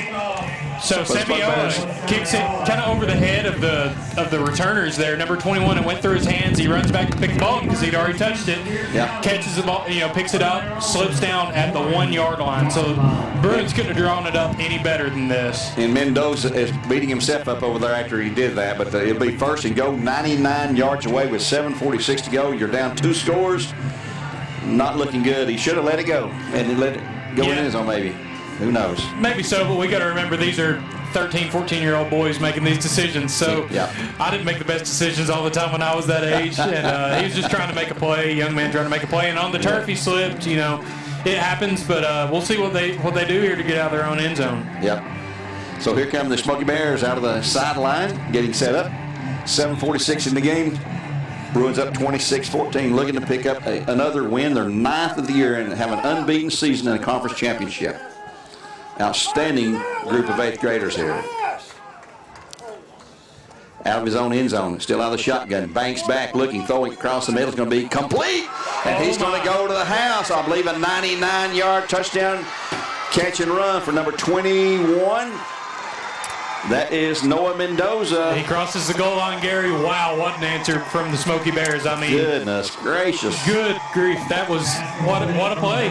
So Sevier kicks it kind of over the head of the returners there. Number 21, it went through his hands. He runs back to pick the ball because he'd already touched it. Yeah. Catches the ball, picks it up, slips down at the 1-yard line. So Bruins couldn't have drawn it up any better than this. And Mendoza is beating himself up over there after he did that. But it'll be first and go 99 yards away with 7:46 to go. You're down 2 scores. Not looking good. He should have let it go. And he let it go in his own maybe. Who knows? Maybe so, but we got to remember these are 13, 14-year-old boys making these decisions. So I didn't make the best decisions all the time when I was that age. And he was just trying to make a play, young man trying to make a play. And on the turf, he slipped. It happens, but we'll see what they do here to get out of their own end zone. Yep. So here come the Smoky Bears out of the sideline, getting set up. 7:46 in the game. Bruins up 26-14, looking to pick up another win. Their 9th of the year and have an unbeaten season in a conference championship. Outstanding group of 8th graders here. Out of his own end zone, still out of the shotgun. Banks back, looking, throwing across the middle. It's going to be complete. And he's going to go to the house. I believe a 99-yard touchdown catch and run for number 21. That is Noah Mendoza. He crosses the goal line, Gary. Wow, what an answer from the Smoky Bears. Goodness gracious. Good grief. That was, what a play.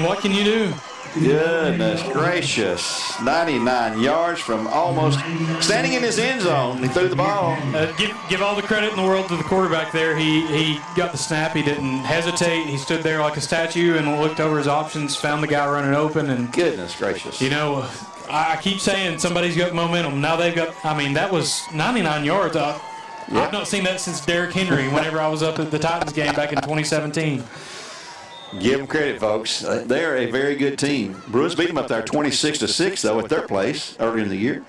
What can you do? Goodness gracious. 99 yards from almost standing in his end zone. He threw the ball. Give all the credit in the world to the quarterback there. He got the snap. He didn't hesitate. He stood there like a statue and looked over his options, found the guy running open. And goodness gracious. I keep saying somebody's got momentum. Now they've got, that was 99 yards. I've not seen that since Derrick Henry whenever I was up at the Titans game back in 2017. Give them credit, folks. They're a very good team. Bruins beat them up there 26-6, though, at their place earlier in the year.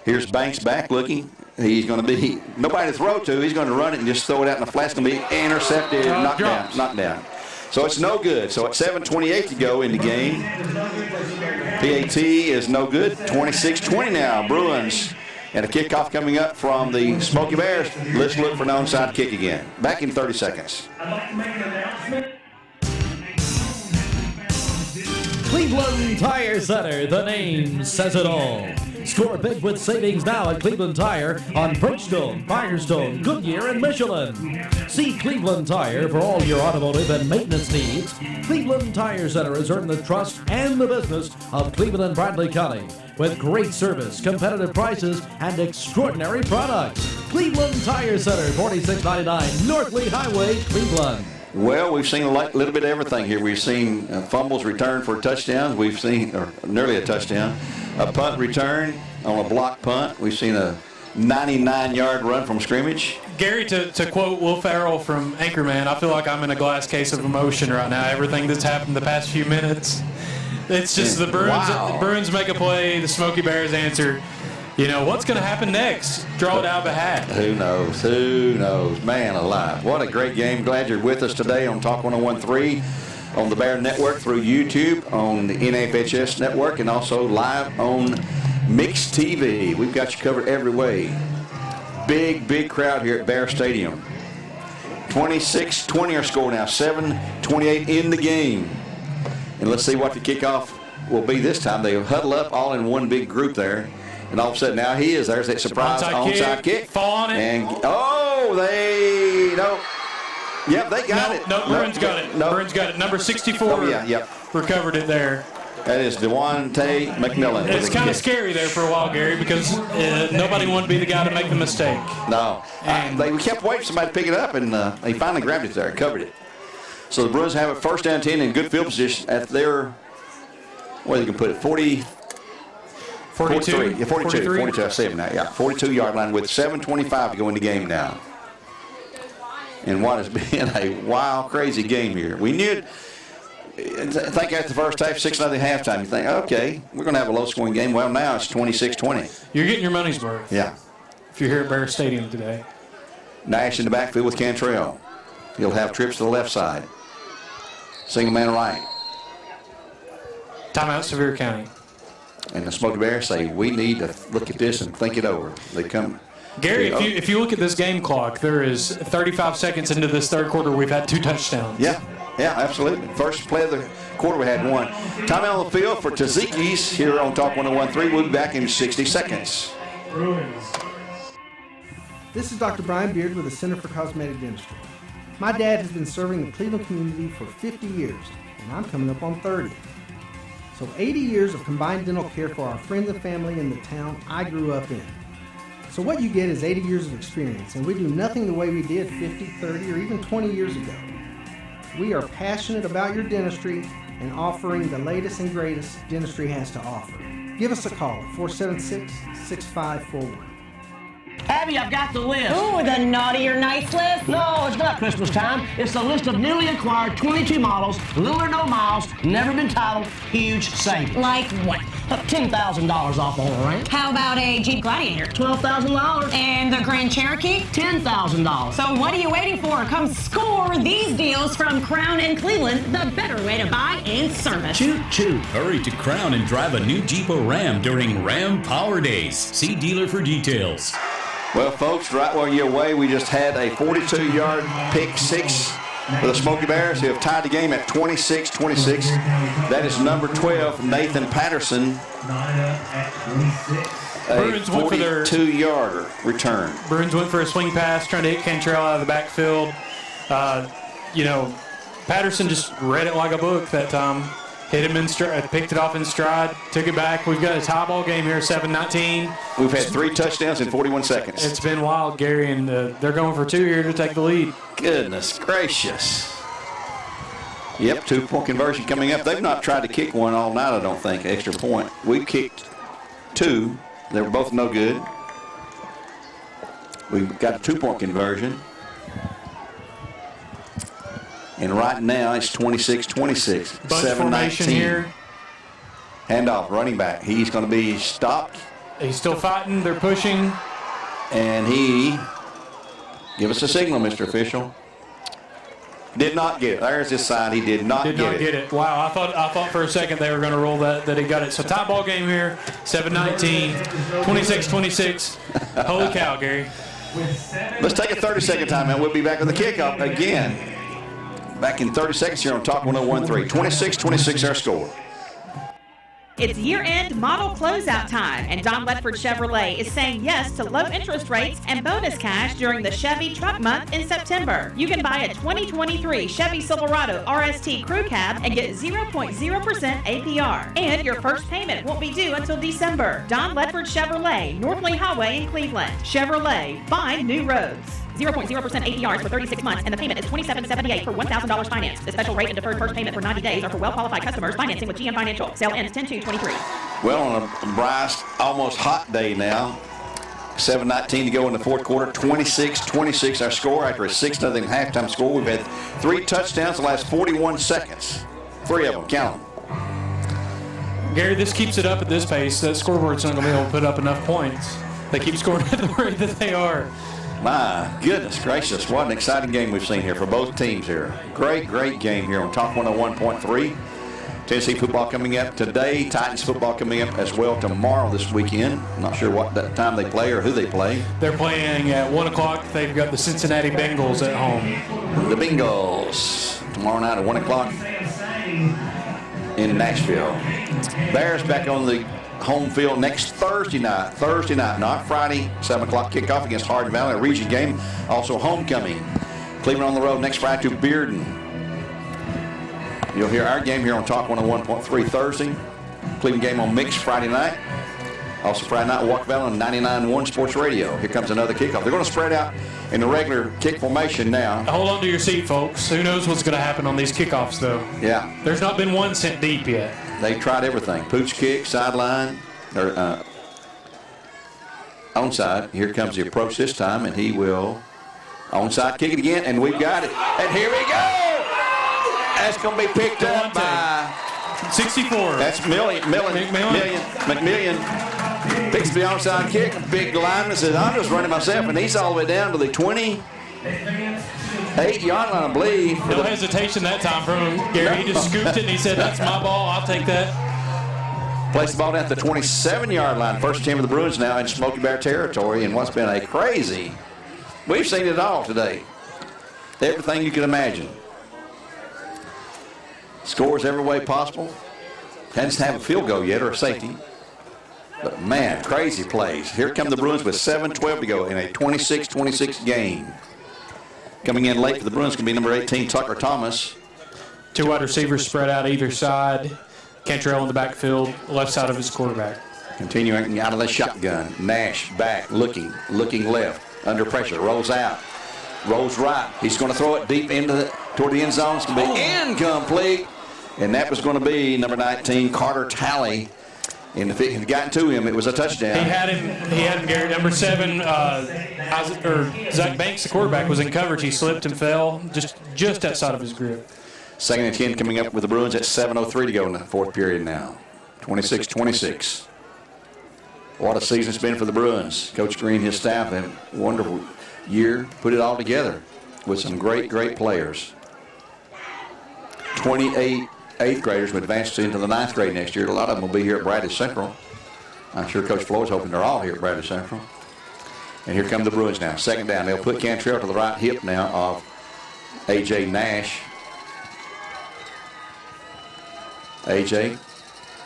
Here's Banks back looking. He's going to be nobody to throw to. He's going to run it and just throw it out in the flat. It's going to be intercepted, knocked down. So it's no good. So at 7:28 to go in the game. PAT is no good. 26-20 now. Bruins. And a kickoff coming up from the Smoky Bears. Let's look for an onside kick again. Back in 30 seconds. Cleveland Tire Center, the name says it all. Score big with savings now at Cleveland Tire on Bridgestone, Firestone, Goodyear, and Michelin. See Cleveland Tire for all your automotive and maintenance needs. Cleveland Tire Center has earned the trust and the business of Cleveland and Bradley County with great service, competitive prices, and extraordinary products. Cleveland Tire Center, 4699 North Lee Highway, Cleveland. Well, we've seen a little bit of everything here. We've seen fumbles returned for touchdowns. We've seen, or nearly a touchdown, a punt return on a block punt. We've seen a 99-yard run from scrimmage. Gary, to quote Will Ferrell from Anchorman, I feel like I'm in a glass case of emotion right now. Everything that's happened the past few minutes. It's just the Bruins. Wow. The Bruins make a play. The Smoky Bears answer. You know, what's going to happen next? Draw it out of a hat. Who knows? Who knows? Man alive. What a great game. Glad you're with us today on Talk 101.3, on the Bear Network through YouTube, on the NFHS Network, and also live on Mix TV. We've got you covered every way. Big crowd here at Bear Stadium. 26-20 our score now. 7:28 in the game. And let's see what the kickoff will be this time. They huddle up all in one big group there. And all of a sudden, now he is. There's that surprise onside kick. Fall on it. And, Yep, they got it. No, Bruins got it. Bruins got it. Number 64 recovered it there. That is Devontae McMillan. It's kind of scary there for a while, Gary, because nobody wanted to be the guy to make the mistake. No. We kept waiting for somebody to pick it up, and they finally grabbed it there and covered it. So the Bruins have it first down 10 in good field position at their, where they can put it, 42. Yeah, 42. I see him now. Yeah, 42-yard line with 7:25 to go in the game now. And what has been a wild, crazy game here. We knew it. Think after the first half, 6-0 halftime, you think, okay, we're going to have a low-scoring game. Well, now it's 26-20. You're getting your money's worth. Yeah. If you're here at Bear Stadium today. Nash in the backfield with Cantrell. He'll have trips to the left side. Single man right. Timeout, Sevier County. And the Smoky Bears say, we need to look at this and think it over. They come. Gary, if you look at this game clock, there is 35 seconds into this third quarter, we've had 2 touchdowns. Yeah, absolutely. First play of the quarter, we had 1. Timeout on the field for Tzatziki's here on Talk 101.3. We'll be back in 60 seconds. This is Dr. Brian Beard with the Center for Cosmetic Dentistry. My dad has been serving the Cleveland community for 50 years, and I'm coming up on 30. So 80 years of combined dental care for our friends and family in the town I grew up in. So what you get is 80 years of experience, and we do nothing the way we did 50, 30, or even 20 years ago. We are passionate about your dentistry and offering the latest and greatest dentistry has to offer. Give us a call at 476-6541. Abby, I've got the list. Ooh, the naughty or nice list? No, it's not Christmas time. It's the list of newly acquired 22 models, little or no miles, never been titled, huge savings. Like what? $10,000 off the whole range. How about a Jeep Gladiator? $12,000. And the Grand Cherokee? $10,000. So what are you waiting for? Come score these deals from Crown and Cleveland, the better way to buy and service. Choo-choo. Hurry to Crown and drive a new Jeep or Ram during Ram Power Days. See dealer for details. Well, folks, right while you're away, we just had a 42-yard pick six for the Smoky Bears, who have tied the game at 26-26. That is number 12, Nathan Patterson. A 42-yarder return. Bruins went for a swing pass, trying to hit Cantrell out of the backfield. Patterson just read it like a book that time. Hit him in stride, picked it off in stride, took it back. We've got a tie ball game here, 7-19. We've had 3 touchdowns in 41 seconds. It's been wild, Gary, and they're going for 2 here to take the lead. Goodness gracious. Yep, 2-point conversion coming up. They've not tried to kick one all night, I don't think, extra point. We kicked 2. They were both no good. We've got a 2-point conversion. And right now, it's 26-26, 7-19 here. Handoff, running back. He's going to be stopped. He's still fighting. They're pushing. And give us a signal, Mr. Official. Did not get it. There's his sign. He did not get it. Wow, I thought for a second they were going to roll that he got it. So tie ball game here, 7-19, 26-26. Holy cow, Gary. Let's take a 30-second timeout. We'll be back with the kickoff again. Back in 30 seconds here on Talk 101.3. 26-26 our score. It's year-end model closeout time, and Don Ledford Chevrolet is saying yes to low interest rates and bonus cash during the Chevy Truck Month in September. You can buy a 2023 Chevy Silverado RST Crew Cab and get 0.0% APR. And your first payment won't be due until December. Don Ledford Chevrolet, North Lee Highway in Cleveland. Chevrolet, find new roads. 0.0% APRs for 36 months, and the payment is $27.78 for $1,000 finance. The special rate and deferred first payment for 90 days are for well-qualified customers financing with GM Financial. Sale ends 10/2/23. Well, on a Bryce almost hot day now. 7:19 to go in the fourth quarter. 26-26 our score after a 6-0 halftime score. We've had 3 touchdowns in the last 41 seconds. 3 of them, count them. Gary, this keeps it up at this pace. That scoreboard's not going to be able to put up enough points. They keep scoring at the rate that they are. My goodness gracious, what an exciting game we've seen here for both teams here. Great, great game here on Talk 101.3. Tennessee football coming up today. Titans football coming up as well tomorrow this weekend. I'm not sure what time they play or who they play. They're playing at 1 o'clock. They've got the Cincinnati Bengals at home. The Bengals tomorrow night at 1 o'clock in Nashville. Bears back on the home field next Thursday night, not Friday, 7 o'clock kickoff against Hardin Valley, a region game. Also homecoming. Cleveland on the road next Friday to Bearden. You'll hear our game here on Talk 101.3 Thursday. Cleveland game on Mix Friday night. Also Friday night, Walk Valley on 99.1 Sports Radio. Here comes another kickoff. They're going to spread out in the regular kick formation now. Hold on to your seat, folks. Who knows what's going to happen on these kickoffs, though? Yeah. There's not been one sent deep yet. They tried everything. Pooch kick, sideline, or onside. Here comes the approach this time, and he will onside kick it again, and we've got it. And here we go! That's going to be picked up by 64. That's McMillian. Picks the onside kick. Big lineman says, I'm just running myself, and he's all the way down to the 28-yard line, I believe. No hesitation that time from him, Gary. He just scooped it, and he said, that's my ball. I'll take that. Placed the ball down at the 27-yard line. First team of the Bruins now in Smoky Bear territory, and what's been a crazy. We've seen it all today. Everything you can imagine. Scores every way possible. Hadn't have a field goal yet or a safety. But, man, crazy plays. Here come the Bruins with 7:12 to go in a 26-26 game. Coming in late for the Bruins can be number 18, Tucker Thomas. 2 wide receivers spread out either side. Cantrell in the backfield, left side of his quarterback. Continuing out of the shotgun. Nash back, looking left, under pressure, rolls out, rolls right. He's going to throw it deep toward the end zone. It's going to be incomplete. And that was going to be number 19, Carter Talley. And if it had gotten to him, it was a touchdown. He had him, Gary. Number 7, Zach Banks, the quarterback, was in coverage. He slipped and fell just outside of his grip. 2nd and 10 coming up with the Bruins at 7:03 to go in the fourth period now. 26-26. What a season it's been for the Bruins. Coach Green, his staff, had a wonderful year. Put it all together with some great, great players. 28 8th graders will advance into the 9th grade next year. A lot of them will be here at Bradley Central. I'm sure Coach Floyd's hoping they're all here at Bradley Central. And here come the Bruins now. 2nd down. They'll put Cantrell to the right hip now of A.J. Nash. A.J.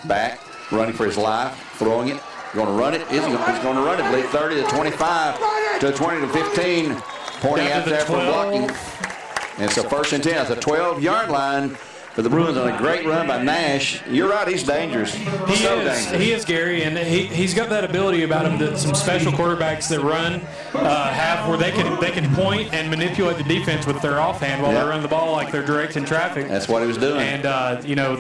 back, running for his life, throwing it. Going to run it. He's going to run it. Lead 30 to 25 to 20 to 15. Pointing out there for blocking. And it's a 1st and 10. It's a 12-yard line for the Bruins on a great run by Nash. You're right, he's dangerous. Dangerous. He is, Gary, and he's got that ability about him that some special quarterbacks that run have, where they can point and manipulate the defense with their offhand while they run the ball like they're directing traffic. That's what he was doing. And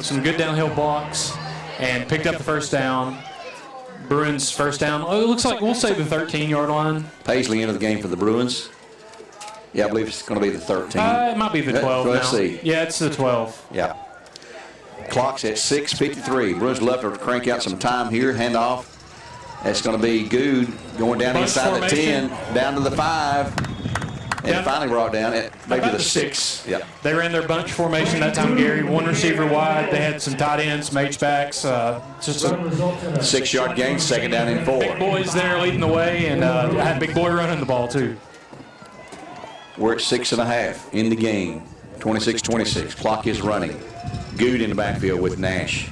some good downhill blocks, and picked up the 1st down. Bruins 1st down. Oh, it looks like we'll say the 13-yard line. Paisley into the game for the Bruins. Yeah, I believe it's going to be the 13. It might be the 12 Let's now. see. Yeah, it's the 12. Yeah. Clock's at 6:53. Bruins left to crank out some time here. Handoff. That's going to be Good going down inside the 10, down to the 5, and finally brought down at maybe the 6. Yeah. They ran their bunch formation that time, Gary. 1 receiver wide. They had some tight ends, some H-backs. Just a 6-yard gain, 2nd down and 4. Big boys there leading the way, and had Big Boy running the ball, too. We're at 6.5 in the game. 26-26. Clock is running. Good in the backfield with Nash.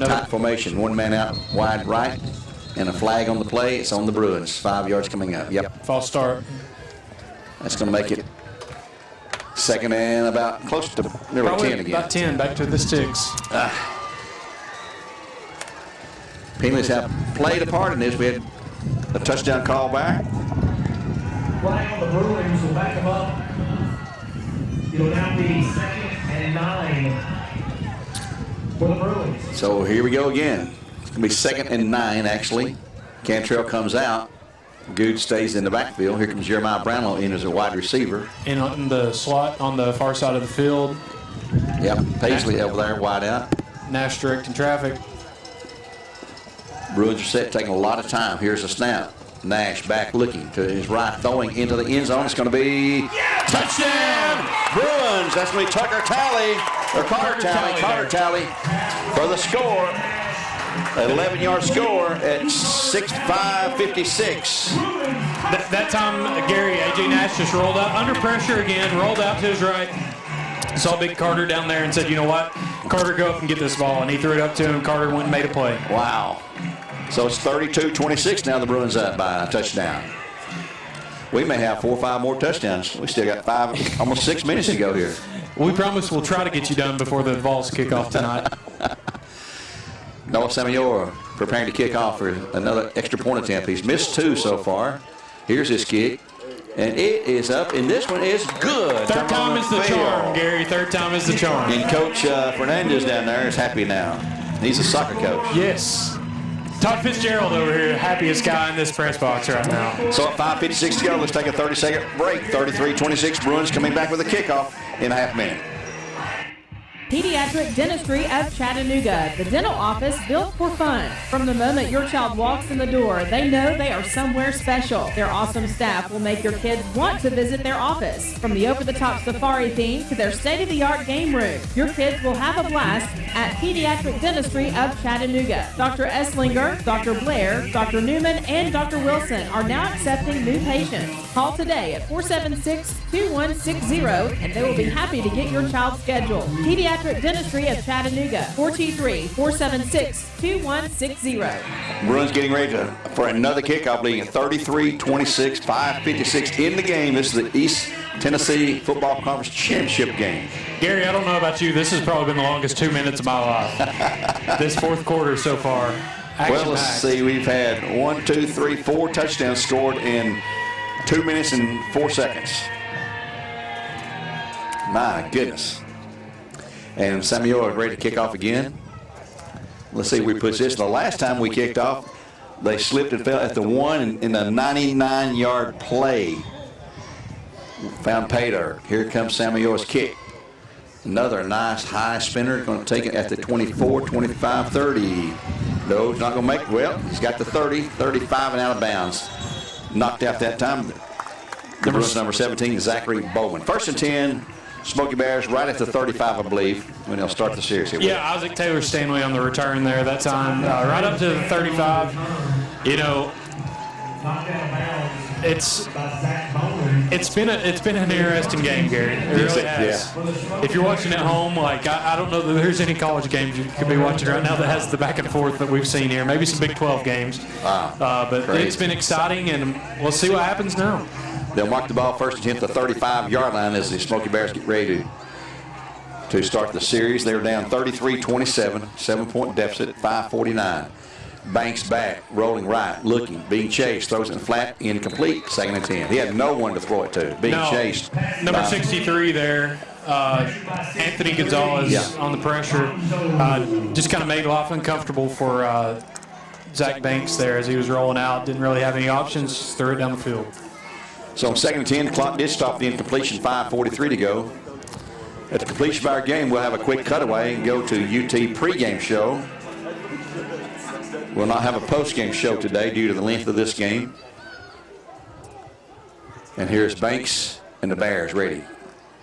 Tight formation. One man out wide right, and a flag on the play. It's on the Bruins. 5 yards coming up. Yep. False start. That's going to make it second and about close to nearly Probably 10 again. About 10, back to the sticks. Penalties have played a part in this. We had a touchdown call back. Flag on the Bruins will back them up. It'll now be 2nd and 9 for the Bruins. So here we go again. It's going to be 2nd and 9, actually. Cantrell comes out. Good stays in the backfield. Here comes Jeremiah Brownlow in as a wide receiver. In on the slot on the far side of the field. Yep, Paisley over there, wide out. Nash directing traffic. Bruins are set, taking a lot of time. Here's a snap. Nash back looking to his right, throwing into the end zone. It's going to be touchdown, Bruins. That's going to be Carter Talley for the score. An 11-yard score at 6:56. That time, Gary, A.J. Nash just rolled out under pressure again, rolled out to his right. Saw Big Carter down there and said, you know what, Carter, go up and get this ball. And he threw it up to him. Carter went and made a play. Wow. So it's 32-26 now. The Bruins up by a touchdown. We may have 4 or 5 more touchdowns. We still got almost 6 minutes to go here. We promise we'll try to get you done before the Vols kick off tonight. Noah Samayor preparing to kick off for another extra point attempt. He's missed 2 so far. Here's his kick. And it is up, and this one is good. Third time is the charm, Gary. Third time is the charm. And Coach Fernandez down there is happy now. He's a soccer coach. Yes. Todd Fitzgerald over here, happiest guy in this press box right now. So at 5:56 to go, let's take a 30-second break. 33-26, Bruins coming back with a kickoff in a half minute. Pediatric Dentistry of Chattanooga, the dental office built for fun. From the moment your child walks in the door, they know they are somewhere special. Their awesome staff will make your kids want to visit their office. From the over-the-top safari theme to their state-of-the-art game room, your kids will have a blast at Pediatric Dentistry of Chattanooga. Dr. Esslinger, Dr. Blair, Dr. Newman, and Dr. Wilson are now accepting new patients. Call today at 476-2160, and they will be happy to get your child scheduled. Pediatric Dentistry of Chattanooga, 423-476-2160. Bruins getting ready for another kickoff, leading at 33-26, 5:56 in the game. This is the East Tennessee Football Conference Championship game. Gary, I don't know about you. This has probably been the longest 2 minutes of my life. This fourth quarter so far. Well, let's see. We've had 4 touchdowns scored in 2 minutes and 4 seconds. My goodness. And Samuel is ready to kick off again. Let's see, we put this. The last time we kicked off, they slipped and fell at the 1 in the 99-yard play. Found pay dirt. Here comes Samuel's kick. Another nice high spinner. Going to take it at the 24, 25, 30. No, he's not going to make it. Well, he's got the 30, 35 and out of bounds. Knocked out that time. The Bruins number 17, Zachary Bowman. 1st and 10. Smoky Bears right at the 35, I believe, when they'll start the series here. Yeah, Isaac Taylor Stanley on the return there that time, right up to the 35. You know, it's been an interesting game, Gary. It really has. Yeah. If you're watching at home, like I don't know that there's any college games you could be watching right now that has the back and forth that we've seen here. Maybe some Big 12 games. But crazy. It's been exciting, and we'll see what happens now. They'll mark the ball 1st and 10 at the 35-yard line as the Smoky Bears get ready to start the series. They're down 33-27, 7-point deficit, 5:49. Banks back, rolling right, looking, being chased, throws it flat, incomplete, 2nd and 10. He had no one to throw it to, being chased. Number 63 there, Anthony Gonzalez on the pressure. Just kind of made life uncomfortable for Zach Banks there as he was rolling out. Didn't really have any options, just threw it down the field. So on 2nd and 10, the clock did stop the incompletion, 5:43 to go. At the completion of our game, we'll have a quick cutaway and go to UT pregame show. We'll not have a postgame show today due to the length of this game. And here's Banks and the Bears ready.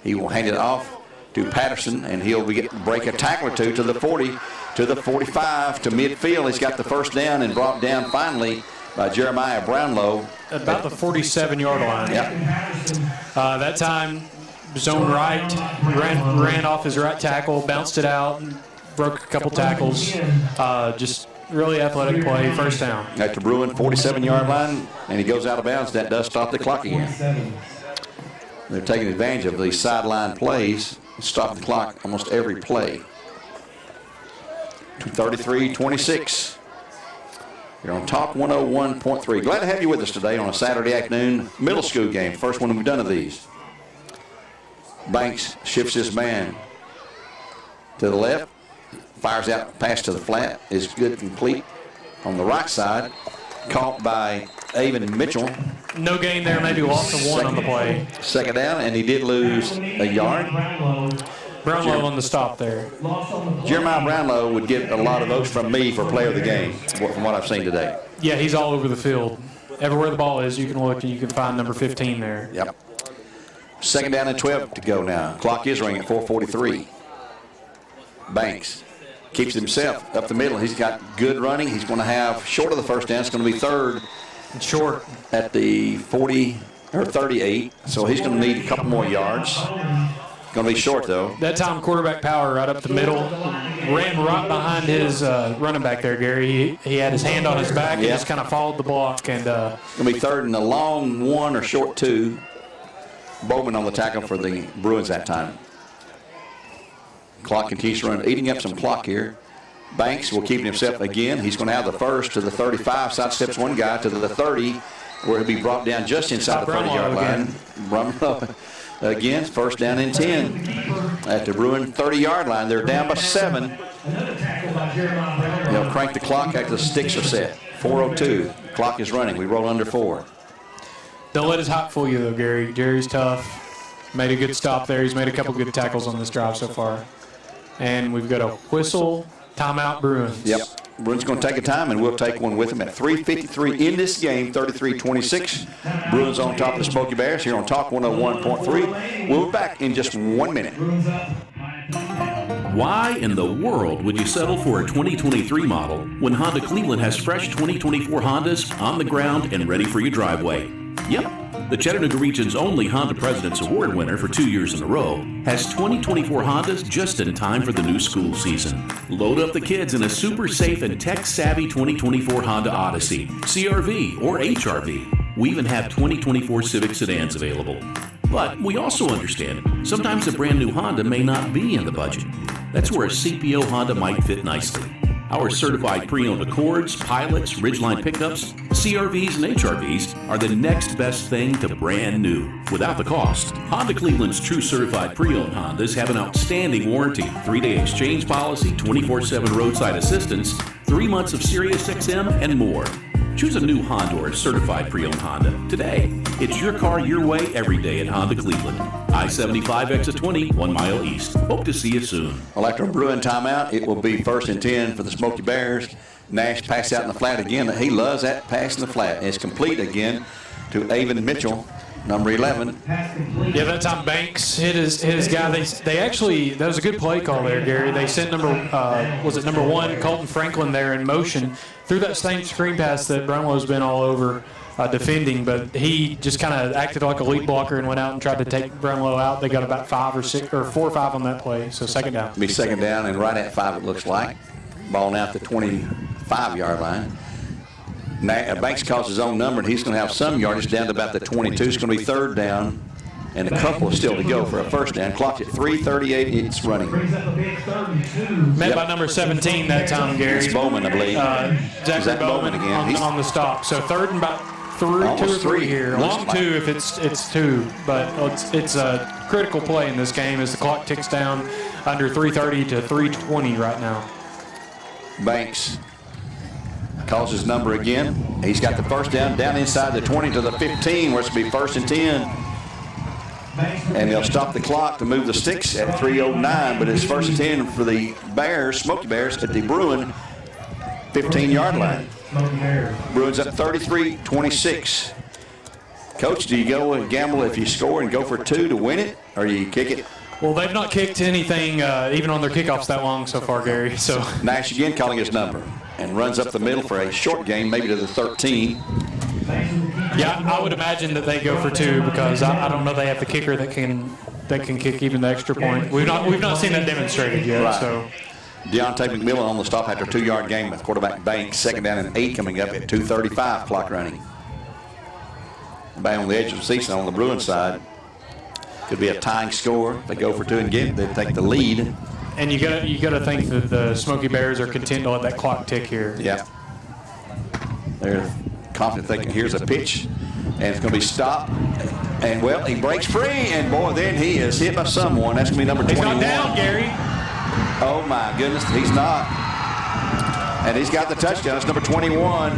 He will hand it off to Patterson, and he'll break a tackle or two to the 40, to the 45, to midfield. He's got the 1st down and brought down finally by Jeremiah Brownlow. About the 47-yard line. Yep. That time, zone right, ran off his right tackle, bounced it out, broke a couple tackles. Just really athletic play, first down. At the Bruin 47-yard line, and he goes out of bounds. That does stop the clock again. They're taking advantage of these sideline plays, stop the clock almost every play. 33-26. You're on Talk 101.3. Glad to have you with us today on a Saturday afternoon middle school game. First one we've done of these. Banks shifts his man to the left. Fires out, pass to the flat. Is good, complete. On the right side, caught by Avon Mitchell. No gain there, maybe lost of one on the play. Second down, and he did lose a yard. Brownlow on the stop there. Jeremiah Brownlow would get a lot of votes from me for player of the game, from what I've seen today. Yeah, he's all over the field. Everywhere the ball is, you can look and you can find number 15 there. Yep. Second down and 12 to go now. Clock is ringing at 4:43. Banks keeps himself up the middle. He's got good running. He's going to have short of the first down. It's going to be third short at the 40 or 38. So he's going to need a couple more yards. Going to be short though. That time quarterback power right up the middle. Ran right behind his running back there, Gary. He had his hand on his back and just kind of followed the block. And going to be third and a long one or short two. Bowman on the tackle for the Bruins that time. Clock continues to run, eating up some clock here. Banks will keep himself again. He's going to have the first to the 35, sidesteps one guy to the 30, where he'll be brought down just inside the 30-yard line. Brumlow again, first down and 10 at the Bruin 30-yard line. They're down by 7. They'll crank the clock after the sticks are set. 4:02. Clock is running. We roll under 4. Don't let his hop fool you, though, Gary. Jerry's tough. Made a good stop there. He's made a couple good tackles on this drive so far. And we've got a whistle, timeout, Bruins. Yep. Bruins going to take a time, and we'll take one with them at 3:53 in this game, 33-26. Bruins on top of the Smoky Bears here on Talk 101.3. We'll be back in just 1 minute. Why in the world would you settle for a 2023 model when Honda Cleveland has fresh 2024 Hondas on the ground and ready for your driveway? Yep. The Chattanooga region's only Honda President's Award winner for 2 years in a row has 2024 Hondas just in time for the new school season. Load up the kids in a super safe and tech-savvy 2024 Honda Odyssey, CRV, or HRV. We even have 2024 Civic sedans available. But we also understand sometimes a brand new Honda may not be in the budget. That's where a CPO Honda might fit nicely. Our certified pre-owned Accords, Pilots, Ridgeline pickups, CRVs, and HRVs are the next best thing to brand new without the cost. Honda Cleveland's true certified pre-owned Hondas have an outstanding warranty, 3-day exchange policy, 24/7 roadside assistance, 3 months of Sirius XM, and more. Choose a new Honda or certified pre-owned Honda today. It's your car your way every day at Honda Cleveland. I-75 exit 20, 1 mile east. Hope to see you soon. Well, after a Bruin timeout, it will be 1st and 10 for the Smoky Bears. Nash pass out in the flat again. He loves that pass in the flat. It's complete again to Avon Mitchell, number 11. Yeah, that time Banks hit his guy. They actually, that was a good play call there, Gary. They sent number 1, Colton Franklin there in motion. Threw that same screen pass that Brownlow's been all over defending, but he just kind of acted like a lead blocker and went out and tried to take Brownlow out. They got about 4 or 5 on that play, so second down. It'll be second down and right at 5 it looks like. Ball now at the 25-yard line. Banks calls his own number, and he's going to have some yardage down to about the 22. It's going to be third down, and a couple still to go for a first down. Clock at 3:38. It's running. Met by number 17 that time, Gary. It's Bowman, I believe. Zachary Bowman again on the stop. So third and about 2 or 3 here. Long 2 if it's 2, but it's a critical play in this game as the clock ticks down under 3:30 to 3:20 right now. Banks calls his number again. He's got the first down inside the 20 to the 15, where it's going to be 1st and 10. And they'll stop the clock to move the sticks at 3:09, but it's 1st and 10 for the Bears, Smoky Bears, at the Bruin 15-yard line. Bruins up 33-26. Coach, do you go and gamble if you score and go for 2 to win it, or do you kick it? Well, they've not kicked anything, even on their kickoffs, that long so far, Gary. So Nash again calling his number and runs up the middle for a short gain, maybe to the 13. Yeah, I would imagine that they go for 2 because I don't know they have the kicker that can kick even the extra point. We've not seen that demonstrated yet. Right. So Deontay McMillan on the stop after a 2-yard gain with quarterback Banks. 2nd down and 8 coming up at 2:35 clock running. Back on the edge of the season on the Bruins side. Could be a tying score. They go for 2 and get, they take the lead. And you gotta think that the Smoky Bears are content to let that clock tick here. Yeah. They're confident thinking here's a pitch, and it's going to be stopped. And, well, he breaks free, and, boy, then he is hit by someone. That's going to be number 21. He's not down, Gary. Oh, my goodness, he's not. And he's got the touchdown. It's number 21.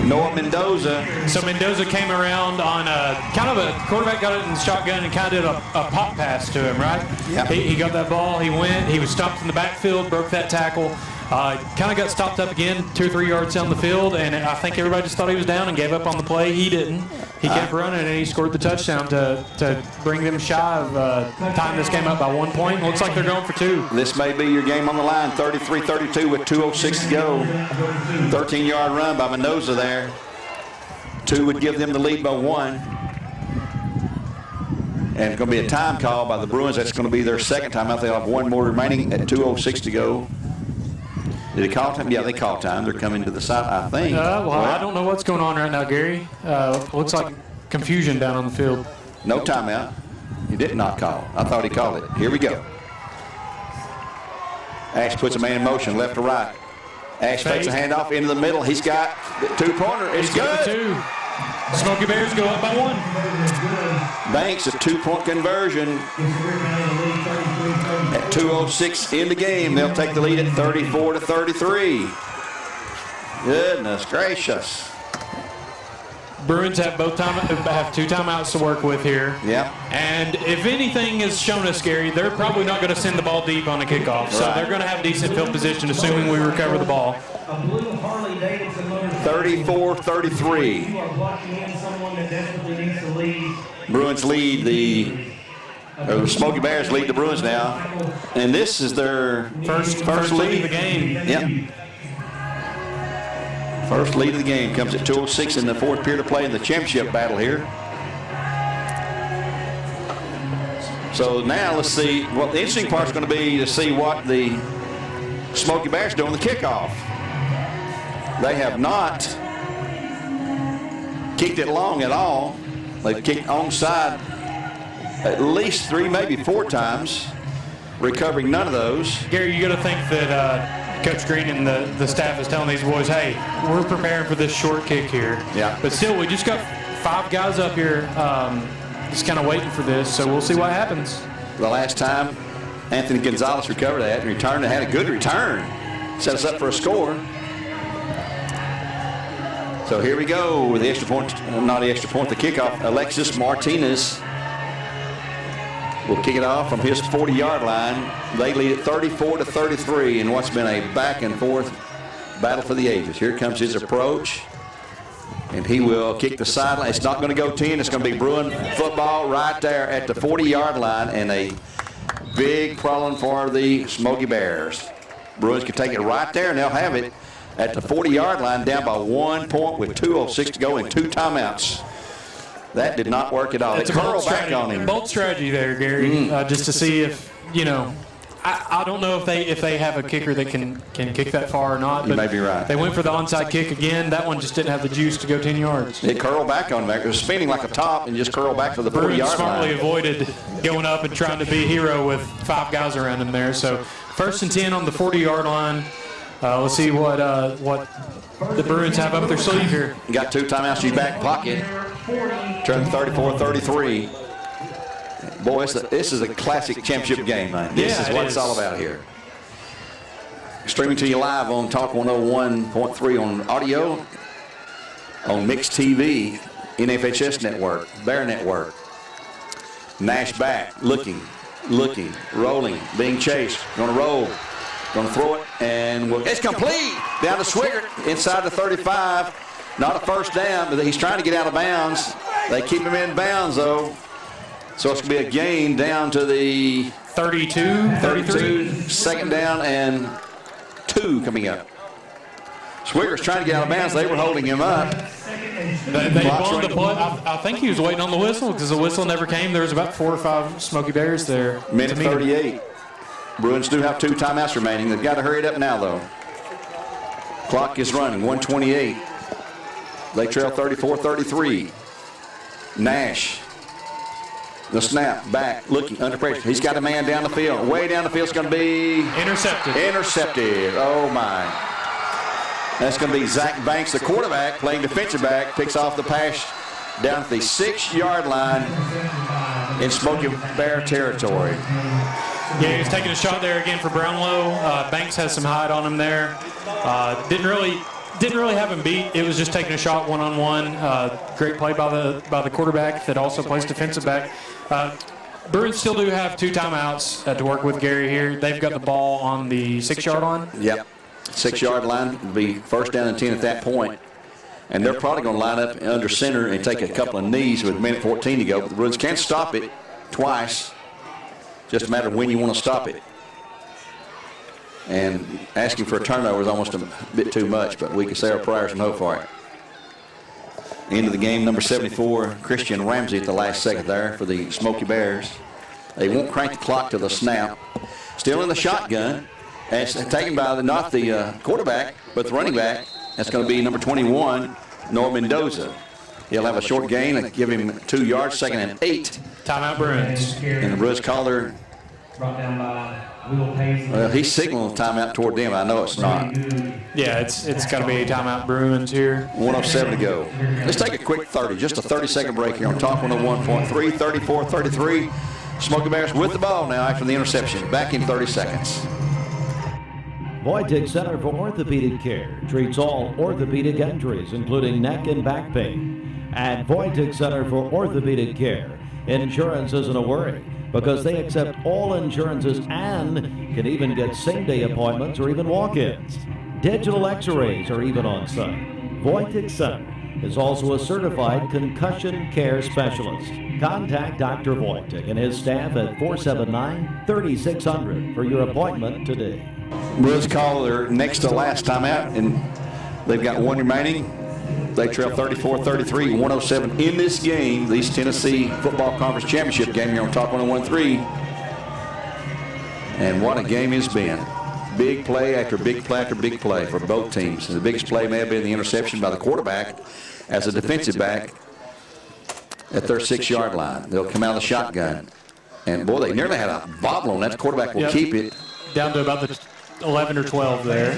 Noah Mendoza. So Mendoza came around on kind of a quarterback got it in the shotgun and kind of did a pop pass to him, right? Yeah. He got that ball. He went. He was stopped in the backfield, broke that tackle. Kind of got stopped up again 2 or 3 yards down the field, and I think everybody just thought he was down and gave up on the play. He didn't. He kept running, and he scored the touchdown to bring them shy of tying this game up by 1 point. Looks like they're going for 2. This may be your game on the line. 33-32 with 2:06 to go. 13-yard run by Mendoza there. 2 would give them the lead by 1. And it's going to be a time call by the Bruins. That's going to be their 2nd timeout. They'll have 1 more remaining at 2:06 to go. Did they call time? Yeah, they called time. They're coming to the side, I think. Well, I don't know what's going on right now, Gary. Looks like confusion down on the field. No timeout. He did not call. I thought he called it. Here we go. Ash puts a man in motion, left to right. Ash fakes a handoff into the middle. He's got the 2-pointer. It's good. 2. Smoky Bears go up by 1. Banks, a 2-point conversion. At 2:06 in the game, they'll take the lead at 34-33. Goodness gracious. Bruins have 2 timeouts to work with here. Yeah. And if anything has shown us, Gary, they're probably not going to send the ball deep on a kickoff. So they're going to have decent field position, assuming we recover the ball. 34-33. Bruins lead the Smoky Bears lead the Bruins now. And this is their first lead of the game. Yep. First lead of the game comes at 2:06 in the 4th period of play in the championship battle here. So now let's see. Well, the interesting part is going to be to see what the Smoky Bears do on the kickoff. They have not kicked it long at all. They've kicked onside at least 3, maybe 4 times, recovering none of those. Gary, you got to think that Coach Green and the staff is telling these boys, hey, we're preparing for this short kick here. Yeah. But still, we just got 5 guys up here just kind of waiting for this, so we'll see what happens. The last time Anthony Gonzalez recovered that and returned, and had a good return. Set us up for a score. So here we go with the extra point, not the extra point, the kickoff. Alexis Martinez will kick it off from his 40-yard line. They lead it 34-33 in what's been a back-and-forth battle for the ages. Here comes his approach, and he will kick the sideline. It's not going to go 10. It's going to be Bruin football right there at the 40-yard line, and a big problem for the Smoky Bears. Bruins can take it right there, and they'll have it at the 40-yard line, down by 1 point with 2:06 to go and 2 timeouts. That did not work at all. It's they curled back on him. Bold strategy there, Gary, just to see if, I don't know if they have a kicker that can kick that far or not. You but may be right. They went for the onside kick again. That one just didn't have the juice to go 10 yards. It curled back on him. It was spinning like a top and just curled back to the 40-yard line. Smartly avoided going up and trying to be a hero with 5 guys around him there. So 1st and 10 on the 40-yard line. Let's see what the Bruins have up their sleeve here. You got 2 timeouts in your back pocket. Turn 34-33. Boy, this is a classic championship game, man. This is what it's all about here. Streaming to you live on Talk 101.3 on audio, on Mixed TV, NFHS Network, Bear Network. Nash back, looking, rolling, being chased, going to roll. Going to throw it, and it's complete. Down to Swigert, inside the 35. Not a first down, but he's trying to get out of bounds. They keep him in bounds, though. So it's going to be a gain down to the 32, 2nd down and 2 coming up. Swigert's trying to get out of bounds. They were holding him up. They blown the play. I think he was waiting on the whistle because the whistle never came. There was about 4 or 5 Smoky Bears there. Minute 38. Bruins do have 2 timeouts remaining. They've got to hurry it up now, though. Clock is running, 1:28. They trail 34-33. Nash. The snap, back, looking, under pressure. He's got a man down the field. Way down the field. It's going to be... Intercepted. Intercepted. Oh, my. That's going to be Zach Banks, the quarterback, playing defensive back. Picks off the pass down at the 6-yard line in Smoky Bear territory. Yeah, he was taking a shot there again for Brownlow. Banks has some height on him there. Didn't really have him beat. It was just taking a shot one-on-one. Great play by the quarterback that also plays defensive back. Bruins still do have 2 timeouts to work with Gary here. They've got the ball on the 6-yard line. Yep. 6-yard line will be first down and 10 at that point. And they're probably going to line up under center and take a couple of knees with 1:14 to go. But the Bruins can't stop it twice. Just a matter of when you want to stop it. And asking for a turnover is almost a bit too much, but we can say our prayers and hope for it. Into the game, number 74, Christian Ramsey at the last second there for the Smoky Bears. They won't crank the clock to the snap. Still in the shotgun. And it's taken by not the quarterback, but the running back. That's going to be number 21, Noah Mendoza. He'll have a short gain and give him 2 yards, 2nd and 8. Timeout Bruins. And the Bruins caller, well, he's signaling timeout toward them. I know it's not. Yeah, it's got to be a timeout Bruins here. 1:07 to go. Let's take a quick 30, just a 30-second break here on Talk 101.3, 34-33. Smoky Bears with the ball now after the interception. Back in 30 seconds. Voitic Center for Orthopedic Care treats all orthopedic injuries, including neck and back pain. At Voitic Center for Orthopedic Care, insurance isn't a worry because they accept all insurances and can even get same-day appointments or even walk-ins. Digital x-rays are even on site. Voitic Center is also a certified concussion care specialist. Contact Dr. Voitic and his staff at 479-3600 for your appointment today. Bruins call their next to last timeout, and they've got 1 remaining. They trail 34-33, 1:07 in this game, the East Tennessee Football Conference Championship game here on Talk 101.3. And what a game it's been. Big play after big play after big play for both teams. And the biggest play may have been the interception by the quarterback as a defensive back at their 6-yard line. They'll come out of the shotgun. And, boy, they nearly had a bobble on that. The quarterback will keep it. Down to about the 11 or 12 there.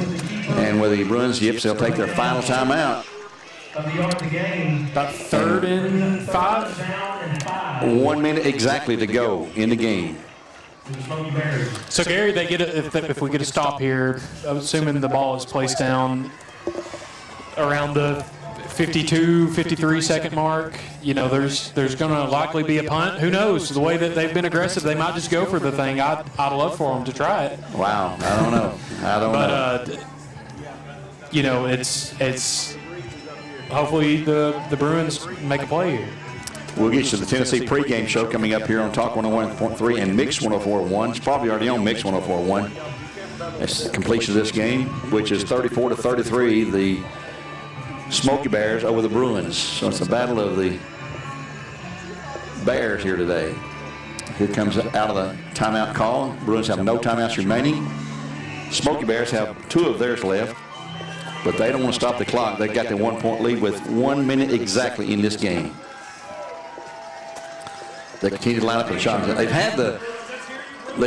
And with the Bruins, they'll take their final timeout. About 3rd and 5. 1 minute exactly to go in the game. So Gary, they get if we get a stop here, I'm assuming the ball is placed down around the 52, 53 second mark. You know, there's going to likely be a punt. Who knows? The way that they've been aggressive, they might just go for the thing. I'd love for them to try it. Wow, I don't know. But you know, it's hopefully the Bruins make a play here. We'll get you to the Tennessee pregame show coming up here on Talk 101.3 and Mix 104.1. It's probably already on Mix 104.1. It's the completion of this game, which is 34-33, the Smoky Bears over the Bruins. So it's a battle of the Bears here today. Here comes out of the timeout call. Bruins have no timeouts remaining. Smoky Bears have 2 of theirs left, but they don't want to stop the clock. They've got the 1-point lead with 1 minute exactly in this game. They continue to line up in the shot. They've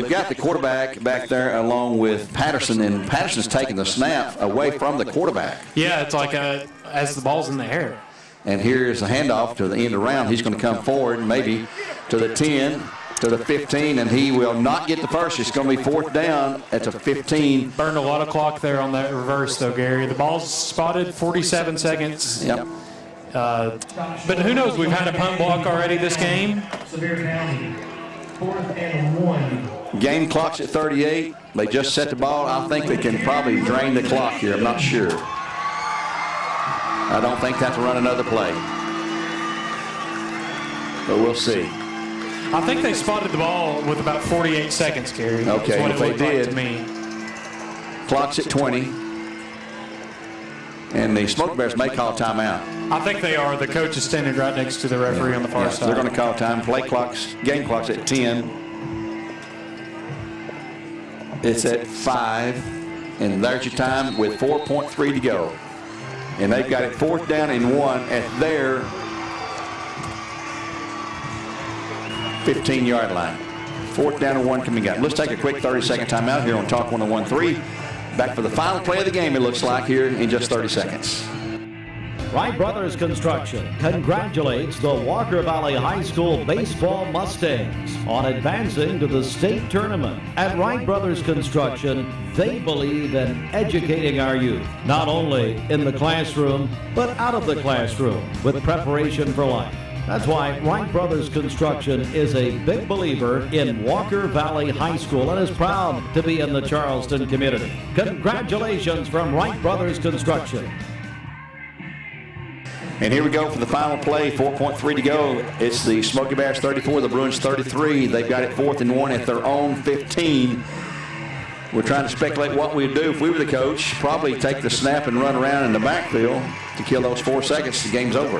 got the quarterback back there along with Patterson, and Patterson's taking the snap away from the quarterback. Yeah, it's like as the ball's in the air. And here's a handoff to the end of the round. He's going to come forward, maybe to the 10, to the 15, and he will not get the first. It's going to be 4th down at the 15. Burned a lot of clock there on that reverse, though, Gary. The ball's spotted, 47 seconds. Yep. But who knows? We've had a punt block already this game. Sevier County, 4th and 1. Game clock's at 38. They just set the ball. I think they can probably drain the clock here. I'm not sure. I don't think they have to run another play. But we'll see. I think they spotted the ball with about 48 seconds, Gary. Okay, if they did. To me. Clock's at 20. And the Smoky Bears may call timeout. I think they are. The coach is standing right next to the referee on the far side. They're going to call time. Game clock's at 10. It's at 5, and there's your time with 4.3 to go. And they've got it 4th down and 1 at their 15-yard line. 4th down and 1 coming up. Let's take a quick 30-second timeout here on Talk 101.3. Back for the final play of the game, it looks like, here in just 30 seconds. Wright Brothers Construction congratulates the Walker Valley High School Baseball Mustangs on advancing to the state tournament. At Wright Brothers Construction, they believe in educating our youth, not only in the classroom, but out of the classroom, with preparation for life. That's why Wright Brothers Construction is a big believer in Walker Valley High School and is proud to be in the Charleston community. Congratulations from Wright Brothers Construction. And here we go for the final play, 4.3 to go. It's the Smoky Bears 34, the Bruins 33. They've got it 4th and 1 at their own 15. We're trying to speculate what we'd do if we were the coach. Probably take the snap and run around in the backfield to kill those 4 seconds. The game's over.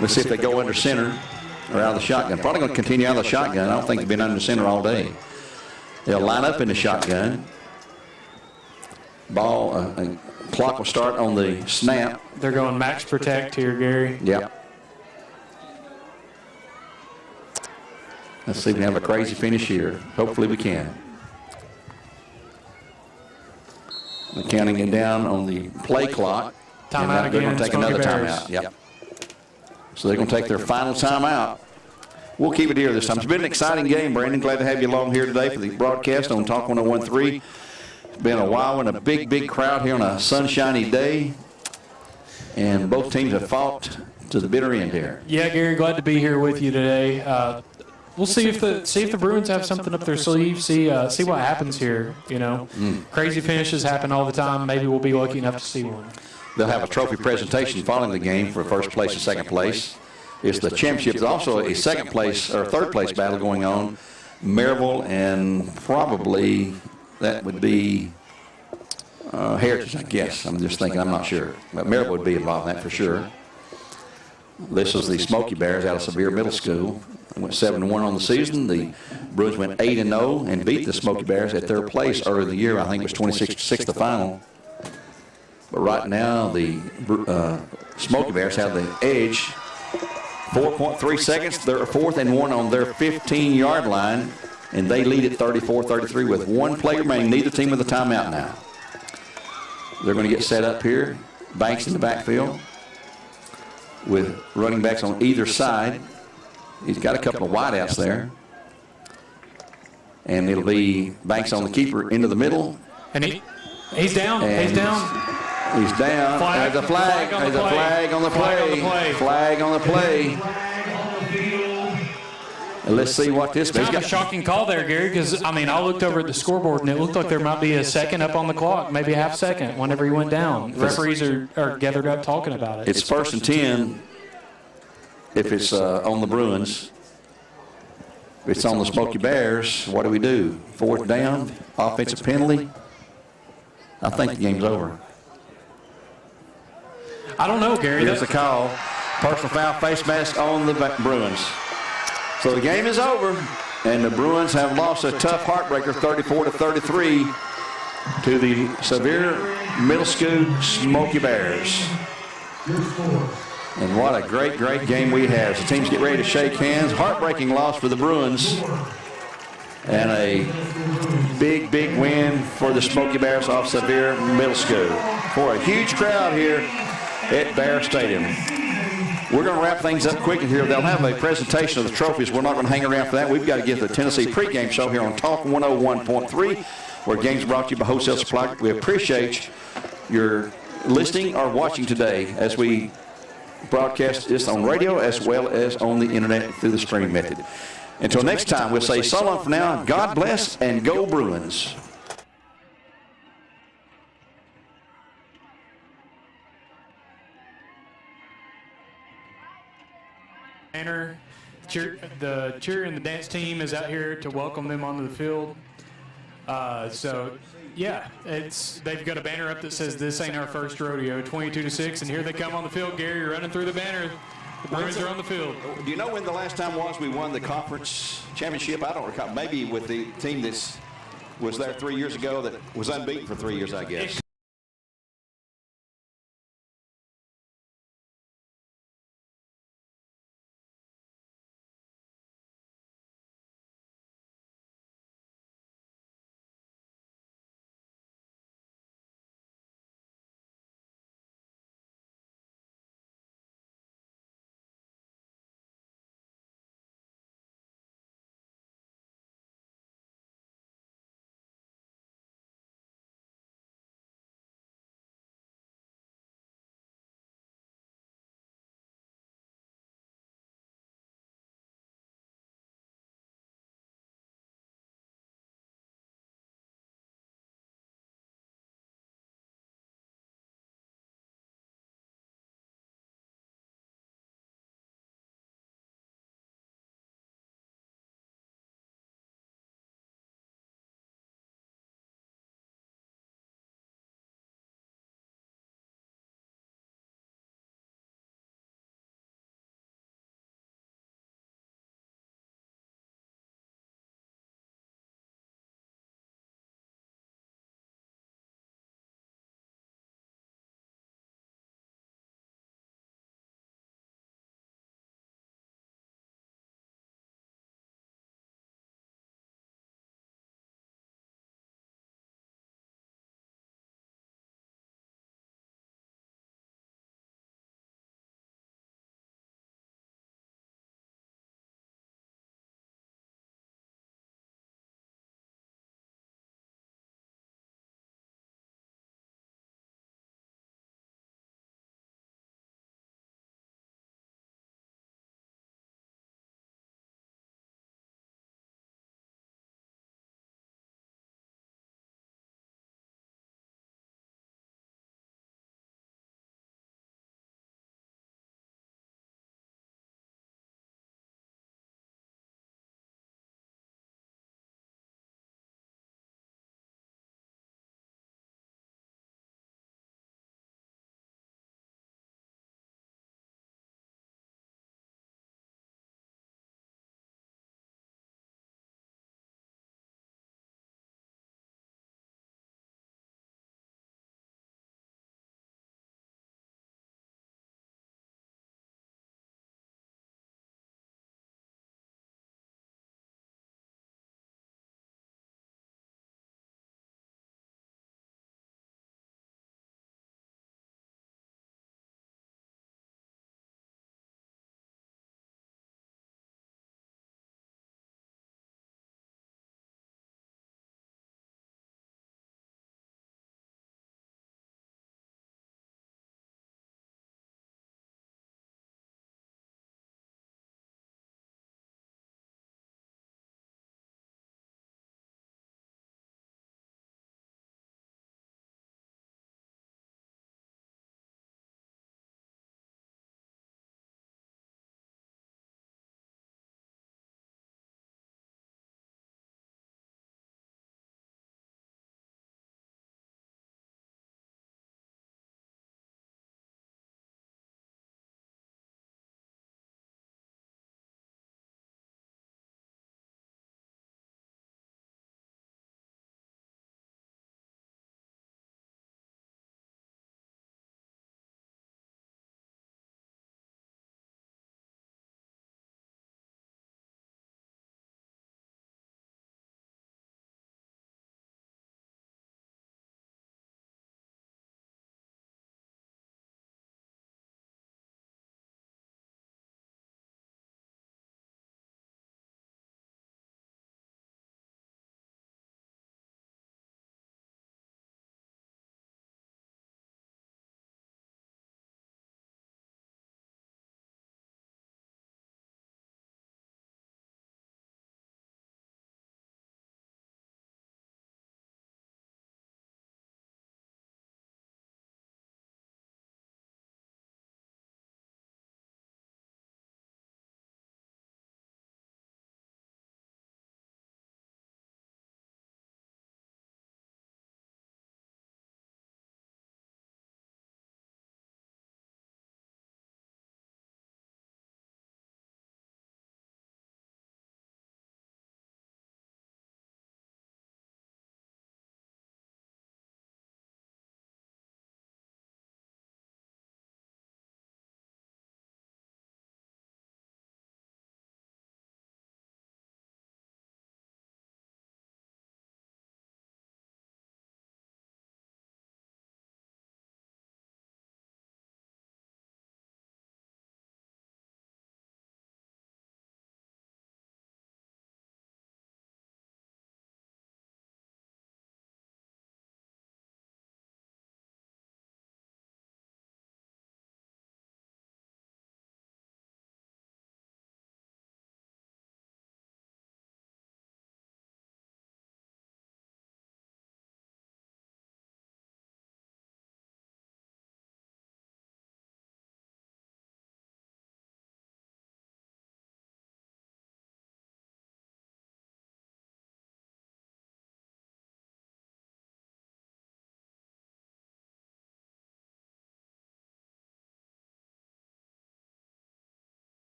Let's see if they go under center or out of the shotgun. Probably going to continue out of the shotgun. I don't think they've been under center all day. They'll line up in the shotgun. Ball, clock will start on the snap. They're going max protect here, Gary. Yep. Let's see if we can have a crazy finish here. Hopefully we can. They're counting it down on the play clock. Timeout again. They're going to take another Bears. timeout. Yep. So they're going to take their final timeout. We'll keep it here this time. It's been an exciting game, Brandon. Glad to have you along here today for the broadcast on Talk 101.3. It's been a while and a big, big crowd here on a sunshiny day. And both teams have fought to the bitter end here. Yeah, Gary, glad to be here with you today. We'll see if the Bruins have something up their sleeve. See what happens here. You know, crazy finishes happen all the time. Maybe we'll be lucky enough to see one. They'll have a trophy presentation following the game for first place and second place. It's the championship. There's also a second place or third place battle going on. Maryville and probably that would be Heritage, I guess. I'm just thinking, I'm not sure. But Maryville would be involved in that for sure. This is the Smoky Bears out of Sevier Middle School. They went 7-1 on the season. The Bruins went 8-0 and beat the Smoky Bears at their place earlier in the year. I think it was 26-6 the final. But right now, the Smoky Bears have the edge. 4.3 seconds. They're 4th and 1 on their 15-yard line, and they lead at 34-33 with 1 play remaining. Neither team with a timeout now. They're going to get set up here. Banks in the backfield with running backs on either side. He's got a couple of wideouts there. And it'll be Banks on the keeper into the middle. And he's down. He's down. He's down. There's a flag. There's a flag on the play. Flag on the play. And let's see what this is. Kind of a shocking call there, Gary, because, I mean, I looked over at the scoreboard, and it looked like there might be a second up on the clock, maybe a half second whenever he went down. Referees are gathered up talking about it. It's 1st and 10 if it's on the Bruins. If it's on the Smoky Bears, what do we do? 4th down, offensive penalty. I think the game's over. I don't know, Gary. There's a call. Personal foul, face mask on the Bruins. So the game is over, and the Bruins have lost a tough heartbreaker, 34-33, to the Sevier Middle School Smoky Bears. And what a great, great game we have. The teams get ready to shake hands. Heartbreaking loss for the Bruins, and a big, big win for the Smoky Bears off Sevier Middle School. For a huge crowd here at Bear Stadium. We're going to wrap things up quickly here. They'll have a presentation of the trophies. We're not going to hang around for that. We've got to get the Tennessee pregame show here on Talk 101.3, where games brought to you by Wholesale Supply. We appreciate your listening or watching today as we broadcast this on radio as well as on the internet through the streaming method. Until next time, we'll say so long for now. God bless and go Bruins. The cheer and the dance team is out here to welcome them onto the field. So, yeah, they've got a banner up that says, "This ain't our first rodeo," 22-6, and here they come on the field. Gary running through the banner. The Bruins are on the field. Do you know when the last time was we won the conference championship? I don't recall. Maybe with the team that's was there 3 years ago that was unbeaten for 3 years, I guess.